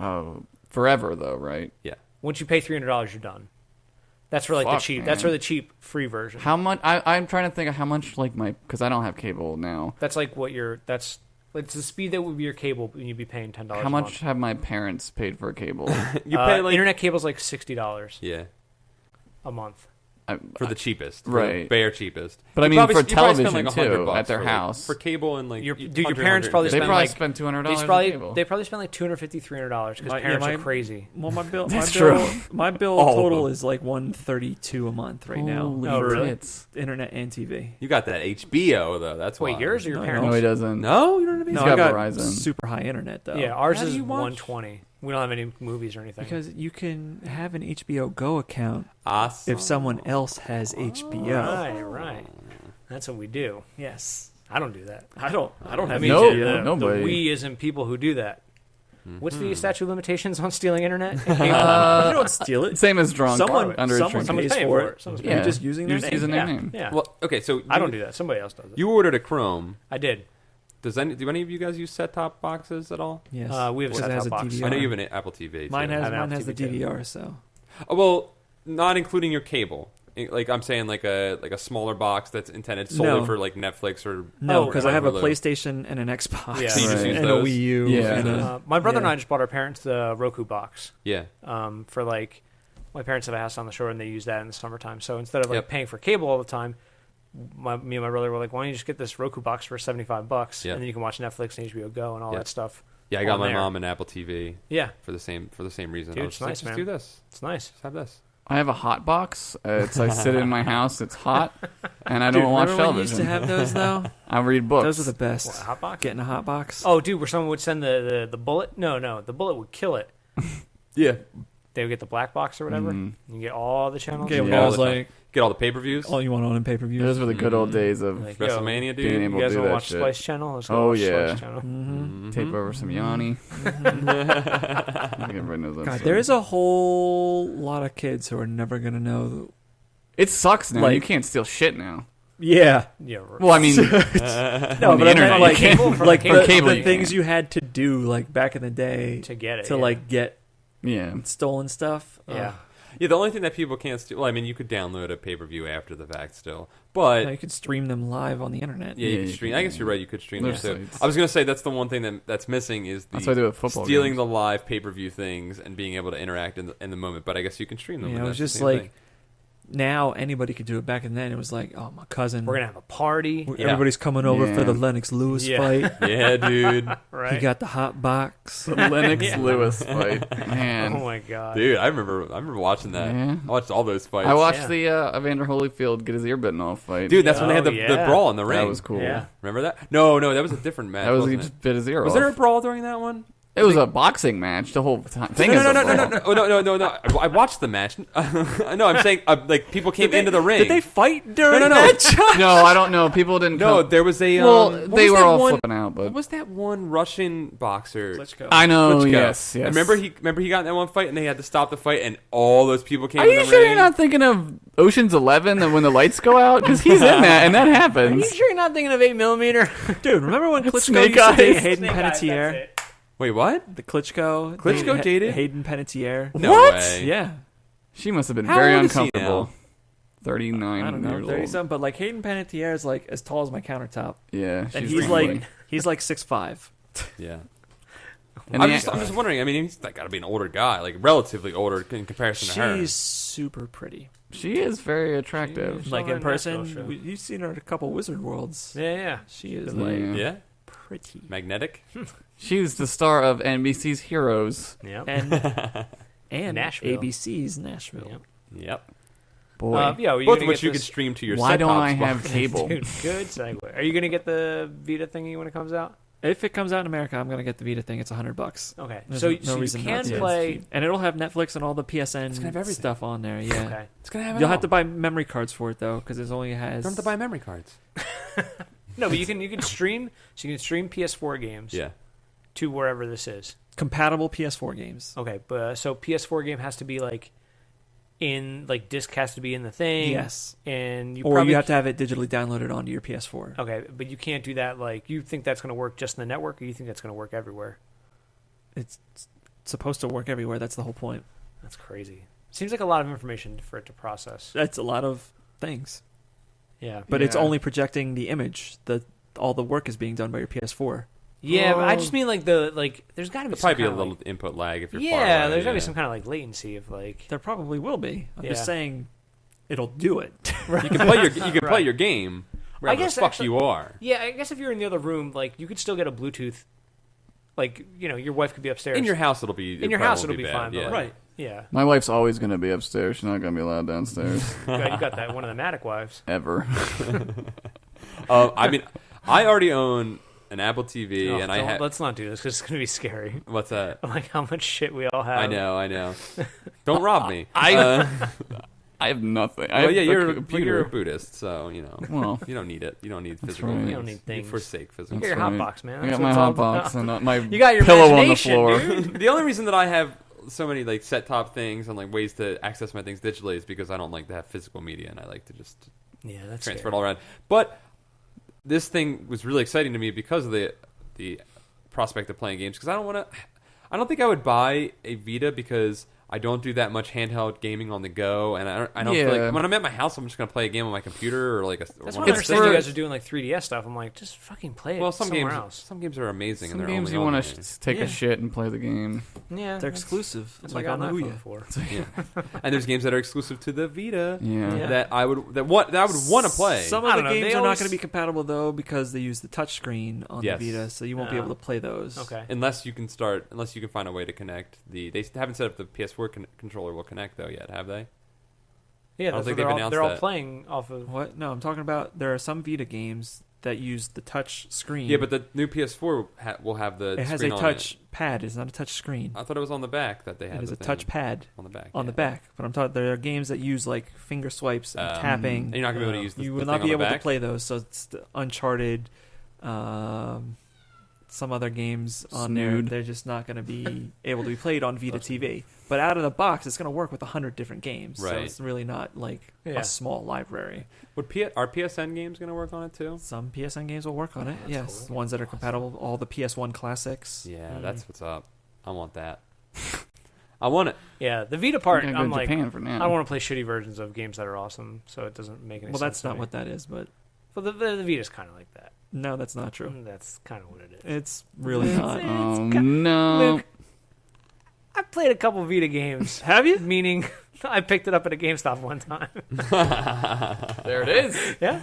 Oh, forever though, right? Yeah. Once you pay $300, you're done. That's for like the Fuck, cheap. man. That's for the cheap free version. How much? I'm trying to think of how much like because I don't have cable now. That's like what your that's like it's the speed that would be your cable, and you'd be paying $10. How a much month. have my parents paid for cable? You pay like internet cable's like $60 yeah a month. for the cheapest, for Right. the bare cheapest. But I You mean, probably- for you probably spend, television, like, $100 too, bucks at their for, like, house. for cable and like Your- you- dude, your 100, parents probably They spend probably like- spend $200 They on probably cable. they probably spend like $250-$300 because My- parents yeah, are my- crazy. Well, my bill, That's my bill, true. my bill All of total them. is like $132 a month right now Holy Oh, really? tits. for internet and TV. You got that HBO though. That's Wait, why. yours or your No, parents? No, he doesn't. No, you don't have No, got I got Verizon. super high internet though. Yeah, ours How do is you watch? 120. We don't have any movies or anything. Because you can have an HBO Go account Awesome. if someone else has HBO. Right. That's what we do. Yes. I don't do that. I don't That have means No, the nobody. we isn't people who do that. What's the statute of limitations on stealing internet? you don't steal it. Same as drunk. Someone, under a someone drink. pays paying for for it. it. Someone's Yeah. You're just using their You're just name. using their yeah. name. Yeah. Well, okay, so I don't do that. Somebody else does it. You ordered a Chrome. I did. Do any of you guys use set-top boxes at all? Yes. We have a Because it has set-top box. DVR. I know you have an Apple TV. Mine too. has I have an mine has Apple the TV too. DVR. So Oh, well, not including your cable. Like I'm saying, like a smaller box that's intended solely No. for like Netflix or no, Oh, because I have a Hulu. PlayStation and an Xbox. Yeah. So you just use and a those? Wii U. Yeah. And a, My brother and yeah. I just bought our parents the Roku box. Yeah. For like, my parents have a house on the shore and they use that in the summertime. So instead of like Yep. paying for cable all the time, me and my brother were like, why don't you just get this Roku box for $75 Yep. and then you can watch Netflix and HBO Go and all Yep. that stuff. Yeah, I got on my there. mom an Apple TV Yeah, for the same reason. Dude, I was it's just like, nice, just man. do this. it's nice. Just have this. I have a hot box. I sit in my house. It's hot, and I Dude, don't watch remember when you used to television. have those though? I read books. Those were the best. What, a hot box? Getting a hot box. Oh, dude, where someone would send the bullet? No, the bullet would kill it. Yeah. They would get the black box or whatever. Mhm. You get all the channels. Okay, Yeah. when I was All the time. like, Get all the pay-per-views. all you want on in pay-per-view. Those were the good old days of Like, yo, WrestleMania, being dude. able you guys to do want to that watch shit. Splice Channel? Let's go Oh, watch yeah. Splice Channel. Mm-hmm. Tape over some Yanni. Everybody knows that God, story. there is a whole lot of kids who are never gonna know. It sucks now. like- you can't steal shit now. Yeah, Yeah, right. Well, I mean, no, on but the I internet, meant you like can't. like cable- the, cable the you things can't. you had to do like back in the day to get it. to yeah. like get Yeah. stolen stuff. Yeah. Yeah, the only thing that people can't steal. Well, I mean, you could download a pay-per-view after the fact still, but No, you could stream them live on the internet. yeah, Yeah, you could you stream. can, I guess you're right. You could stream There's those too. sites. I was gonna say that's the one thing that's missing is the That's what I do with football stealing games. the live pay-per-view things and being able to interact in the moment. But I guess you can stream them. Yeah, and it was that's just the same like now anybody could do it. Back then, it was like, oh, my cousin. We're gonna have a party. Yeah. Everybody's coming over Yeah. for the Lennox Lewis Yeah. fight. thing. Yeah, dude. Right. right? He got the hot box. The Lennox Lewis fight, man. Oh my god, Dude, I remember watching that. Yeah. I watched all those fights. I watched Yeah. the Evander Holyfield get his ear bitten off fight. Dude, that's when they had Oh, the yeah. brawl in the ring. that was cool. Yeah. Remember that? No, that was a different match. That was he wasn't just bit his ear it? Was off. there a brawl during that one? It was a boxing match the whole time. Thing is No. a brawl. No. I watched the match. No, I'm saying like people came into the ring. Did they fight during No. that? No, I don't know. People didn't. No, come. there was a. Well, what they was were that all one, flipping out, What but was that one Russian boxer? Klitschko. I know. Klitschko. Yes. I remember he got in that one fight and they had to stop the fight and all those people came. Are in you the sure ring. you're not thinking of Ocean's 11 and when the lights go out? Because he's in that and that Are happens. you sure you're not thinking of 8mm? Dude, remember when Klitschko Snake used to date Eyes. Hayden Panettiere? Wait, what? The Klitschko. Klitschko dated? Hayden Panettiere. No What? way. Yeah. She must have been How very old is he uncomfortable. now? 39 I don't know, years 30 old. something, but like Hayden Panettiere is like as tall as my countertop. Yeah, And she's he's really- like 6'5". Yeah. And I'm the- just wondering. I mean, he's got to be an older guy, like relatively older in comparison to her. She's super pretty. she is very attractive. She's- Like on in that Nashville show. person, you've seen her at a couple Wizard Worlds. Yeah. She is Yeah. like Yeah, pretty. magnetic. She was the star of NBC's Heroes. Yep. And Nashville. ABC's Nashville. Yep. Yep. Boy, Yeah, were you Both gonna of which get you could this- stream to your. why don't set-top I have box. cable? Dude, good segue. Are you gonna get the Vita thingy when it comes out? If it comes out in America, I'm gonna get the Vita thing. It's $100. Okay, There's so, no so you reason not can to. play. And it'll have Netflix and all the It's gonna have PSN everything. stuff on there. Yeah. Okay. It's gonna have. You'll have to buy memory cards for it though, because it only has. Don't have to buy memory cards. No, but you can stream. So you can stream PS4 games. Yeah. To wherever this is. compatible PS4 games. Okay, but so PS4 game has to be like in like disc has to be in the thing. Yes. And Or probably you have to have it digitally downloaded onto your PS4. Okay, but you can't do that. Like, you think that's going to work just in the network, or you think that's going to work everywhere? It's supposed to work everywhere. That's the whole point. That's crazy. Seems like a lot of information for it to process. That's a lot of things. Yeah, But it's Yeah. only projecting the image. All the work is being done by your PS4. yeah. But I just mean like there's got to be There'll some probably be a kind of, little like, input lag if you're far away. yeah. There's got to be yeah. some kind of like latency of like There probably will be. I'm just Yeah. saying it'll do it. You can play play Right. your game wherever guess the fuck actually- you are. yeah. I guess if you're in the other room, like you could still get a Bluetooth. Like your wife could be upstairs. In your house, it'll be In your house, it'll be bad, fine. But Yeah. like, Right. Yeah. My wife's always going to be upstairs. She's not going to be allowed downstairs You got that one of the Matic wives. ever. I mean, I already own an Apple TV, Oh, and I had let's not do this because it's gonna be scary. what's that? Like how much shit we all have. I know. Don't rob me. I have nothing. I well, have yeah, a you're a computer. Buddhist, so Well, you don't need it. You don't need That's physical right. things. You don't need things. You forsake physical. You got your That's hot right. box, man. I That's got my what it's all hot box about. and my You got your pillow on the imagination, floor. dude. The only reason that I have so many like set top things and like ways to access my things digitally is because I don't like to have physical media and I like to just Yeah, that's transfer fair. it all around. But this thing was really exciting to me because of the prospect of playing games. Because I don't think I would buy a Vita because I don't do that much handheld gaming on the go, and I don't feel Yeah. like when I'm at my house, I'm just gonna play a game on my computer or like a. That's or why I one of don't the understand you things. guys are doing like 3DS stuff. I'm like, just fucking play it. Well, some somewhere games, else. some games are amazing, Some and they're games only you on want there. to take Yeah. a shit and play the game. Yeah, They're exclusive. That's like what I on got the an Ouya. iPhone for. Yeah. And there's games that are exclusive to the Vita Yeah. Yeah. that I would want to play. Some I of don't the know, games they are not always- going to be compatible though because they use the touchscreen on Yes. the Vita, so you won't be able to play those. Okay. Unless you can find a way to connect they haven't set up the PS4 controller will connect though yet, have they? Yeah, don't that's think what they've they're announced all that. playing off of. What? No, I'm talking about there are some Vita games that use the touch screen. Yeah, but the new PS4 will have the it has screen a on touch pad. It's not a touch screen. I thought it was on the back that they had. It is the a thing touch pad on the back. on the yeah. back. But I'm talking there are games that use like finger swipes and tapping. And you're not gonna be able to use. You the will not thing be on the able to back? play those. So it's the Uncharted, some other games on there. Snood. They're just not going to be able to be played on Vita TV. But out of the box, it's going to work with 100 different games. So Right. it's really not like Yeah. a small library. Are PSN games gonna work on it too? Some PSN games will work on it. Yes, ones that are compatible. All the PS1 classics. Yeah, that's what's up. I want that. I want it. Yeah, the Vita part. I'm gonna I'm go to like, Japan for now. I don't want to play shitty versions of games that are awesome, so it doesn't make any Well, sense. that's to not me. what that is, but Well, the Vita's kind of like that. no, that's not true. That's kind of what it is. It's really not. Oh no! Luke, I played a couple Vita games. Have you? Meaning, I picked it up at a GameStop one time. There it is. Yeah,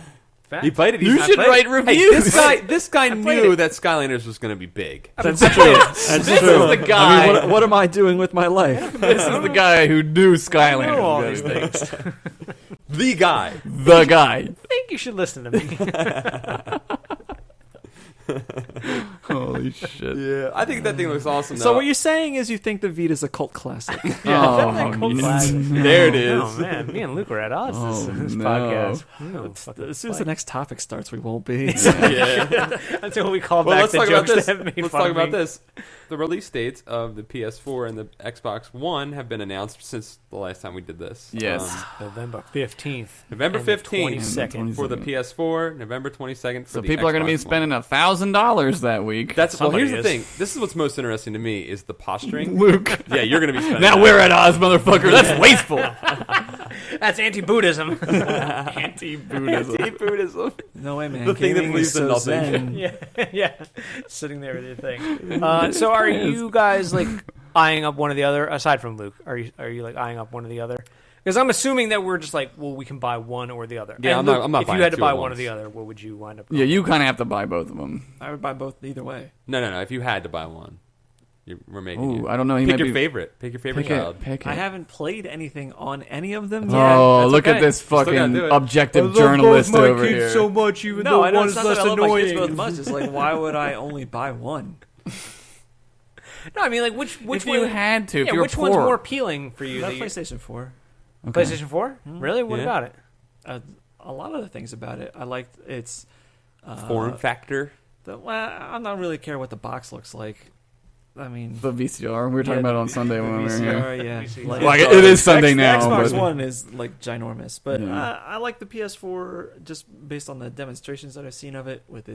fact. He played it. He's You not should played write it. Hey, reviews. this guy played knew it. that Skylanders was going to be big. That's true. That's This true. is the guy. I mean, what am I doing with my life? This is the guy who knew I Skylanders. know all was these gonna be things. The guy. The guy. I think you should listen to me. Holy shit. Yeah, I think that thing looks awesome. So though. what you're saying is you think the Vita's a cult classic? Oh, Cult classic. There it is. Oh man, me and Luke are at odds Oh, this no. podcast. No, fucking As soon as the fight. next topic starts, we won't be. Yeah. Until we call Well, back let's the talk about jokes this. that have made Let's fun talk of about me. this. The release dates of the PS4 and the Xbox One have been announced since the last time we did this. Yes. November 15th. November and the 15th 22nd. for the PS4, November 22nd for So the people are going to be Xbox One. spending $1,000 that week. That's well. Somebody Here's the is. thing. This is what's most interesting to me is the posturing. Luke. Yeah, you're going to be spending. Now that. we're at odds, motherfucker. That's wasteful. That's anti-Buddhism. Anti-Buddhism. Buddhism. No way, man. The thing that Gaming believes is in so nothing. zen. yeah. Sitting there with your thing. So are you guys like eyeing up one or the other? Aside from Luke, are you like eyeing up one or the other? Because I'm assuming that we're just like, well, we can buy one or the other. Yeah, And I'm Luke, not- I'm not if you buying had to two buy at one or once. the other, what would you wind up? Yeah, you kind of have to buy both of them. I would buy both either way. No. If you had to buy one, we're making Ooh, you. I don't know. He Pick might your be favorite. Pick your favorite Pick child. it. Pick it. I haven't played anything on any of them yet. Oh, That's look okay. at this You still gotta fucking do it. objective journalist over here. much, even No, I know it's not that I love my kids both much. It's like, why would I only buy one? No, I mean like which If one? you had to, if yeah, you're which poor. one's more appealing for you? That that you- PlayStation 4. Okay. PlayStation 4? Really? What Yeah. about it? A lot of the things about it, I liked its Form factor. I'm not really care what the box looks like. I mean, The VCR. We were talking about it on Sunday when we were here. VCR, yeah. VCR. Like, Well, it is Sunday the now. Xbox but- One is like ginormous, but Yeah. I like the PS4 just based on the demonstrations that I've seen of it with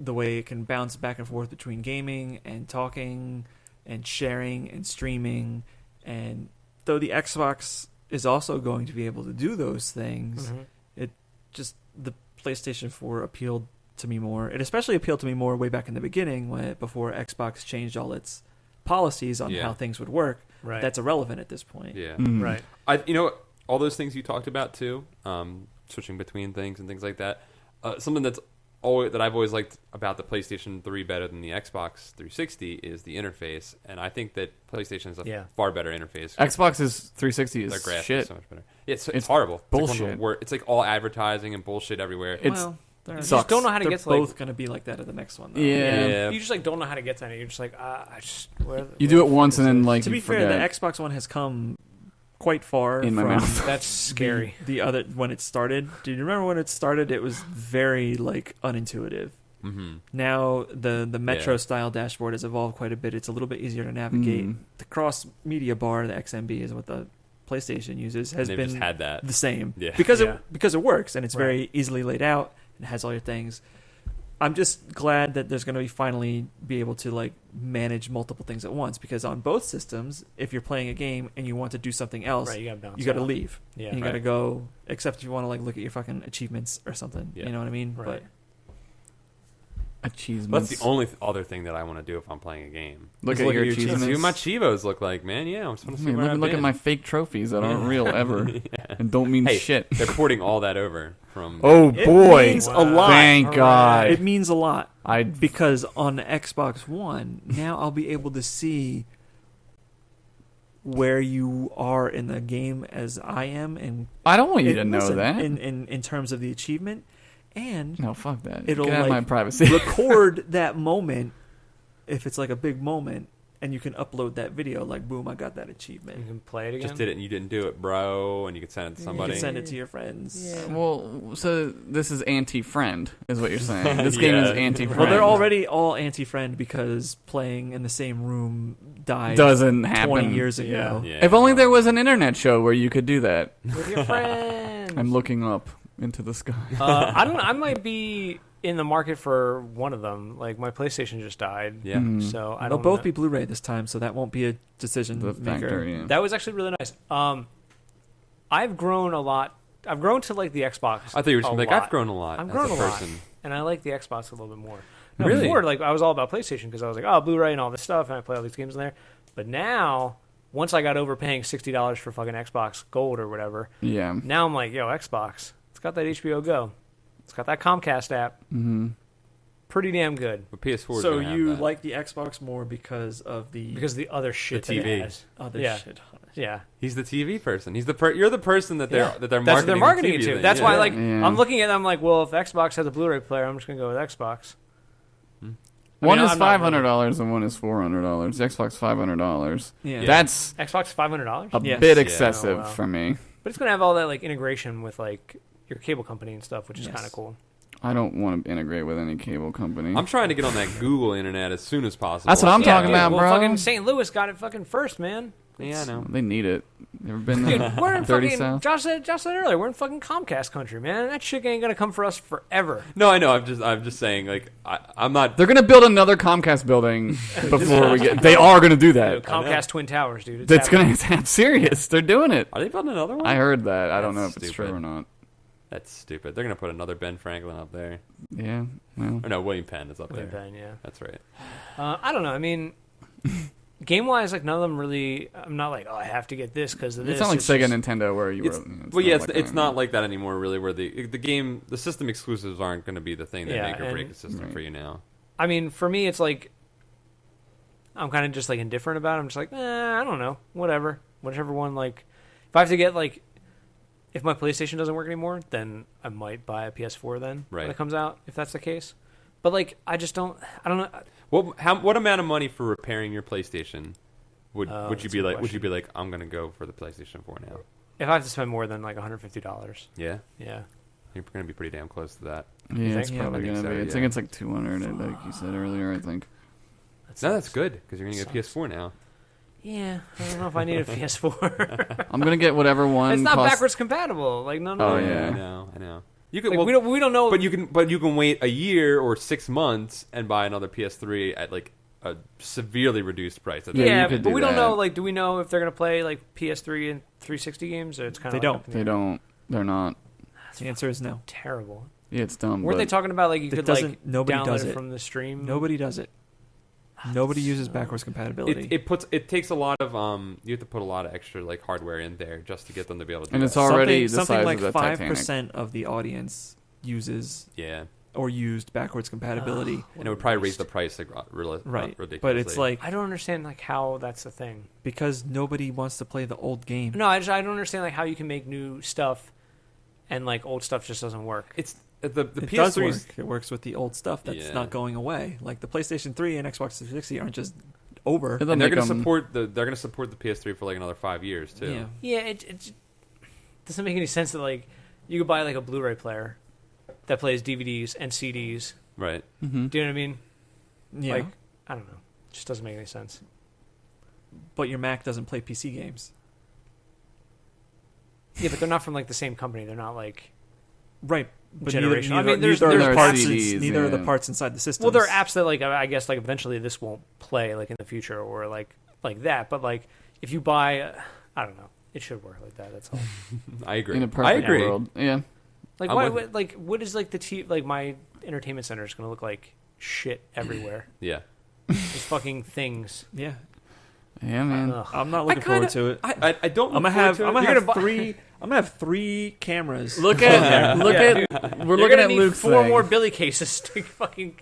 the way it can bounce back and forth between gaming and talking and sharing and streaming. And though the Xbox is also going to be able to do those things, Mhm. just the PlayStation 4 appealed to me more. It especially appealed to me more way back in the beginning before Xbox changed all its policies on Yeah. how things would work. Right. That's irrelevant at this point. Yeah. Mm. right. You know what? All those things you talked about too, switching between things and things like that. Something that I've always liked about the PlayStation 3 better than the Xbox 360 is the interface, and I think that PlayStation has a far better interface. Xbox's 360 Their is graphics shit. so much better. It's It's horrible. It's bullshit. Like it's like all advertising and bullshit everywhere. It's Well, they're, it You just sucks. don't know how to they're get to both like. going to be like that at the next one. Though. Yeah. Yeah. You just like don't know how to get to it. You're just like You do it once and then like To you be fair, forget. the Xbox One has come quite far In my from mouth. That's scary. The other when it started. Do you remember when it started? It was very like unintuitive. Mm-hmm. Now the Metro Yeah. style dashboard has evolved quite a bit. It's a little bit easier to navigate. Mm. The cross media bar, the XMB, is what the PlayStation uses. Has They've been just had that. the same Yeah. because Yeah. it works and it's Right. very easily laid out and has all your things. I'm just glad that there's going to be finally be able to like manage multiple things at once, because on both systems, if you're playing a game and you want to do something else, Right, you gotta bounce. you got to out. leave. Yeah, And you right. got to go, except if you want to like look at your fucking achievements or something. Yeah. You know what I mean? Right. Achievements. That's the only other thing that I want to do if I'm playing a game. Look Just at your See achievements. what my Chivos look like, man. Yeah, I'm just want to see where I've look at been. my fake trophies that aren't real ever Yeah. and don't mean Hey, shit. They're porting all that over from. Oh It boy! means a lot. Thank All God. It means a lot. I Because on the Xbox One, now I'll be able to see where you are in the game as I am, and don't want you to and know listen, that. in terms of the achievement, and No, fuck that. It'll, Get out of my like, privacy. record that moment if it's like a big moment, and you can upload that video. Like, boom, I got that You achievement. can play it again. Just did it and you didn't do it, bro. And you could send it to You somebody. can send it to your friends. Yeah. Well, so this is anti-friend, is what you're saying. This game is Yeah. anti-friend. Well, they're already all anti-friend because playing in the same room died doesn't happen 20 years ago. Yeah. If only there was an internet show where you could do that. with your friends. I'm looking up into the sky. I don't. I might be in the market for one of them. Like my PlayStation just died. Yeah. Mhm. So I They'll don't. both know. be Blu-ray this time, so that won't be a decision The maker. factor, yeah. That was actually really nice. I've grown a lot. I've grown to like the Xbox. I thought you were just a like, lot. I've grown a lot. I've as grown a lot. person. And I like the Xbox a little bit more. Now, Really? Before, like I was all about PlayStation because I was like, oh, Blu-ray and all this stuff, and I play all these games in there. But now, once I got over paying $60 for fucking Xbox Gold or whatever, Yeah. now I'm like, yo, Xbox. It's got that HBO Go. It's got that Comcast app. Mm-hmm. Pretty damn good. But PS4 is So gonna have you that. like the Xbox more because of the Because of the other shit The that TV. it has. other Yeah. shit on it? Yeah. He's the TV person. He's you're the person that they're Yeah. that they're That's what they're marketing the it TV to. thing. That's Yeah. why, like, Yeah. I'm looking at them like, well, if Xbox has a Blu-ray player, I'm just going to go with Xbox. One mean, is I'm not $500 and one is $400. Xbox $500. Yeah. That's Xbox $500? a Yes. bit Yeah. excessive Oh, wow. for me. But it's going to have all that, like, integration with, like, your cable company and stuff, which is Yes. kind of cool. I don't want to integrate with any cable company. I'm trying to get on that Google internet as soon as possible. That's what I'm talking dude, about, well, bro. Fucking St. Louis got it fucking first, man. Yeah, I know. They need it. Ever been Dude, there? we're in Dirty fucking, South? Josh said earlier, we're in fucking Comcast country, man. That shit ain't going to come for us forever. No, I know. I'm just saying. Like, I'm not. They're gonna build another Comcast building before we get. They are gonna do that. Dude, Comcast Twin Towers, dude. It's That's happening. gonna. I'm serious. They're doing it. Are they building another one? I heard that. I don't know That's if it's stupid. true or not. That's stupid. They're gonna put another Ben Franklin up there. Yeah. Well. Or no, William Penn is up William there. Penn, yeah. That's right. I don't know. I mean, game-wise, like, none of them really... I'm not like, oh, I have to get this because of this. It's not like Sega just- Nintendo where you It's, were. well, yeah, it's that. not like that anymore. Really, where the system exclusives aren't going to be the thing that Yeah, make or break and- a system Right. for you now. I mean, for me, it's like... I'm kind of just, like, indifferent about it. I'm just like, I don't know. Whatever. Whichever one, like... If I have to get, like... If my PlayStation doesn't work anymore, then I might buy a PS4 then when Right. it comes out, if that's the case. But, like, I just don't... I don't know. What amount of money for repairing your PlayStation would you that's be a like? good Would you be like, I'm going to go for the PlayStation 4 now? If I have to spend more than, like, $150, Yeah, yeah. you're going to be pretty damn close to that. Yeah, it's think? probably I think gonna so, be. I yeah. think it's like 200, like you said earlier. I think. No, that's good because you're going to get PS4 now. Yeah, I don't know if I need a PS4. I'm gonna get whatever one. It's not costs- backwards compatible. Like, no. Oh, I yeah. know. You can. Like, well, we don't know. but you can wait a year or 6 months and buy another PS3 at like a severely reduced price. That's Yeah, yeah, you could but do we don't that. know. Like, do we know if they're gonna play like PS3 and 360 games? Or it's kind They of don't. They don't. They're not. The answer is no. terrible. Yeah, it's dumb. Weren't but they talking about like you It could doesn't- like nobody download does it it. from the stream? Nobody does it. Nobody uses backwards compatibility. it takes a lot of you have to put a lot of extra like hardware in there just to get them to be able to do And that. it's already the something size like of the Titanic. 5% of the audience uses yeah, or used backwards compatibility. and it would probably raise the price like Right. ridiculously. But it's like I don't understand like how that's a thing. because nobody wants to play the old game. No, I don't understand like how you can make new stuff, and like old stuff just doesn't work. it's the It does PS3 work. 's It works with the old stuff that's Yeah. not going away. Like the PlayStation 3 and Xbox 360 aren't just over. They'll and they're make going to 'em- support the PS3 for like another 5 years too. Yeah. Yeah, it doesn't make any sense that like you could buy like a Blu-ray player that plays DVDs and CDs. Right. Mhm. Do you know what I mean? Yeah. Like, I don't know. It just doesn't make any sense. But your Mac doesn't play PC games. Yeah, but they're not from like the same company. They're not like Right. But Generation. Neither, I mean, there's- neither, are there's the parts CDs, neither are the yeah. parts inside the system. well, there are apps that like I guess like eventually this won't play like in the future or like that. But like if you buy, I don't know, it should work like that. That's all. I agree. In a I perfect agree. world, yeah. Like I'm what, with- what like what is like like my entertainment center is going to look like shit everywhere. Yeah. Just fucking things. Yeah. Yeah, man. Ugh. I'm not looking forward to it. I don't. I'm look gonna forward have to it. You're I'm gonna have three cameras. Look at Yeah, we're You're looking gonna at need Luke's 4 thing. more Billy cases to fucking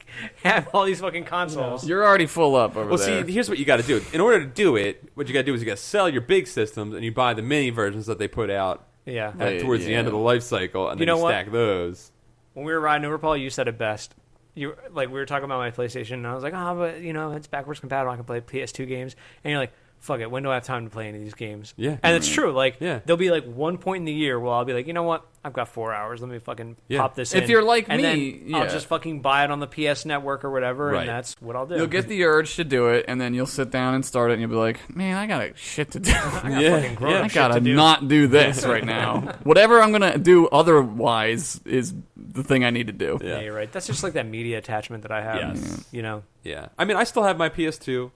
have all these fucking consoles. You're already full up over Well, there. see, here's what you got to do. In order to do it, what you got to do is you got to sell your big systems and you buy the mini versions that they put out Yeah. towards the end of the life cycle, and You then know you what? stack those. When we were riding over, Paul, you said it best. You like we were talking about my PlayStation, and I was like, "Oh, but you know, it's backwards compatible. I can play PS2 games." And you're like, "Fuck it, when do I have time to play any of these games?" Yeah. and it's true. Like, Yeah. there'll be like one point in the year where I'll be like, "You know what? I've got 4 hours. Let me fucking Yeah. pop this in." If you're like and me, then I'll yeah. just fucking buy it on the PS Network or whatever, Right. and that's what I'll do. You'll get the urge to do it, and then you'll sit down and start it, and you'll be like, "Man, I got shit to do. I got Yeah. fucking grown-up I shit gotta to do. not do this right now. Whatever I'm gonna do otherwise is the thing I need to do." Yeah, you're right. That's just like that media attachment that I have. Yes. You know. Yeah, I mean, I still have my PS2,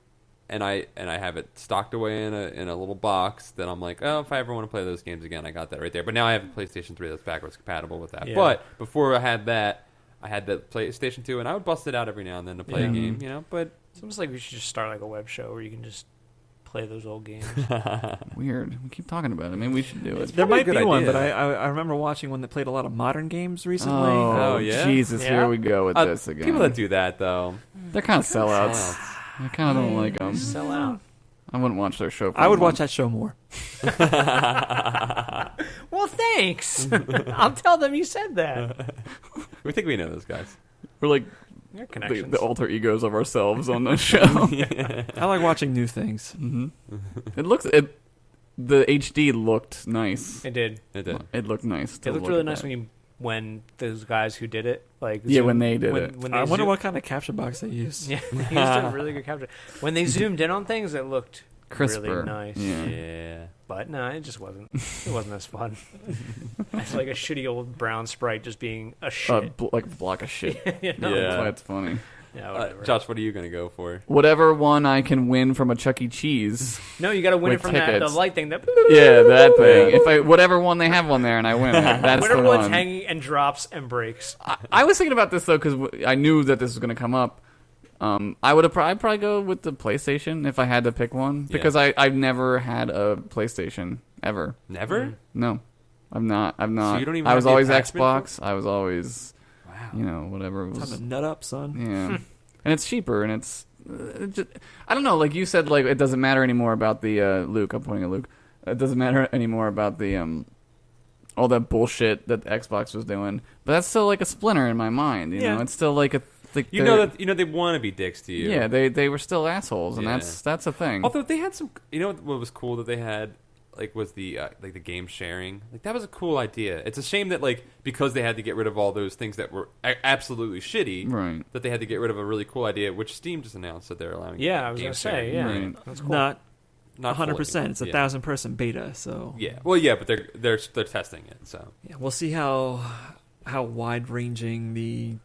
and I have it stocked away in a little box that I'm like, oh, if I ever want to play those games again, I got that right there. But now I have a PlayStation 3 that's backwards compatible with that. Yeah. But before I had the PlayStation 2, and I would bust it out every now and then to play Yeah. a game, you know. But It's almost like we should just start like a web show where you can just play those old games. Weird. We keep talking about it. Maybe we should do it. There probably a might be good one, idea. but I remember watching one that played a lot of modern games recently. Oh, yeah? Jesus, Yeah. here we go with this again. People that do that though, They're kind of sellouts. I kind of don't like them. Sell out. I wouldn't watch their show. For I a would watch month. that show more. Well, thanks. I'll tell them you said that. we think we know those guys. We're like Your the, connections. the alter egos of ourselves on the show. I like watching new things. hmm The HD looked nice. It did. It did. It looked nice. It looked really nice when those guys who did it when they did it. When I they wonder what kind of capture box they use. Yeah, they used a really good capture. When they zoomed in on things, it looked Crisper. really nice. Yeah. Yeah. But no, it just wasn't. It wasn't as fun. It's like a shitty old brown sprite just being a shit. Like a block of shit. You know? Yeah. That's why it's funny. Yeah, whatever. Josh, what are you gonna go for? Whatever one I can win from a Chuck E. Cheese. No, you got to win it with from the tickets. light thing. That Yeah, that thing. If whatever one they have on there and I win it, that's whatever the one's one. hanging and drops and breaks. I was thinking about this though because I knew that this was going to come up. I would have I'd probably go with the PlayStation if I had to pick one because I've never had a PlayStation ever. Never? No, I'm not. So you don't even I have was the always attachment Xbox. I was always, Wow. whatever it Time was. to nut up, son. Yeah, and it's cheaper, and it's just, I don't know. Like you said, like it doesn't matter anymore about the Luke. I'm pointing at Luke. It doesn't matter anymore about the all that bullshit that the Xbox was doing. But that's still like a splinter in my mind. You know, it's still like a. Like You know they want to be dicks to you. Yeah, they were still assholes, and Yeah. that's a thing. Although they had some, what was cool that they had, like, was the like the game sharing. Like that was a cool idea. It's a shame that like because they had to get rid of all those things that were absolutely shitty, Right. that they had to get rid of a really cool idea, which Steam just announced that they're allowing. Yeah, I was game gonna say, sharing. yeah, Right. that's cool. Not Not 100%. fully. It's a Yeah. 1,000-person beta, so Yeah, well, yeah, but they're testing it, so yeah, we'll see how wide ranging the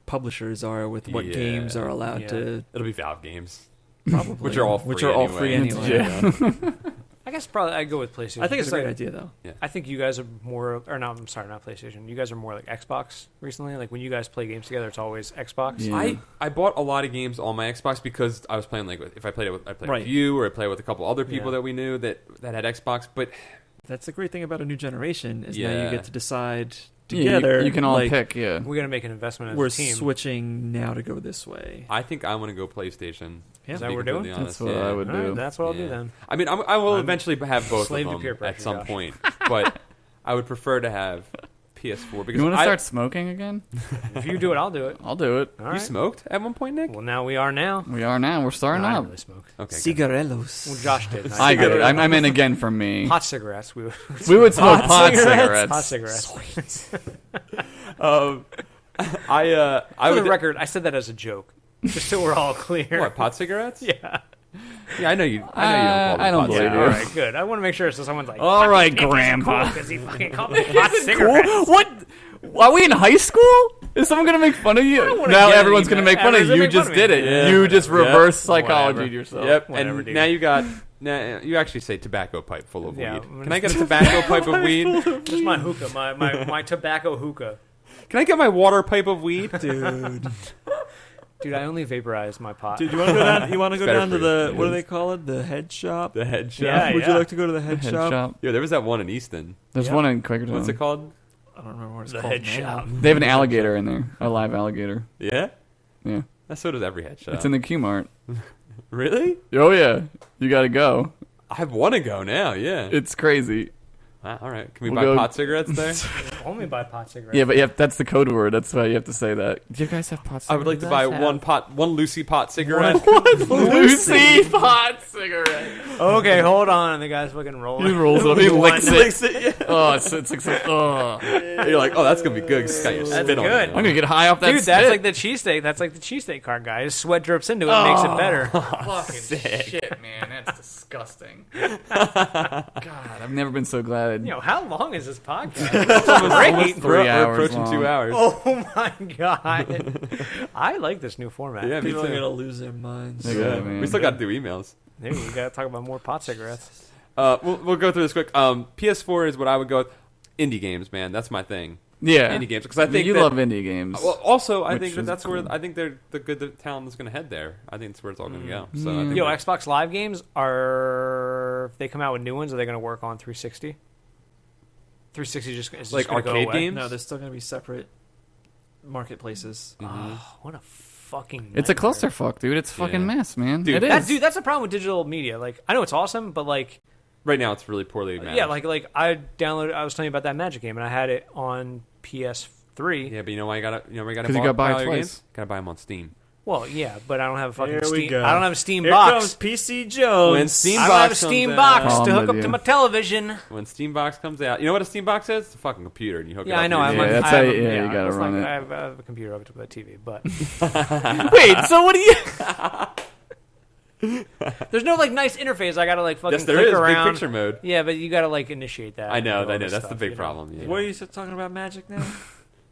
publishers are with what Yeah. games are allowed Yeah. to it'll be Valve games, probably which are all free anyway. Yeah. I guess probably I'd go with PlayStation. I think it's a because great idea though. I think you guys are more, or no, I'm sorry, not PlayStation. You guys are more like Xbox recently. Like when you guys play games together, it's always Xbox. Yeah. I bought a lot of games on my Xbox because I was playing if I played Right. with you or I played with a couple other people Yeah. that we knew that had Xbox, but That's the great thing about a new generation is now Yeah. you get to decide Yeah, together. you can all like, pick. Yeah, We got to make an investment as We're a team. switching now to go this way. I think I want to go PlayStation. Yeah. Is to that be what we're doing? completely that's honest. what Yeah. I would All right, do. that's what I'll do Yeah. then. I mean, I will I'm eventually have both of slave to them peer pressure, at some Josh. point, but I would prefer to have PS4 because You want to I- start smoking again? If you do it, I'll do it. I'll do it. All You right. smoked at one point, Nick? Well, now we are now. We are now. We're starting No, I up. don't really smoke. Okay. good. Cigarellos. Well, Josh did. I get it. I'm in again for me. Hot cigarettes. We We would smoke Hot pot cigarettes? hot cigarettes. cigarettes. I For the would record, I said that as a joke, just so we're all clear. what pot cigarettes? Yeah. Yeah, I know you. I know you don't call them I don't pot believe Yeah. cigarettes. All right. Good. I want to make sure so someone's like, All right, Grandpa. because he fucking called me hot cigarettes. Cool. What? Are we in high school? Is someone gonna make fun of you? wanna Now get everyone's any- gonna make fun of everyone's you. gonna You make just fun of me. did it. Yeah. You just Whatever. reverse Whatever. psychology yourself. Yep, Whatever, and dude. now you got. Now you actually say tobacco pipe full of Yeah, weed. I'm gonna- Can I get a tobacco pipe of weed? Just my hookah, my tobacco hookah. Can I get my water pipe of weed? Dude, I only vaporize my pot. Dude, you want to go down? You want to go better down to for the you. what do they call it? The head shop. The head shop. Yeah, Would you like to go to the head, Head shop? shop. Yeah, there was that one in Easton. There's Yeah. one in Quakertown. What's it called? I don't remember what it's The called. head now. shop. They have an alligator in there. A live alligator. Yeah, Yeah. so does every head shop. It's in the Q Mart. Really? Oh yeah. You gotta go. I want to go now. Yeah. It's crazy. Wow, all right. Can we We'll buy go- pot cigarettes there? Only buy pot cigarettes. Yeah, but that's the code word. That's why you have to say that. Do you guys have pot cigarettes? I would like to buy one Lucy pot cigarette. Lucy pot cigarette. Okay, hold on. And the guy's fucking He rolling. rolls up. He licks it. it. Oh, it's like, oh. You're like, oh, that's gonna be good. 'cause it's got your That's spit on good. it. I'm gonna get high off that Dude, that's spit. like the cheesesteak. That's like the cheesesteak cart guy. His sweat drips into it, makes it better. fucking shit, man. That's disgusting. God, I've never been so glad. You know, how long is this podcast? Almost 3 We're hours approaching long. 2 hours. Oh my god! I like this new format. Yeah, me People are too. gonna lose their minds. Yeah, man. We still got to do emails. Hey, we gotta talk about more pot cigarettes. We'll go through this quick. PS4 is what I would go with. Indie games, man. That's my thing. Yeah. indie games because I think you that, love indie games. Well, also I which think is that's cool. where I think the good talent is going to head there. I think that's where it's all going to go. So I think Yo, that- Xbox Live games are if they come out with new ones, are they going to work on 360? 360 is Like just gonna go arcade away? games? No, there's still going to be separate marketplaces. Oh, what a fucking It's a nightmare. clusterfuck, dude. It's a fucking Yeah. mess, man. Dude, it is. That's the problem with digital media. Like, I know it's awesome, but like, right now it's really poorly managed. yeah, like I was telling you about that Magic game, and I had it on PS3. Yeah, but you know why you gotta 'Cause you gotta buy it all your twice. games? Gotta buy them on Steam. Well, yeah, but I don't have a fucking Here we Steam. go. I don't have a Steam Here box. comes PC Jones. When Steam I don't have a box Steam comes box out, to I'm hook with up you. to my television. when Steambox comes out, you know what a Steambox is? It's a fucking computer, and you hook it Yeah, up. I know. to I'm your like, Yeah, TV. that's I how have, you- yeah, you gotta it's run like, it. I have a computer hooked up to the TV, but Wait, so what do you? there's no like nice interface. I gotta like fucking Yes, there click is around. big picture mode. Yeah, but you gotta like initiate that. I know, and do all I know. this That's the stuff, big you know? problem. Yeah. What are you talking about Magic now?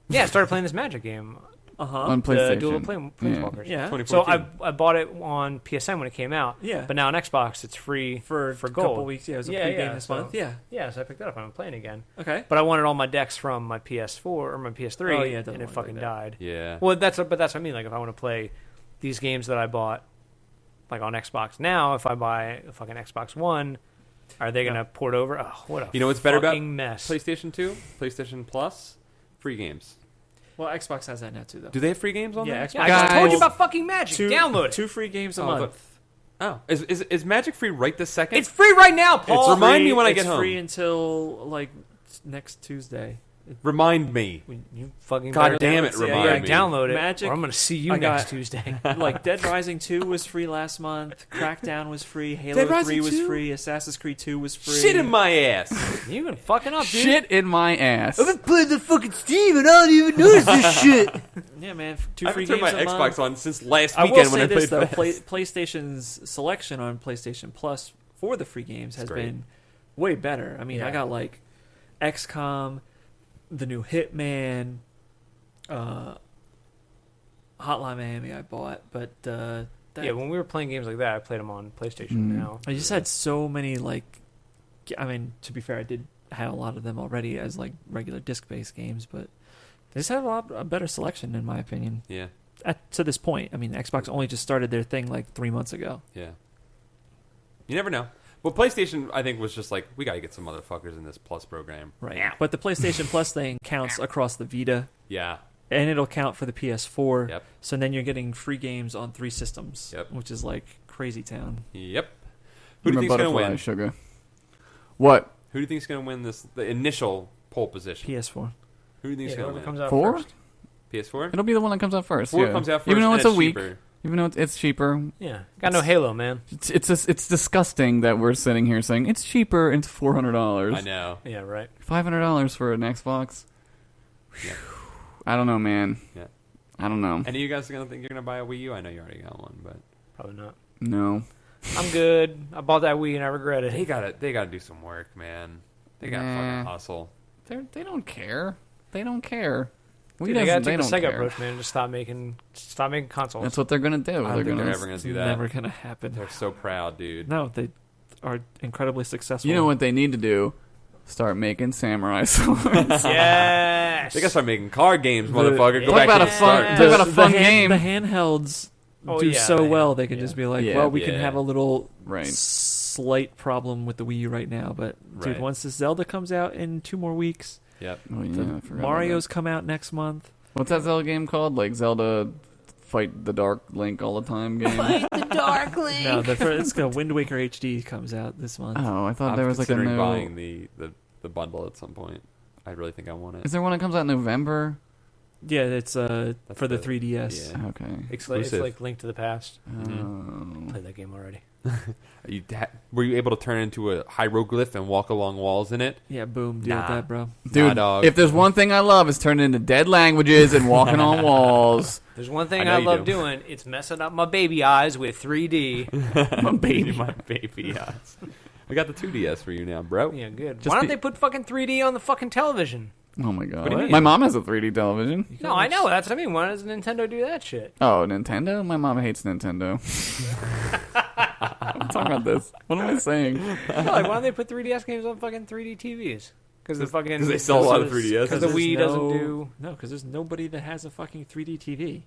Yeah, I started playing this Magic game. On The PlayStation. Duel of Planeswalkers. Yeah. 2014. So I bought it on PSN when it came out. Yeah. But now on Xbox it's free For a gold. couple weeks. Yeah, it was a Yeah, free yeah, game this so- month. Yeah. Yeah, so I picked that up. I'm playing again. Okay. But I wanted all my decks from my PS4 or my PS3, Oh, yeah, it doesn't and it work fucking like that. died. Yeah. Well, that's what I mean. Like if I want to play these games that I bought, like on Xbox now, if I buy a fucking Xbox One, are they gonna port over? Oh, what a You know what's better about fucking mess. PlayStation 2, PlayStation Plus, free games. Well, Xbox has that now too, though. Do they have free games on Yeah, there? Xbox Yeah, I just Guys. told you about fucking Magic. two, Download it. 2 free games a Oh, month. Oh, is Magic free right this second? It's free right now, Paul. It's remind me when I get It's home. free until like next Tuesday. Remind me. You fucking God better damn it, download remind Yeah, me. download it. Magic, or I'm gonna see you I got- next Tuesday. Like Dead Rising 2 was free last month. Crackdown was free. Halo Dead 3 Rising was 2? free. Assassin's Creed 2 was free. Shit in my ass. You've been fucking up, dude. Shit in my ass. I've been playing the fucking Steam and I don't even notice this shit. Yeah, man. 2 I free haven't turned games my a Xbox month. on since last I will weekend when say I this played though: Fest. PlayStation's selection on PlayStation Plus for the free games has great. been way better. I mean, Yeah. I got like XCOM, the new Hitman, Hotline Miami. I bought, but that, Yeah, when we were playing games like that, I played them on PlayStation now. I just had so many like. I mean, to be fair, I did have a lot of them already as like regular disc-based games, but they just have a better selection in my opinion. Yeah, To this point, I mean, Xbox only just started their thing like 3 months ago. yeah. You never know. Well, PlayStation, I think, was just like, we got to get some motherfuckers in this Plus program. Right. But the PlayStation Plus thing counts across the Vita, Yeah. and it'll count for the PS4. Yep. So then you're getting free games on 3 systems, Yep. which is like crazy town. Yep. Who do I'm you a think's going to butterfly, win? Sugar. What? Who do you think's going to win the initial pole position? PS4. Who do you think's Yeah, going whoever to comes win? out 4? first. PS4? It'll be the one that comes out first. 4 yeah. comes out first. Even though and it's a week. cheaper. Even though it's cheaper. Yeah, got no Halo, man. It's disgusting that we're sitting here saying it's cheaper and it's $400. I know. Yeah, right. $500 for an Xbox. Yeah. I don't know, man. Yeah. I don't know. Any of you guys going to think you're going to buy a Wii U? I know you already got one, but Probably not. No. I'm good. I bought that Wii and I regret it. they got to do some work, man. They got to Nah. fucking hustle. They don't care. They don't care. We Dude, they gotta take the don't Sega care. approach, man. And just stop making consoles. That's what they're gonna do. I don't They're think gonna. ever gonna do that. Never gonna happen. They're so proud, dude. No, they are incredibly successful. You know what they need to do? Start making samurai swords. Yes. They got to start making card games, motherfucker. Go Talk back about to a the fun- start. talk about a fun game. The handhelds Oh, do yeah, so the well. hand- They can yeah. just be like, Yeah. well, we can Yeah. have a little Right. slight problem with the Wii U right now, but dude, Right. once the Zelda comes out in 2 more weeks, Yep. Oh, yeah, the I forgot about Mario's that. come out next month. What's that Zelda game called? Like Zelda Fight the Dark Link all the time game. the Dark Link. No, the first, it's called Wind Waker HD comes out this month. Oh, I thought I'm there was like a considering new. buying the bundle at some point. I really think I want it. Is there one that comes out in November? Yeah, it's for the the- 3DS. yeah. Okay. It's Exclusive. like Link to the Past. Oh. Played that game already. Were you able to turn into a hieroglyph and walk along walls in it? Yeah, boom, deal with Nah. that, bro. Dude, Nah, dog. if there's one thing I love, it's turning into dead languages and walking on walls. There's one thing I know I you love do. doing. It's messing up my baby eyes with 3D. My baby. my baby eyes. I got the 2DS for you now, bro. Yeah, good. Just Why don't be- they put fucking 3D on the fucking television? Oh my god. What do you mean? My mom has a 3D television. No, I know. That's what I mean. Why does Nintendo do that shit? Oh, Nintendo? My mom hates Nintendo. I'm talking about this. What am I saying? No, like, why don't they put 3DS games on fucking 3D TVs? Because the fucking 'Cause they sell a lot of 3DS. Because the Wii doesn't do. No, because there's nobody that has a fucking 3D TV.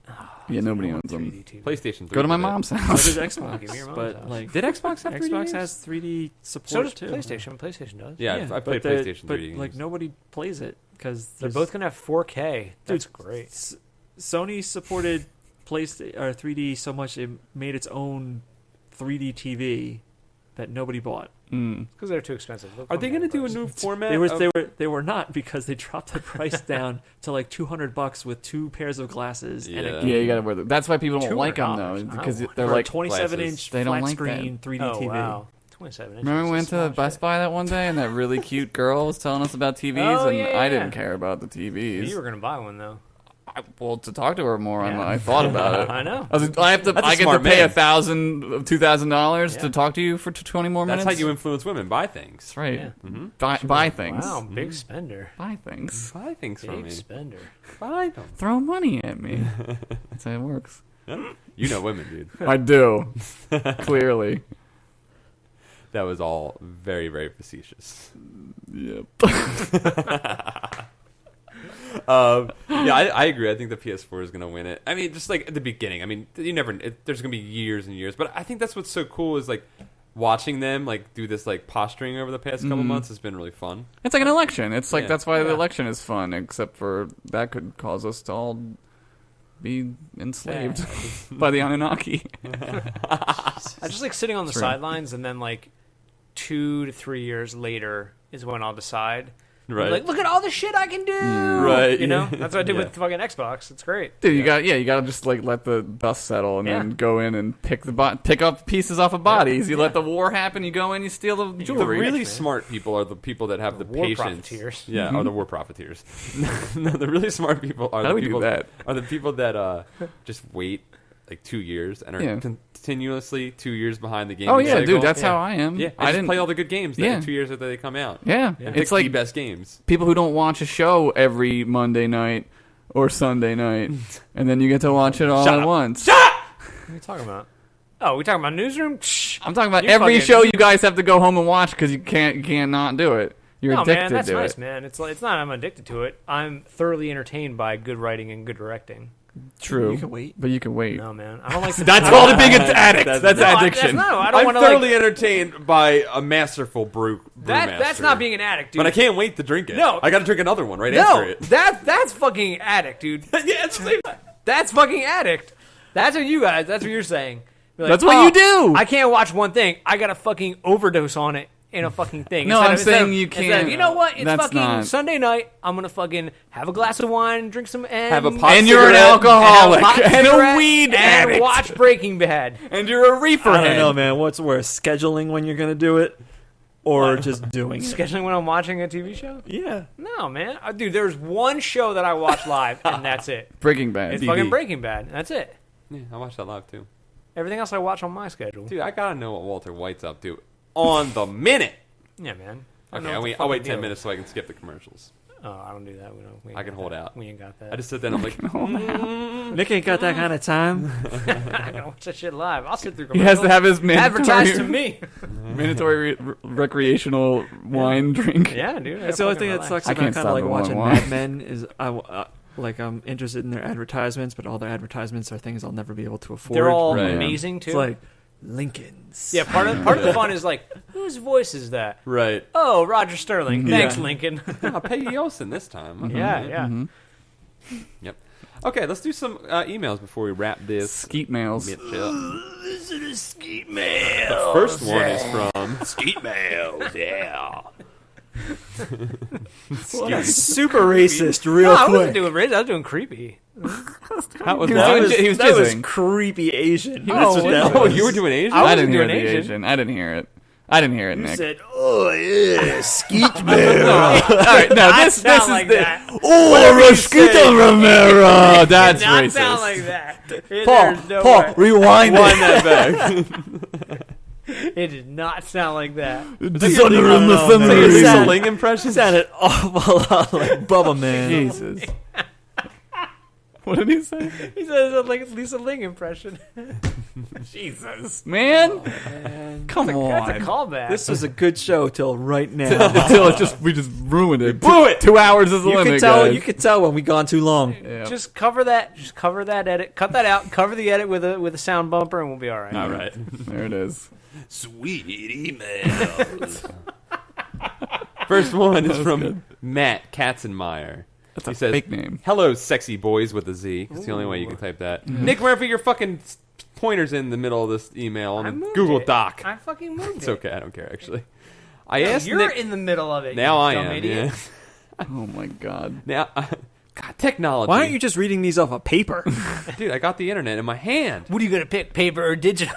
Yeah, nobody owns them. 3D TV. PlayStation 3. Go to my did it. mom's So house. does Give Xbox, me your mom's but house. like Did Xbox have 3D? Xbox has 3D support So does too. PlayStation. PlayStation does. Yeah, I played but PlayStation 3D But games. like nobody plays it because They're both gonna have 4K. That's great. Sony supported PlayStation or 3D so much it made its own 3D TV that nobody bought. Because they're too expensive. Are they going to do a new format? They were not because they dropped the price down to like $200 with 2 pairs of glasses and Yeah. a Yeah, game. you gotta wear them. That's why people don't like them though, $200. because I they're for a like. 27-inch They don't flat like screen 3D Oh TV. wow, 27 inches. Remember we went It's a small to Best shit. Buy that one day and that really cute girl was telling us about TVs Oh, and yeah, I yeah. didn't care about the TVs. You were gonna buy one though. Well, to talk to her more, Yeah. I thought about it. I know. I get to smart pay man. $2,000 Yeah. to talk to you for 20 more That's minutes. how you influence women. Buy things. That's right. Yeah. Mm-hmm. Buy things. Wow, big spender. Buy things. Buy things from Big me. spender. Buy them. Throw money at me. That's how it works. You know women, dude. I do. Clearly. That was all very, very facetious. Yep. Yeah, I agree. I think the PS4 is going to win it. I mean, just like at the beginning. I mean, you never. There's going to be years and years, but I think that's what's so cool is like watching them like do this like posturing over the past couple months has been really fun. It's like an election. It's like Yeah. that's why the Yeah. election is fun, except for that could cause us to all be enslaved by the Anunnaki. I just like sitting on the True. sidelines, and then like 2 to 3 years later is when I'll decide. Right. Like, look at all the shit I can do. Right, You know, yeah. that's what I did Yeah. with fucking Xbox. It's great. Dude, you gotta just like let the dust settle and Yeah. then go in and pick up pieces off of bodies. You let the war happen. You go in, you steal the The jewelry. really man. smart people are the people that have the war patience. profiteers. Yeah, are the war profiteers. No, the really smart people are How do the we do people that? are the people that just wait like 2 years and are Yeah. continuously 2 years behind the game. Oh yeah, cycle. dude, that's Yeah. how I am. Yeah, I just didn't play all the good games. Yeah. 2 years after they come out. Yeah, Pick it's the like best games. people who don't watch a show every Monday night or Sunday night, and then you get to watch it all Shut at up. once. What are you talking about? Oh, we talking about Newsroom? Shh. I'm talking about You every fucking- show you guys have to go home and watch because you can't not do it. You're No, addicted man, that's to nice, it. man. It's not I'm addicted to it. I'm thoroughly entertained by good writing and good directing. True, You can wait. but you can wait. No, man, I don't like. That's all the being an addict. That's No, addiction. I don't I'm want to thoroughly like. entertained by a masterful That's brewmaster. not being an addict, dude. But I can't wait to drink it. No. I got to drink another one right after No, it. that's fucking addict, dude. Yeah, it's That's fucking addict. That's what you guys. That's what you're saying. You're like, That's what "Oh, you do." I can't watch one thing. I got to fucking overdose on it in a fucking thing. No, I'm saying you instead of, can't. you know what? It's That's fucking not- Sunday night. I'm gonna fucking have a glass of wine, drink some, and Have a pot And you're an cigarette. alcoholic hot and a cigarette weed and addict, watch Breaking Bad. and you're a reefer I don't head. know, man. What's worse, scheduling when you're gonna do it, or just doing it? Scheduling when I'm watching a TV show? Yeah. No, man. Dude, there's one show that I watch live, and that's it. Breaking Bad. It's BB. fucking Breaking Bad. That's it. Yeah, I watched that live too. Everything else I watch on my schedule. Dude, I gotta know what Walter White's up to on the minute. Yeah, man. Okay, I'll I'll wait 10 minutes so I can skip the commercials. Oh, I don't do that. We ain't I can got hold that. out. We ain't got that. I just sit there and I'm like, Nick ain't got that kind of time. I gotta watch that shit live. I'll sit through He has commercials. to have his Advertise to mandatory, me. mandatory recreational wine drink. Yeah, dude. That's the only thing that sucks I about can't kind of stop like at one watching wine. Mad Men is I'm interested in their advertisements, but all their advertisements are things I'll never be able to afford. They're all Right. amazing too. It's like Lincoln's. yeah, part of the fun is like, whose voice is that? right. Oh, Roger Sterling. Thanks, Yeah. Lincoln. I'll pay Yosin this time. yeah, yeah. Yep. Okay, let's do some emails before we wrap this. Skeet mails. Mitch up. This is a skeet mail. The first one is from Skeet mail. Yeah. Super racist, real No, I wasn't quick. doing racist. I was doing creepy. How was He that? was he was that was jizzing. creepy Asian. Oh, That's what that Oh, was. you were doing Asian? I I wasn't didn't hear doing the Asian. Asian. I didn't hear it. I didn't hear it, You Nick. said, "Oh yeah, skeet mail." All right, no, this sound is like the, that. Oh, Rosquito Romero. That's Did not racist. sound like that. Paul, There's no Paul, way. rewind Wind it. that back. It did not sound like that. Dishonor in the no, family. man. Lisa Sound- Ling impression? Sounded awful lot like Bubba Man. Jesus. What did he say? He says a Lisa Ling impression. Jesus, man. Come on. That's a callback. This was a good show till right now. Until we just ruined it. blew it. 2 hours is the limit, guys. You could tell when we gone too long. Yeah. Just cover that. Just cover that edit. Cut that out. Cover the edit with a sound bumper, and we'll be all right. All right. There it is. Sweet emails. First one is from Matt Katzenmeyer. That's He a says, fake name. "Hello, sexy boys," with a Z. It's the only way you can type that. Nick Murphy, your fucking pointer's in the middle of this email on I the moved Google it. Doc. I fucking moved It's it. okay. I don't care, actually. I asked You're Nick... in the middle of it. Now you I dumb am, idiot. yeah. Oh my god. Now... God, technology. Why aren't you just reading these off a paper? Dude, I got the internet in my hand. What are you gonna pick, paper or digital?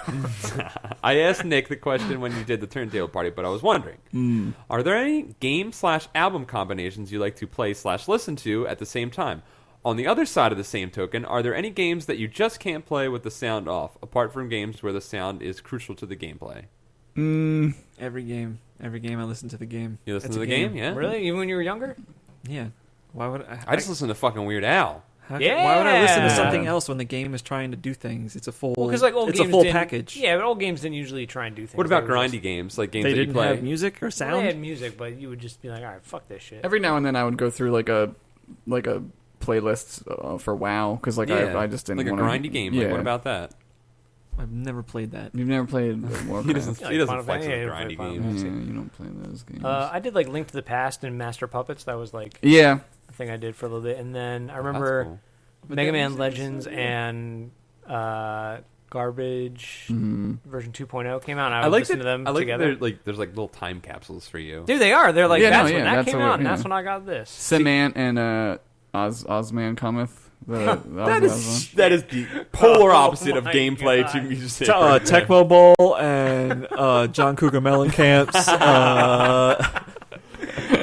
I asked Nick the question when you did the turntable party, but I was wondering, are there any game/album combinations you like to play/listen to at the same time? On the other side of the same token, are there any games that you just can't play with the sound off, apart from games where the sound is crucial to the gameplay? Every game I listen to the game. You listen It's to a the game, yeah? Really? Even when you were younger? Yeah. Why would I just listen to fucking Weird Al. Why would I listen to Yeah. something else when the game is trying to do things? It's a full. Well, because like old it's games a full didn't- package. Yeah, but old games didn't usually try and do things. What about They were grindy just- games, like games They that you didn't play? have music or Well, sound. they had music, but you would just be like, all right, fuck this shit. Every now and then I would go through like a playlist for WoW because like Yeah, I just didn't like a wanna, grindy game. Yeah. Like, what about that? I've never played that. You've never played Warcraft? He doesn't. Like He doesn't Final flex with Fantasy, grindy Final games. Yeah, you don't play those games. I did like Link to the Past and Master Puppets. That was like yeah. a thing I did for a little bit, and then I That's remember cool. Mega that Man music is Legends so good. and Garbage version 2.0 came out. And I I would like listen that. to them I like together. that there's like little time capsules for you. Dude, they are. They're like, Yeah, no, that's when yeah, that that's came what- out, and yeah. that's when I got this. Simant and Ozman Cometh. That is the polar opposite of my gameplay God. to music. Tecmo Bowl and John Cougar Mellencamp's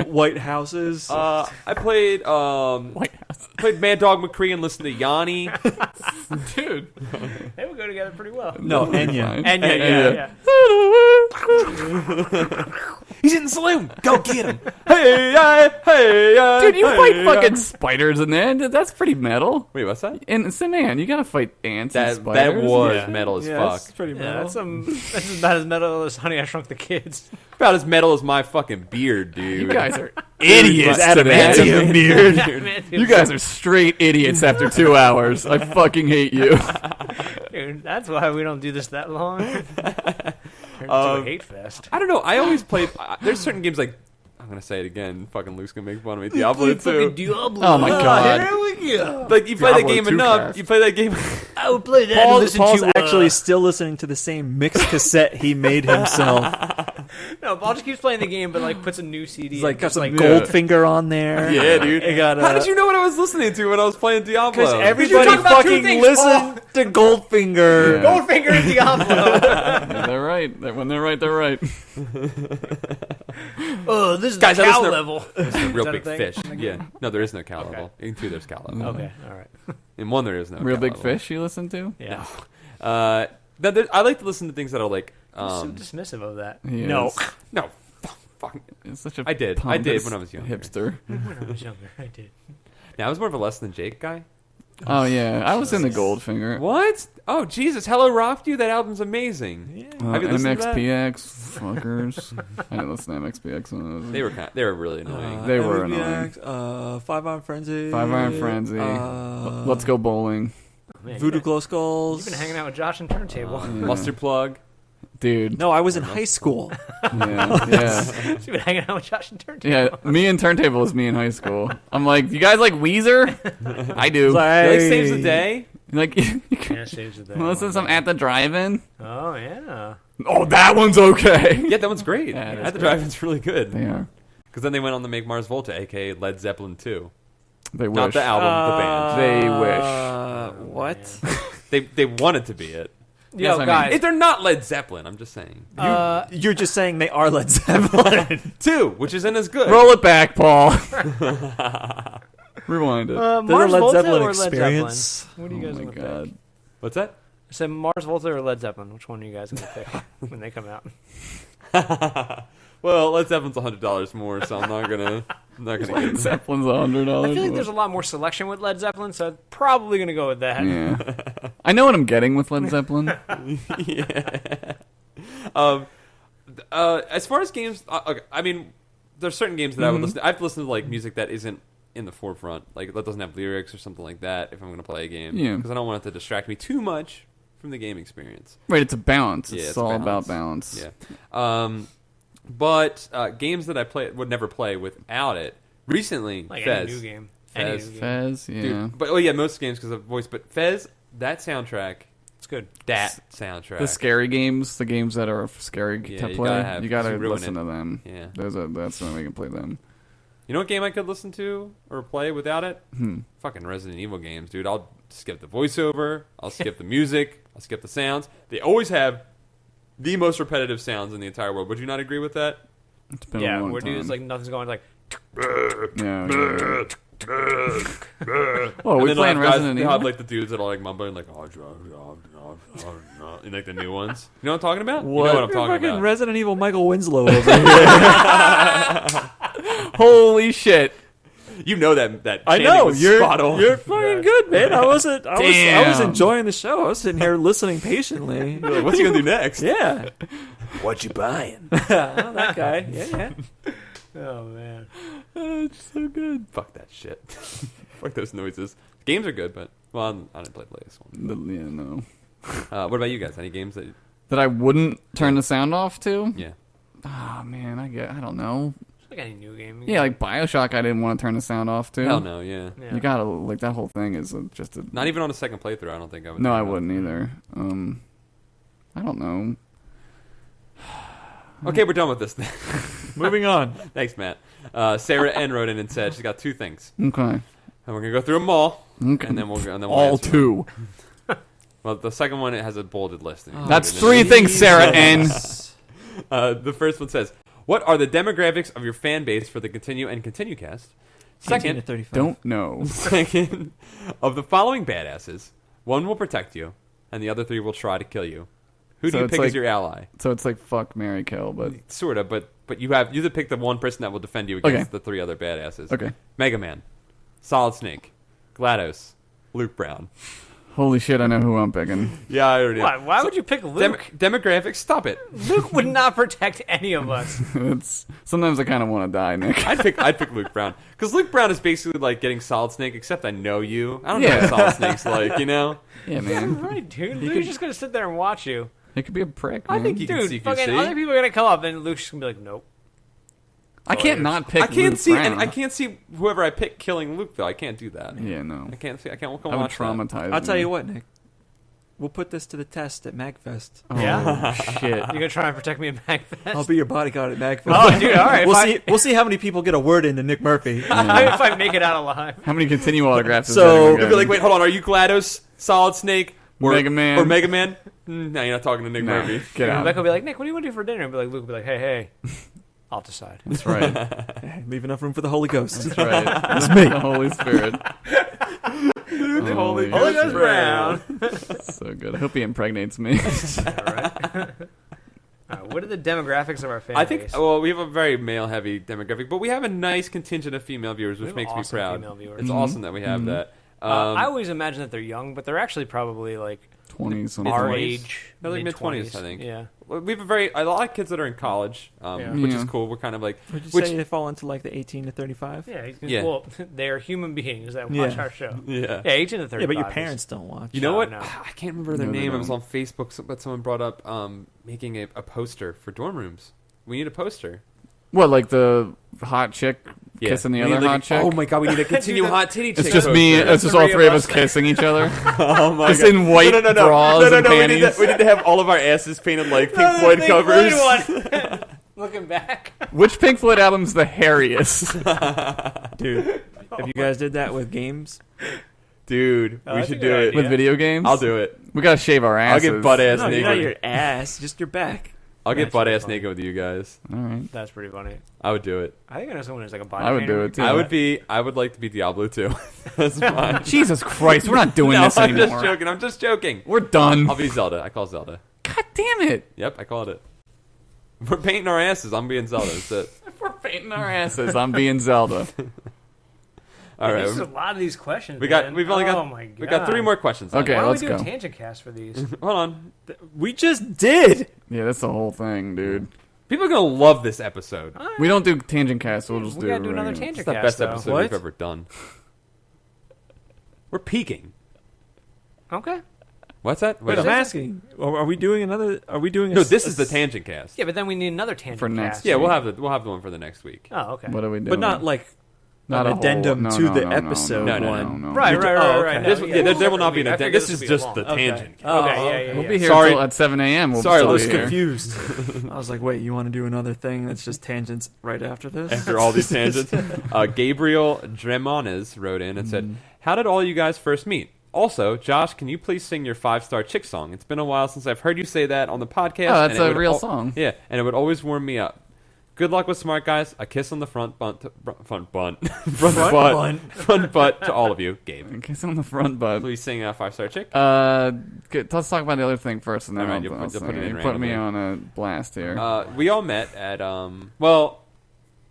White Houses. I played played Mad Dog McCree and listened to Yanni. Dude. They would go together pretty well. no, Enya. Fine. And yeah. He's in the saloon. Go get him. Hey, Dude, you fight fucking spiders in there. That's pretty metal. Wait, what's that? And man, you gotta fight ants and That spiders. was Yeah. metal as Yeah, fuck. that's pretty Yeah, metal. that's about as metal as Honey, I Shrunk the Kids. About as metal as my fucking beard, dude. You guys are idiots. Adamantium beard. You guys are straight idiots after 2 hours. I fucking hate you. Dude, that's why we don't do this that long. Turns into a hate fest. I don't know. I always played. There's certain games like I'm gonna say it again. Fucking Luke's gonna make fun of me. Diablo 2. Diablo. Oh my God. Here we go. Like you play that Diablo game 2 enough. cast. You play that game. I would play that. and listen Paul's to, actually still listening to the same mixed cassette he made himself. no. Paul just keeps playing the game, but like puts a new CD. He's like and got just, some like Goldfinger on there. Yeah, dude. It got, How did you know what I was listening to when I was playing Diablo? Because you're everybody talking about two fucking things, listened to Goldfinger. Yeah. Goldfinger and Diablo. Yeah, they're right. When they're right, they're right. Oh, this is Guys, the I cow listen to- level. It's a real that a big thing? fish. Yeah. No, there is no cow level. In 2, there's cow level. Okay, all right. In 1, there is no Real cow big level. fish you listen to? Yeah. I like to listen to things that are like. I'm so dismissive of that. He No. is. No. Fuck. It's such a I did pompous when I was younger. Hipster. When I was younger, I did. Now I was more of a less than Jake guy. Oh yeah, I was in the Goldfinger. What? Oh Jesus! Hello, Roftu. That album's amazing. Have you listened to that? MXPX fuckers. I didn't listen to MXPX when I was. They were really annoying. They were MVPX, 5 Iron Frenzy. 5 Iron Frenzy. Let's go bowling, Man, Voodoo you've Glow Skulls. been hanging out with Josh and Turntable. Yeah. Mustard plug. dude. No, I was in high school. Yeah, You've been hanging out with Josh and Turntable. yeah. Me and Turntable was me in high school. I'm like, you guys like Weezer? I do. You like saves the day. Like, Yeah, saves the day. listen to some At the Drive-In. Oh yeah. Oh, that one's okay. Yeah, that one's great. Yeah, it is At the great. Drive-In's really good. They are. Because then they went on to make Mars Volta, aka Led Zeppelin 2. They wish. Not the album, They wish. What? the band. They wanted to be it. Yo, Yes, I mean- guys. They're not Led Zeppelin. I'm just saying. You're just saying they are Led Zeppelin. 2, which isn't as good. Roll it back, Paul. Rewind it. They're Mars the Led Volta Zeppelin or Led Zeppelin? experience. What do you Oh guys my want to god. pick? What's that? I said Mars Volta or Led Zeppelin. Which one are you guys going to pick when they come out? Well, Led Zeppelin's $100 more, so I'm not gonna get it. Zeppelin's $100. I feel like there's a lot more selection with Led Zeppelin, so I'm probably gonna go with that. Yeah. I know what I'm getting with Led Zeppelin. Yeah. As far as games, okay, I mean, there's certain games that I would listen to. I've listened to like music that isn't in the forefront, like that doesn't have lyrics or something like that. If I'm going to play a game, Yeah. because I don't want it to distract me too much from the game experience. Right, it's a balance. Yeah, It's it's a all balance. about balance. Yeah. But games that I would never play without it. Recently, Like Fez. any new game. Any Fez. new game. Fez, yeah. Dude, but yeah, most games because of voice. But Fez, that soundtrack, It's good. that soundtrack. The scary games, the games that are scary Yeah, to you play, gotta have- you gotta you ruin listen it. to them. Yeah. That's when we can play them. You know what game I could listen to or play without it? Fucking Resident Evil games, dude. I'll skip the voiceover. I'll skip the music. I'll skip the sounds. They always have the most repetitive sounds in the entire world. Would you not agree with that? It's been Yeah, a long where time. dudes like nothing's going like. Yeah. Oh, And we then playing they'll have guys- Resident they'll Evil? have like the dudes that are like mumbling like in like the new ones. You know what I'm talking about? You know what I'm talking Fucking about. Resident Evil Michael Winslow over here. Holy shit! You know that I chanting know was you're spot on. you're fucking good, man. I was Damn. enjoying the show. I was sitting here listening patiently. You're like, what's he gonna do next? Yeah, What you buying? oh, that guy. Yeah. Oh man. It's so good. Fuck that shit. Fuck those noises. Games are good, but well, I didn't play this one. Yeah, no. What about you guys? Any games that? That I wouldn't turn the sound off to? Yeah. Oh man, I don't know. It's like any new game. Yeah, like Bioshock, I didn't want to turn the sound off to. Hell no. Yeah. Yeah. You gotta like that whole thing is just a. Not even on a second playthrough. I don't think I would. No, turn I it off. wouldn't either. I don't know. Okay, we're done with this thing. Moving on. Thanks, Matt. Sarah N wrote in and said she's got two things, Okay. and we're gonna go through them all, Okay. and then we'll all answer them. two. Well, the second one it has a bolded list. That's three things, Sarah N. The first one says, "What are the demographics of your fan base for the Continue and ContinueCast?" 18 to Second, 35. Don't know. second, of the following badasses, one will protect you, and the other three will try to kill you. Who do So you it's pick as like- your ally? So it's like fuck, marry, kill, but Sort of, but you have to pick the one person that will defend you against Okay. the three other badasses. okay. Mega Man, Solid Snake, GLaDOS, Luke Brown. Holy shit, I know who I'm picking. Yeah, I already. Why would you pick Luke? Demographics, stop it. Luke would not protect any of us. It's sometimes I kind of want to die, Nick. I'd pick Luke Brown because Luke Brown is basically like getting Solid Snake, except I know you. I don't know Yeah. what Solid Snake's like, you know. Yeah, man. Right, dude. Luke's just gonna sit there and watch you. It could be a prick. I man. think you can Dude, secrecy. fucking other people are gonna come up, and Luke's just gonna be like, "Nope." I can't not pick. I can't Luke see, Brown. and I can't see whoever I pick killing Luke though. I can't do that. Yeah, no. I can't see. I can't I would watch that. traumatize. I'll tell me. you what, Nick. We'll put this to the test at MagFest. Oh, Yeah? shit. You're gonna try and protect me in MagFest? I'll be your bodyguard at MagFest. Oh, dude, all right. We'll see how many people get a word into Nick Murphy. if I make it out alive. How many continue autographs? So- is anyone You'll be getting? like, wait, hold on. Are you GLaDOS, Solid Snake, or Mega Man? Or Mega Man? No, you're not talking to Nick No, Murphy. get out. Rebecca will be like, "Nick, what do you want to do for dinner?" And be like, Luke will be like, "Hey, I'll decide." That's right. Leave enough room for the Holy Ghost. That's right. That's me. The Holy Spirit. Holy Holy Ghost Ghost Brown. So good. I hope he impregnates me. All right, what are the demographics of our fan I think. base? Well, we have a very male-heavy demographic, but we have a nice contingent of female viewers, We which have makes me awesome proud. female viewers. It's awesome that we have that. I always imagine that they're young, but they're actually probably like 20 something. our 20s. age. They're like mid-20s, mid-20s, I think. Yeah. We have a lot of kids that are in college, Yeah. which is Yeah. cool. We're kind of like, Would you Which- say they fall into like the 18 to 35? Yeah, Yeah. well, they are human beings that watch Yeah. our show. yeah. Yeah, 18 to 35. Yeah, but your is- parents don't watch. You know No, what? no. I can't remember their No, they name. It was don't. on Facebook, but someone brought up making a poster for dorm rooms. We need a poster. What, like the hot chick kissing the We need other like hot chick? Oh my god, we need a continue Dude, hot titty chick. It's just me. poster. It's just all Three three of of us us. kissing each other. Oh my Just god. in white bras no, and panties. We need to have all of our asses painted like Pink Floyd Pink covers. Floyd one. Looking back. Which Pink Floyd album's the hairiest? Dude, if you guys did that with games, Dude, Oh, we that's a should good do it. idea. With video games? I'll do it. We gotta shave our I'll asses. get butt ass no, naked. not your ass, just your back. I'll get That's butt pretty ass funny. naked with you guys. All right. That's pretty funny. I would do it. I think I know someone who's like a body I would painter. do it, too. I would like to be Diablo too. That's fine. Jesus Christ, we're not doing No, this I'm anymore. just joking. We're done. I'll be Zelda. I call Zelda. God damn it. Yep, I called it. We're painting our asses. I'm being Zelda. That's it. We're painting our asses. I'm being Zelda. All right. There's a lot of these questions. We've only got. Oh my god. We got 3 more questions. Okay. Why don't let's we do go. a tangent cast for these? Hold on. We just did. Yeah, that's the whole thing, dude. People are gonna love this episode. We don't do TangentCast. We'll just We do. gotta do another regular. tangent It's the cast. best though. episode What? we've ever done. We're peaking. Okay. What's that? Wait, Wait, I'm asking. Are we doing another? Are we doing? no, this is the tangent cast. Yeah, but then we need another tangent For next cast. Yeah, we'll have the one for the next week. Oh, okay. What are we doing? but not like Not an a whole- addendum no, to no, the no, no, episode no, no, one. no. Right. Oh, No, okay. This, yeah, there will not be an I addendum. figured This is would be just long. the Okay. tangent. Oh, Okay, yeah. We'll be here Sorry. till at 7 a.m. We'll Sorry, still I was be here. confused. I was like, wait, you want to do another thing that's just tangents right after this? After all these tangents, Gabriel Dremones wrote in and said, "How did all you guys first meet? Also, Josh, can you please sing your 5-star chick song? It's been a while since I've heard you say that on the podcast. Oh, that's and it a would real song. Yeah, and it would always warm me up. Good luck with Smart Guys. A kiss on the front butt to all of you, Gabe. Kiss on the front butt. Please sing a 5-star chick. Let's talk about the other thing first, and then All right, I'll you'll sing put it in You put me randomly. on a blast here. We all met at well,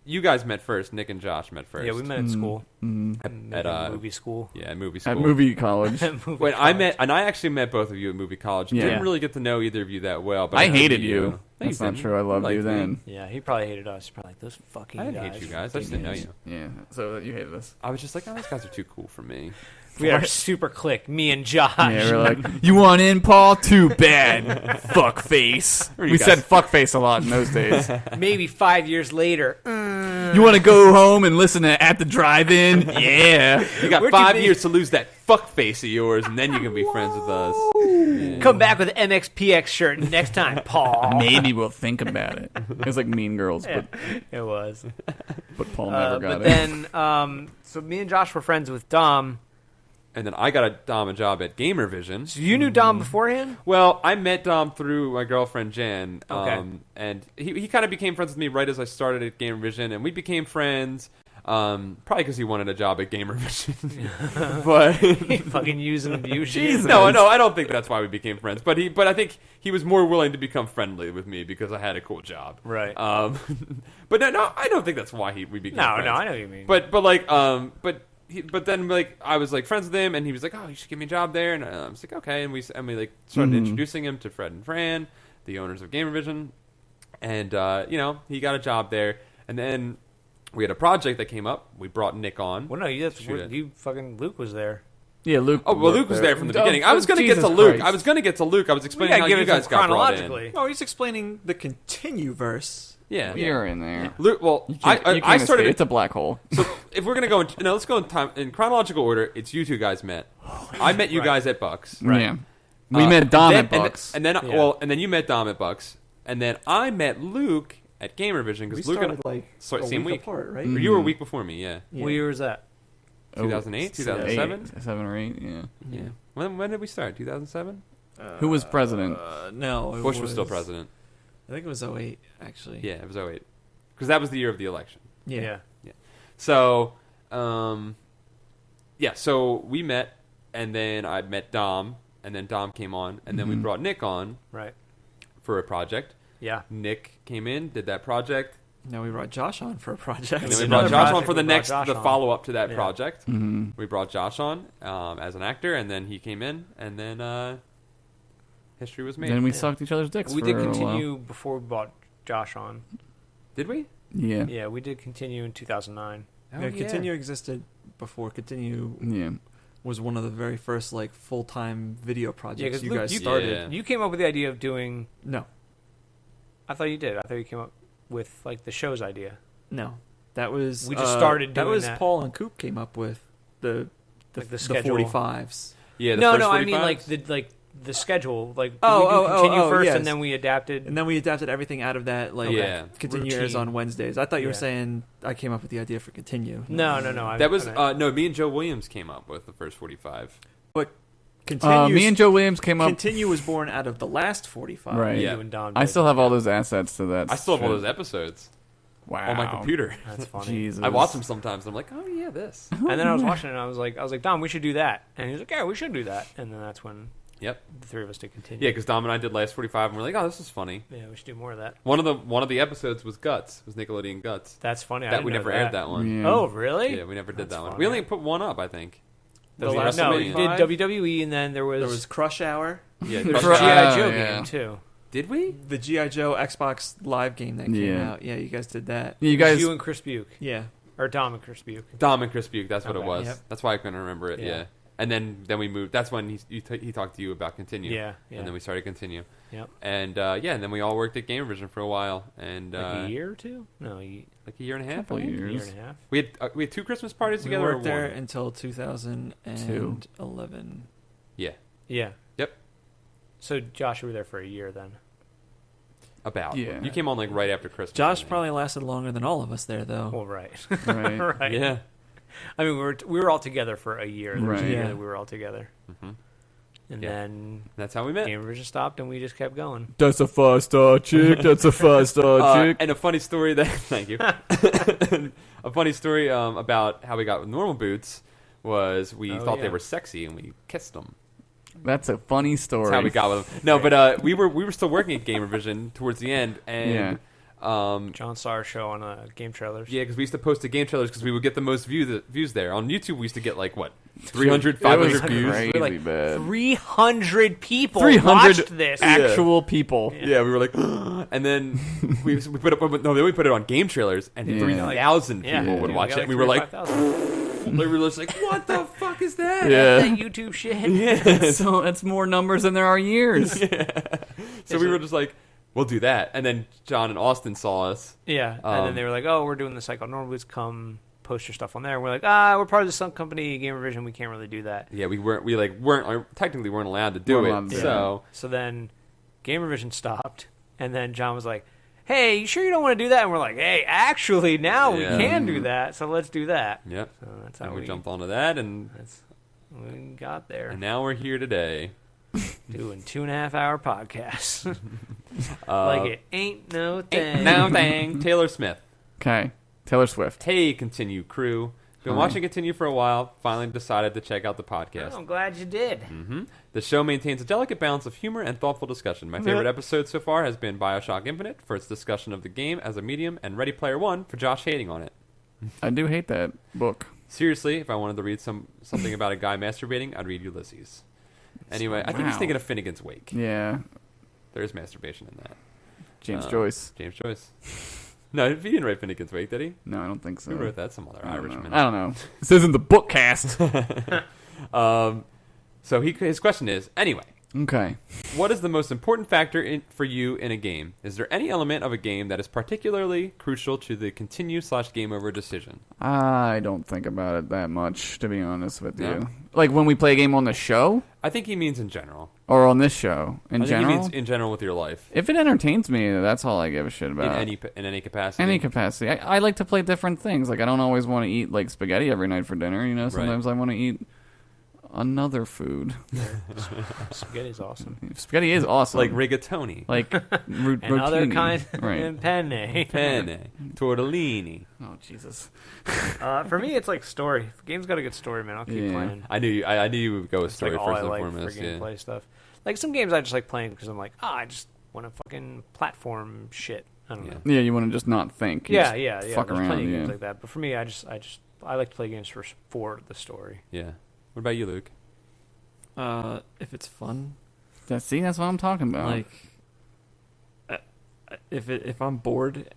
you guys met first. Nick and Josh met first. Yeah, we met at school. at Movie school. yeah, movie school. At movie college. Movie When I met, and I actually met both of you at movie college. Yeah. Didn't really get to know either of you that well. But I did hated meet you. No, That's you not didn't. true. I loved liked you me. then. Yeah, he probably hated us. He's probably like, those fucking I didn't guys. hate you guys. I just didn't know you. Yeah. So you hated us. I was just like, oh, these guys are too cool for me. We had our super click, me and Josh. Yeah, we're like, you want in, Paul? Too bad. Fuck face. Where are you We guys? said fuck face a lot in those days. Maybe 5 years later. You want to go home and listen to At the Drive-In? Yeah. You got Where'd you 5 be? years to lose that fuck face of yours, and then you can be friends with us. Yeah. Come back with an MXPX shirt next time, Paul. Maybe we'll think about it. It was like Mean Girls, It was. but Paul never got But it. then, so me and Josh were friends with Dom. And then I got a job at Gamer Vision. So you knew Dom beforehand? Well, I met Dom through my girlfriend Jen, Okay. and he kind of became friends with me right as I started at Gamer Vision, and we became friends. Probably because he wanted a job at Gamer Vision, but Fucking use and abuse you. no, I don't think that's why we became friends. But I think he was more willing to become friendly with me because I had a cool job. Right. But no, I don't think that's why we became No, friends. I know what you mean. But then like I was like friends with him, and he was like, "Oh, you should give me a job there," and I was like, "Okay," and we like started introducing him to Fred and Fran, the owners of Gamer Vision, and he got a job there, and then we had a project that came up. We brought Nick on. Well, no, you Shoot it. fucking Luke was there. Yeah, Luke. Oh well, Luke was there from the beginning. I was going to get to Jesus Luke. Christ. I was going to get to Luke. I was We explaining gotta how give you it to him guys got brought in. chronologically. Oh, he's explaining the Continueverse. Yeah, You're in there. Luke. Well, You can't I escape. started. It's a black hole. So if we're gonna go, let's go in time in chronological order. It's you two guys met. I met you guys at Bucks. Yeah. We met Dom at Bucks. and then Yeah. and then you met Dom at Bucks, and then I met Luke at Gamer Vision We because Luke started and like sorry, a same week. apart, right? You were a week before me. Yeah, Yeah. What year was that? 2008, 2007. 7 or 8, yeah. Yeah. When did we start? 2007. Who was president? No, it Bush was still president. I think it was 08, actually. Yeah, it was 08 because that was the year of the election. Yeah. So, so we met, and then I met Dom, and then Dom came on, and then we brought Nick on Right. for a project. Yeah. Nick came in, did that project, Now we brought Josh on for a project. and then we another brought Josh on project for the we brought next, Josh the on. follow up to that Yeah. project. Mm-hmm. We brought Josh on as an actor, and then he came in, and then history was made. Then we sucked each other's dicks We for did a while. continue before we brought Josh on. Did we? Yeah. Yeah, we did continue in 2009. Yeah, Continue existed before Continue Yeah. was one of the very first like full-time video projects Yeah, because you Luke, guys you started. Yeah. You came up with the idea of doing. No, I thought you did. I thought you came up with like the show's idea. no, that was We just started That doing was that. Paul and Coop came up with the Like the schedule. 45s. Yeah. The No, first no, I mean 45s? like the schedule. Like Oh, we do oh, continue oh, first, yes. and then we adapted. And then we adapted everything out of that. Like, Yeah. Continue Routine. airs on Wednesdays. I thought you were Yeah. saying I came up with the idea for Continue. No. That was I meant- no. Me and Joe Williams came up with the first 45. But Continue, Me and Joe Williams came up. Continue was born out of the last 45. Right. Yeah. you and Don I did. still have all those assets to that. I still have all shit. those episodes Wow. on my computer. That's funny. Jesus. I watch them sometimes. And I'm like, oh yeah, this. And then I was watching it, and I was like, Dom, we should do that. And he was like, yeah, we should do that. And then that's when Yep. The three of us to continue. Yeah, because Dom and I did Last 45, and we're like, oh, this is funny. Yeah, we should do more of that. One of the episodes was Guts. Was Nickelodeon Guts. That's funny. I That didn't we know never aired that one. Yeah. Oh, really? Yeah, we never did That's that one. funny. We only put one up, I think. The Was it last No, WrestleMania? we did WWE, and then there There was Crush Hour, Yeah, There's Crush G.I. Hour. Joe yeah. game, too. Did we? the G.I. Joe Xbox Live game that came Yeah. out. Yeah, you guys did that. You It was guys, You and Chris Buke. Yeah. Or Dom and Chris Buke. Dom and Chris Buke, that's what it Okay, was. yep. That's why I couldn't remember it, Yeah. yeah. And then we moved. That's when he talked to you about Continue. Yeah, yeah. And then we started Continue. Yep. And, and then we all worked at Game Vision for a while. And Like a year or two? No, a like a year and a half, Couple I think? years. year and a half. We had 2 Christmas parties We together or worked there one? until 2011. Yeah. Yeah. Yep. So, Josh, you were there for a year then. About. Yeah. You came on like right after Christmas. I Josh think. probably lasted longer than all of us there, though. Well, right. right? right. Yeah. I mean, we were all together for a year. There was a Right. year Yeah. that we were all together. hmm And Yeah. then That's how we met. Game Vision stopped, and we just kept going. That's a 5-star chick. That's a 5-star chick. And a funny story that thank you. A funny story about how we got with normal boots was we Oh, thought yeah. they were sexy and we kissed them. That's a funny story. That's how we got with them. No, but we were still working at Gamer Vision towards the end, and John saw our show on game trailers. yeah, because we used to post the game trailers because we would get the most views there. On YouTube, we used to get like what 300, It was 500 views. crazy We're like, bad. 300 people 300 watched this. Actual people. Yeah, we were like, and then we put up then we put it on game trailers, and Yeah. 3,000 Yeah. people would Yeah, watch got it. And we were like, 5,000. we were just like, what the fuck is that? Yeah. That YouTube shit. Yeah. So that's more numbers than there are years. So we were just like, we'll do that. And then John and Austin saw us. Yeah, and Um, then they were like, "Oh, we're doing the Cycle Normal Boots. Come post your stuff on there." And we're like, "We're part of the Sun Company, Gamer Vision. We can't really do that." Yeah, we weren't technically weren't allowed to do Weren't it. allowed to do So So then Gamer Vision stopped, and then John was like, "Hey, you sure you don't want to do that?" And we're like, "Hey, actually, now Yeah. we can do that. So let's do that." yep. So that's how And we we jumped onto that, and we got there, now we're here today. doing 2.5-hour podcasts. Uh, like it ain't no thing. Now, dang, Taylor Smith. Okay. Taylor Swift. Hey, Continue crew. Been Hi. watching Continue for a while. Finally decided to check out the podcast. I'm glad you did. The show maintains a delicate balance of humor and thoughtful discussion. My favorite episode so far has been Bioshock Infinite for its discussion of the game as a medium, and Ready Player One for Josh hating on it. I do hate that book. Seriously, if I wanted to read something about a guy masturbating, I'd read Ulysses. Anyway, I think he's Wow. thinking of Finnegan's Wake. Yeah. There's masturbation in that. James Joyce. James Joyce. No, he didn't write Finnegan's Wake, did he? No, I don't think so. Who wrote that? Some other I don't know. Irishman. I don't know. This isn't the book cast. So his question is, anyway, Okay. what is the most important factor for you in a game? Is there any element of a game that is particularly crucial to the continue/game over decision? I don't think about it that much, to be honest with No? you. Like when we play a game on the show I think he means in general. or on this show in I think general. he means in general with your life. If it entertains me, that's all I give a shit In about. any capacity. Any capacity. I like to play different things. Like I don't always want to eat like spaghetti every night for dinner. You know, sometimes I want to eat another food. Spaghetti's awesome. Spaghetti is awesome. Like rigatoni. like And other rotini. kind Right. and penne. Penne. Tortellini. Oh Jesus. For me, it's like story. If a game's got a good story, man, I'll keep Yeah. playing. I knew you would go with It's story like all first I and like foremost. for Yeah. gameplay stuff. Like some games I just like playing because I'm like, I just want to fucking platform shit. I don't Yeah. know. Yeah, you want to just not think. You Yeah, just yeah. Fuck There's around. plenty of Yeah. games like that. But for me, I like to play games for the story. Yeah. What about you, Luke? If it's fun, See, that's what I'm talking about. like if I'm bored,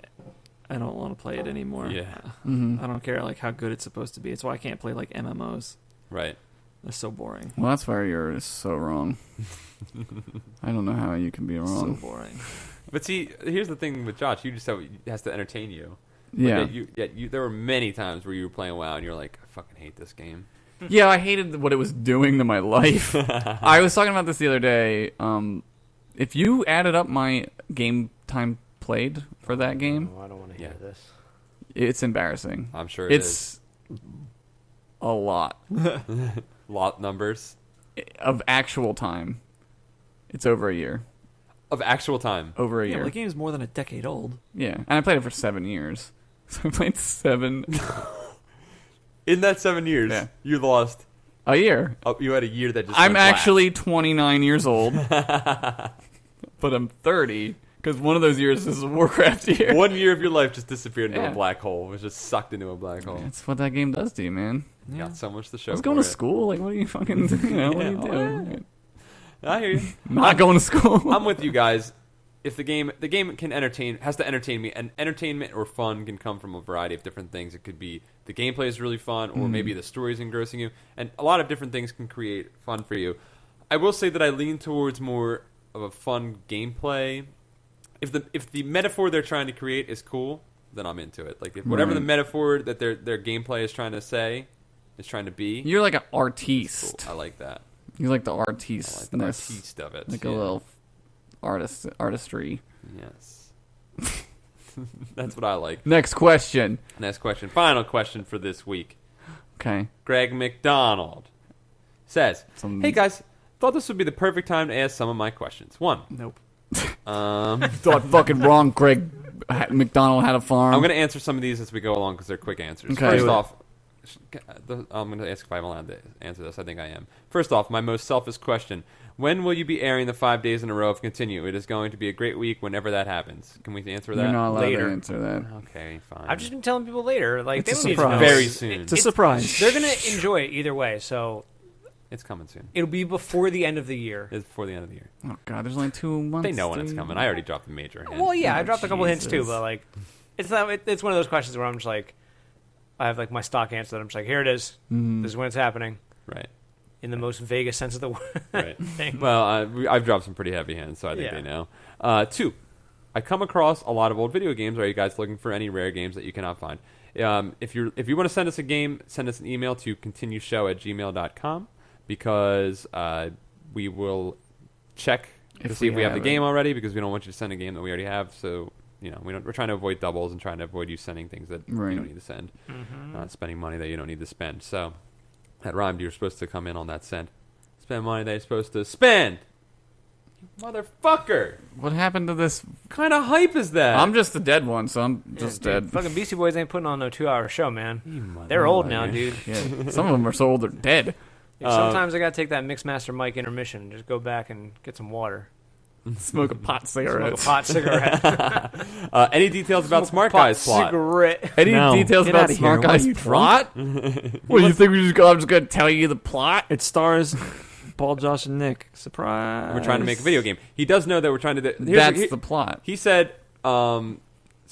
I don't want to play it anymore. Yeah. Mhm. I don't care like how good it's supposed to be. It's why I can't play like MMOs. Right. They're so boring. Well, that's where you're so wrong. I don't know how you can be So wrong. boring. But see, here's the thing with Josh. You just have, it has to entertain you. But Yeah. there were many times where you were playing WoW and you're like, I fucking hate this game. Yeah, I hated what it was doing to my life. I was talking about this the other day. If you added up my game time played for that game, Oh, I don't want to hear Yeah. this. it's embarrassing. I'm sure it is. It's a lot Lot numbers of actual time. It's over a year. of actual time. Over a Yeah, year. well, the game's more than a decade old. Yeah, and I played it for 7 years. So I played 7. In that 7 years, Yeah. you lost A year. Oh, you had a year that just. I'm went black. actually 29 years old, but I'm 30 because one of those years is a Warcraft year. 1 year of your life just disappeared into Yeah. a black hole. It was just sucked into a black hole. That's what that game does to you, man. You got so much to show. I was going for to it. school. Like, what are you fucking? What do you do? I hear you. Not going to school. I'm with you guys. If the game can has to entertain me, and entertainment or fun can come from a variety of different things. It could be the gameplay is really fun, or maybe the story is engrossing you, and a lot of different things can create fun for you. I will say that I lean towards more of a fun gameplay. If the metaphor they're trying to create is cool, then I'm into it. Like if whatever the metaphor that their gameplay is trying to say, is trying to be. You're like an Cool. artiste. I like that. You're like the I like artiste. the artiste of it. Like yeah. a little artistry. Yes. That's what I like. Next question. Next question. Final question for this week. Okay. Greg McDonald says, "Hey guys, thought this would be the perfect time to ask some of my questions. One, Nope. Thought fucking wrong. Greg McDonald had a farm. I'm going to answer some of these as we go along because they're quick answers. Okay. First off, I'm going to ask if I'm allowed to answer this. I think I am. First off, my most selfish question. When will you be airing the 5 days in a row of Continue? It is going to be a great week whenever that happens. Can we answer that? You're not allowed Later. to answer that. Okay, fine. I've just been telling people later. Like It's they a don't need to know. surprise. Very soon. It's a surprise. They're gonna enjoy it either way. So It's coming soon. it'll be before the end of the year. It's before the end of the year. Oh god, there's only 2 months. They know when it's dude. coming. I already dropped the major hint. Well, yeah, I Oh, dropped a couple hints too, Jesus. but like, it's not. It's one of those questions where I'm just like, I have like my stock answer that I'm just like, here it is. Mhm. This is when it's happening Right. in the most vaguest sense of the word. Right. thing. Well, I've dropped some pretty heavy hands, so I think Yeah. they know. 2, I come across a lot of old video games. Are you guys looking for any rare games that you cannot find? If you want to send us a game, send us an email to continueshow@gmail.com because we will check to If see we if we have the have game already because we don't want you to send a game that we already have. So we're trying to avoid doubles and trying to avoid you sending things that Right. you don't need to send, Mm-hmm. not spending money that you don't need to spend. So that rhymed. You're supposed to come in on that send. Spend money that you're supposed to spend. You motherfucker! What happened to this? What kind of hype is that? I'm just the dead one, so I'm just Dude, dead. fucking Beastie Boys ain't putting on no 2-hour show, man. mother- They're old Oh, now, yeah. dude. Yeah. Some of them are so old they're dead. Sometimes I gotta take that Mixmaster Mike intermission and just go back and get some water. Smoke a pot Smoke cigarette. a pot cigarette. Any details about Smart Pot Guy's plot? cigarette. Any No, details get about outta Smart here. What are Guy's you plot? What do you think I'm just going to tell you the plot? It stars Paul, Josh, and Nick. Surprise. We're trying to make a video game. He does know that we're trying to do. That's the plot. He said, so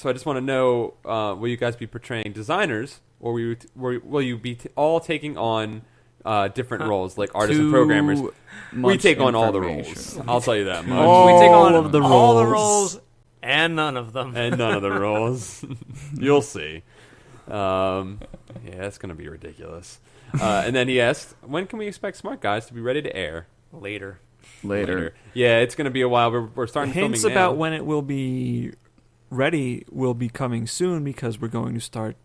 I just want to know, will you guys be portraying designers, or will you be all taking on different roles, like artists and Too programmers? We much take on all the information. roles. I'll tell you that much. We take on All of the all the roles. roles and none of them. And none of the roles. You'll see. Yeah, it's going to be ridiculous. And then he asked, when can we expect Smart Guys to be ready to air? Later. Later. Yeah, it's going to be a while. We're starting Hints filming about now. when it will be ready will be coming soon because we're going to start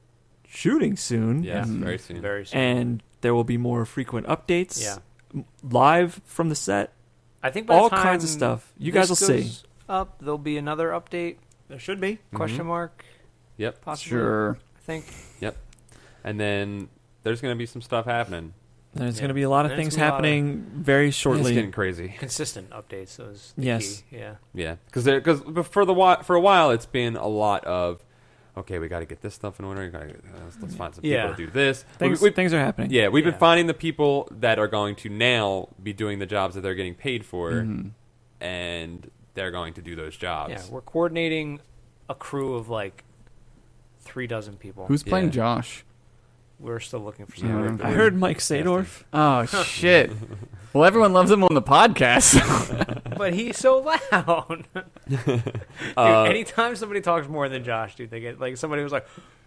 shooting soon. Yes, Mhm. very soon. Very soon. And there will be more frequent updates. Yeah. Live from the set. I think by All the time kinds of stuff. You guys will this see. goes up, there'll be another update. There should be. Question mark. Yep. Possibly. Sure. I think. And then there's going to be some stuff happening. There's Yeah. going to be a lot of And it's things gonna be a lot of- happening very It's shortly. getting crazy. Consistent updates. Those. Yes. Key. Yeah. Yeah, because for a while it's been a lot of, okay, we got to get this stuff in order. Let's find some people Yeah. to do this. Things, We- things are happening. yeah, we've been Yeah. finding the people that are going to now be doing the jobs that they're getting paid for, Mhm. and they're going to do those jobs. Yeah. We're coordinating a crew of like 36 people. Who's playing Yeah. Josh? We're still looking for Yeah, someone. I heard Mike Sadorf. Oh, shit. Well, everyone loves him on the podcast. But he's so loud. Dude, anytime somebody talks more than Josh, dude, they get like somebody was like,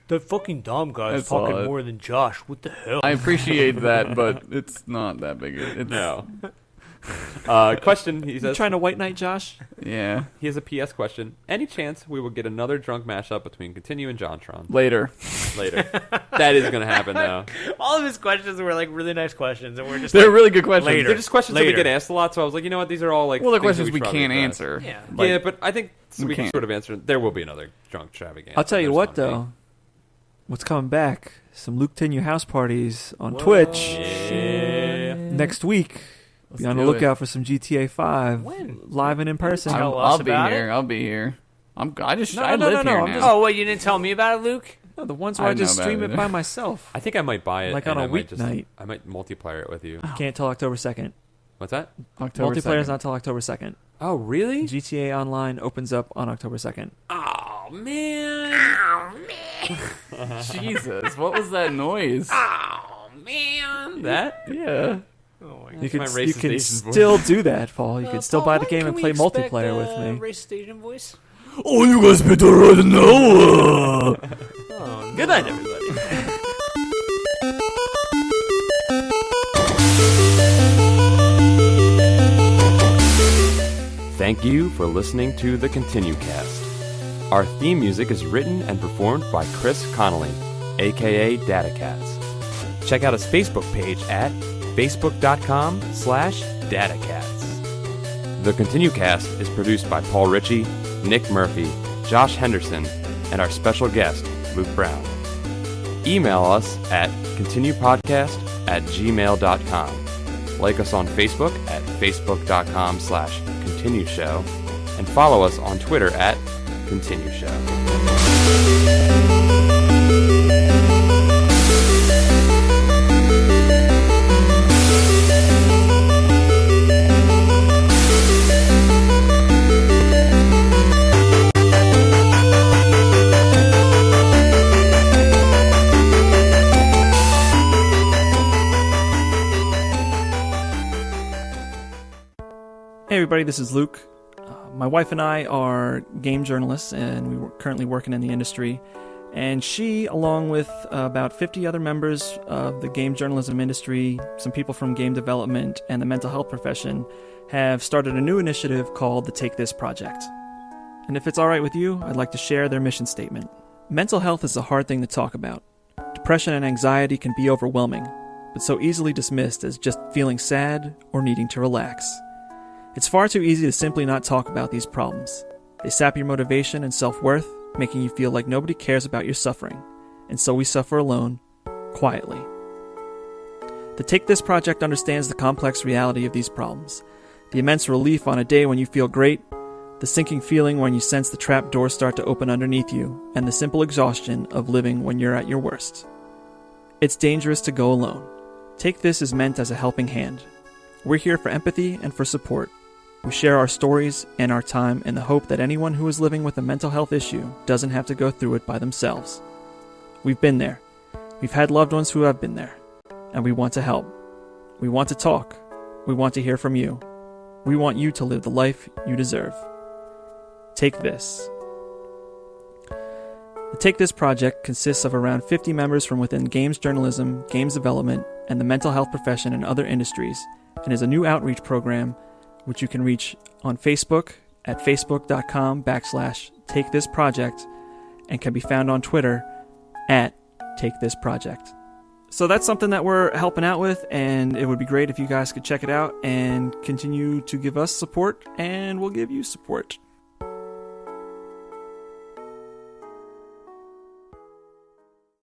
"The fucking dumb guy's I saw talking it. more than Josh." What the hell? I appreciate that, but it's not that big. It's, No. Question, he You says. trying to white knight Josh? Yeah. He has a PS question. Any chance we will get another drunk mashup between Continue and JonTron Later. later? That is going to happen, though. All of his questions were like really nice questions, and we're just They're like, really good questions. Later. They're just questions that we Later. get asked a lot, so I was like, you know what? These are all like Well, the things that questions we should probably can't address. answer. Yeah. Like, Yeah, but I think we we can can't. sort of answer. There will be another drunk extravaganza. I'll tell you There's what, gonna be. though. What's coming back? Some Luke Tenue house parties on Whoa. Twitch. Yeah. Next week, Let's be on the do it. lookout for some GTA 5 When? live and in person. Tell us I'll be about here. it. I'll be here. I No, live no, here no, now. I'm just- Oh, what, you didn't tell me about it, Luke? No, the ones I where I didn't just know about stream it it by myself. I think I might buy it. Like and on a I might just- weeknight. I might multiplayer it with you. Can't till October 2nd. What's that? October Multiplayer's 2nd. not till October 2nd. Oh, really? GTA Online opens up on October 2nd. Oh, man. Jesus, what was that noise? Oh, man. That? Yeah. Oh, my You can, my you racist can Asian voice. still do that, Paul. You can still buy the Paul, game can and we play expect, multiplayer with me. Racist Asian voice? Oh, you guys better right now. Oh, good night, everybody. Thank you for listening to the ContinueCast. Our theme music is written and performed by Chris Connolly, aka DataCats. Check out his Facebook page at facebook.com/datacats. The ContinueCast is produced by Paul Ritchie, Nick Murphy, Josh Henderson, and our special guest, Luke Brown. Email us at continuepodcast@gmail.com. Like us on Facebook at facebook.com/continueshow, and follow us on Twitter at continueshow. Hey everybody, this is Luke. My wife and I are game journalists, and we're currently working in the industry. And she, along with about 50 other members of the game journalism industry, some people from game development, and the mental health profession, have started a new initiative called the Take This Project. And if it's all right with you, I'd like to share their mission statement. Mental health is a hard thing to talk about. Depression and anxiety can be overwhelming, but so easily dismissed as just feeling sad or needing to relax. It's far too easy to simply not talk about these problems. They sap your motivation and self-worth, making you feel like nobody cares about your suffering, and so we suffer alone, quietly. The Take This Project understands the complex reality of these problems, the immense relief on a day when you feel great, the sinking feeling when you sense the trap doors start to open underneath you, and the simple exhaustion of living when you're at your worst. It's dangerous to go alone. Take This is meant as a helping hand. We're here for empathy and for support. We share our stories and our time in the hope that anyone who is living with a mental health issue doesn't have to go through it by themselves. We've been there. We've had loved ones who have been there. And we want to help. We want to talk. We want to hear from you. We want you to live the life you deserve. Take This. The Take This project consists of around 50 members from within games journalism, games development, and the mental health profession and other industries, and is a new outreach program which you can reach on Facebook at facebook.com/takethisproject, and can be found on Twitter at takethisproject. So that's something that we're helping out with, and it would be great if you guys could check it out and continue to give us support, and we'll give you support.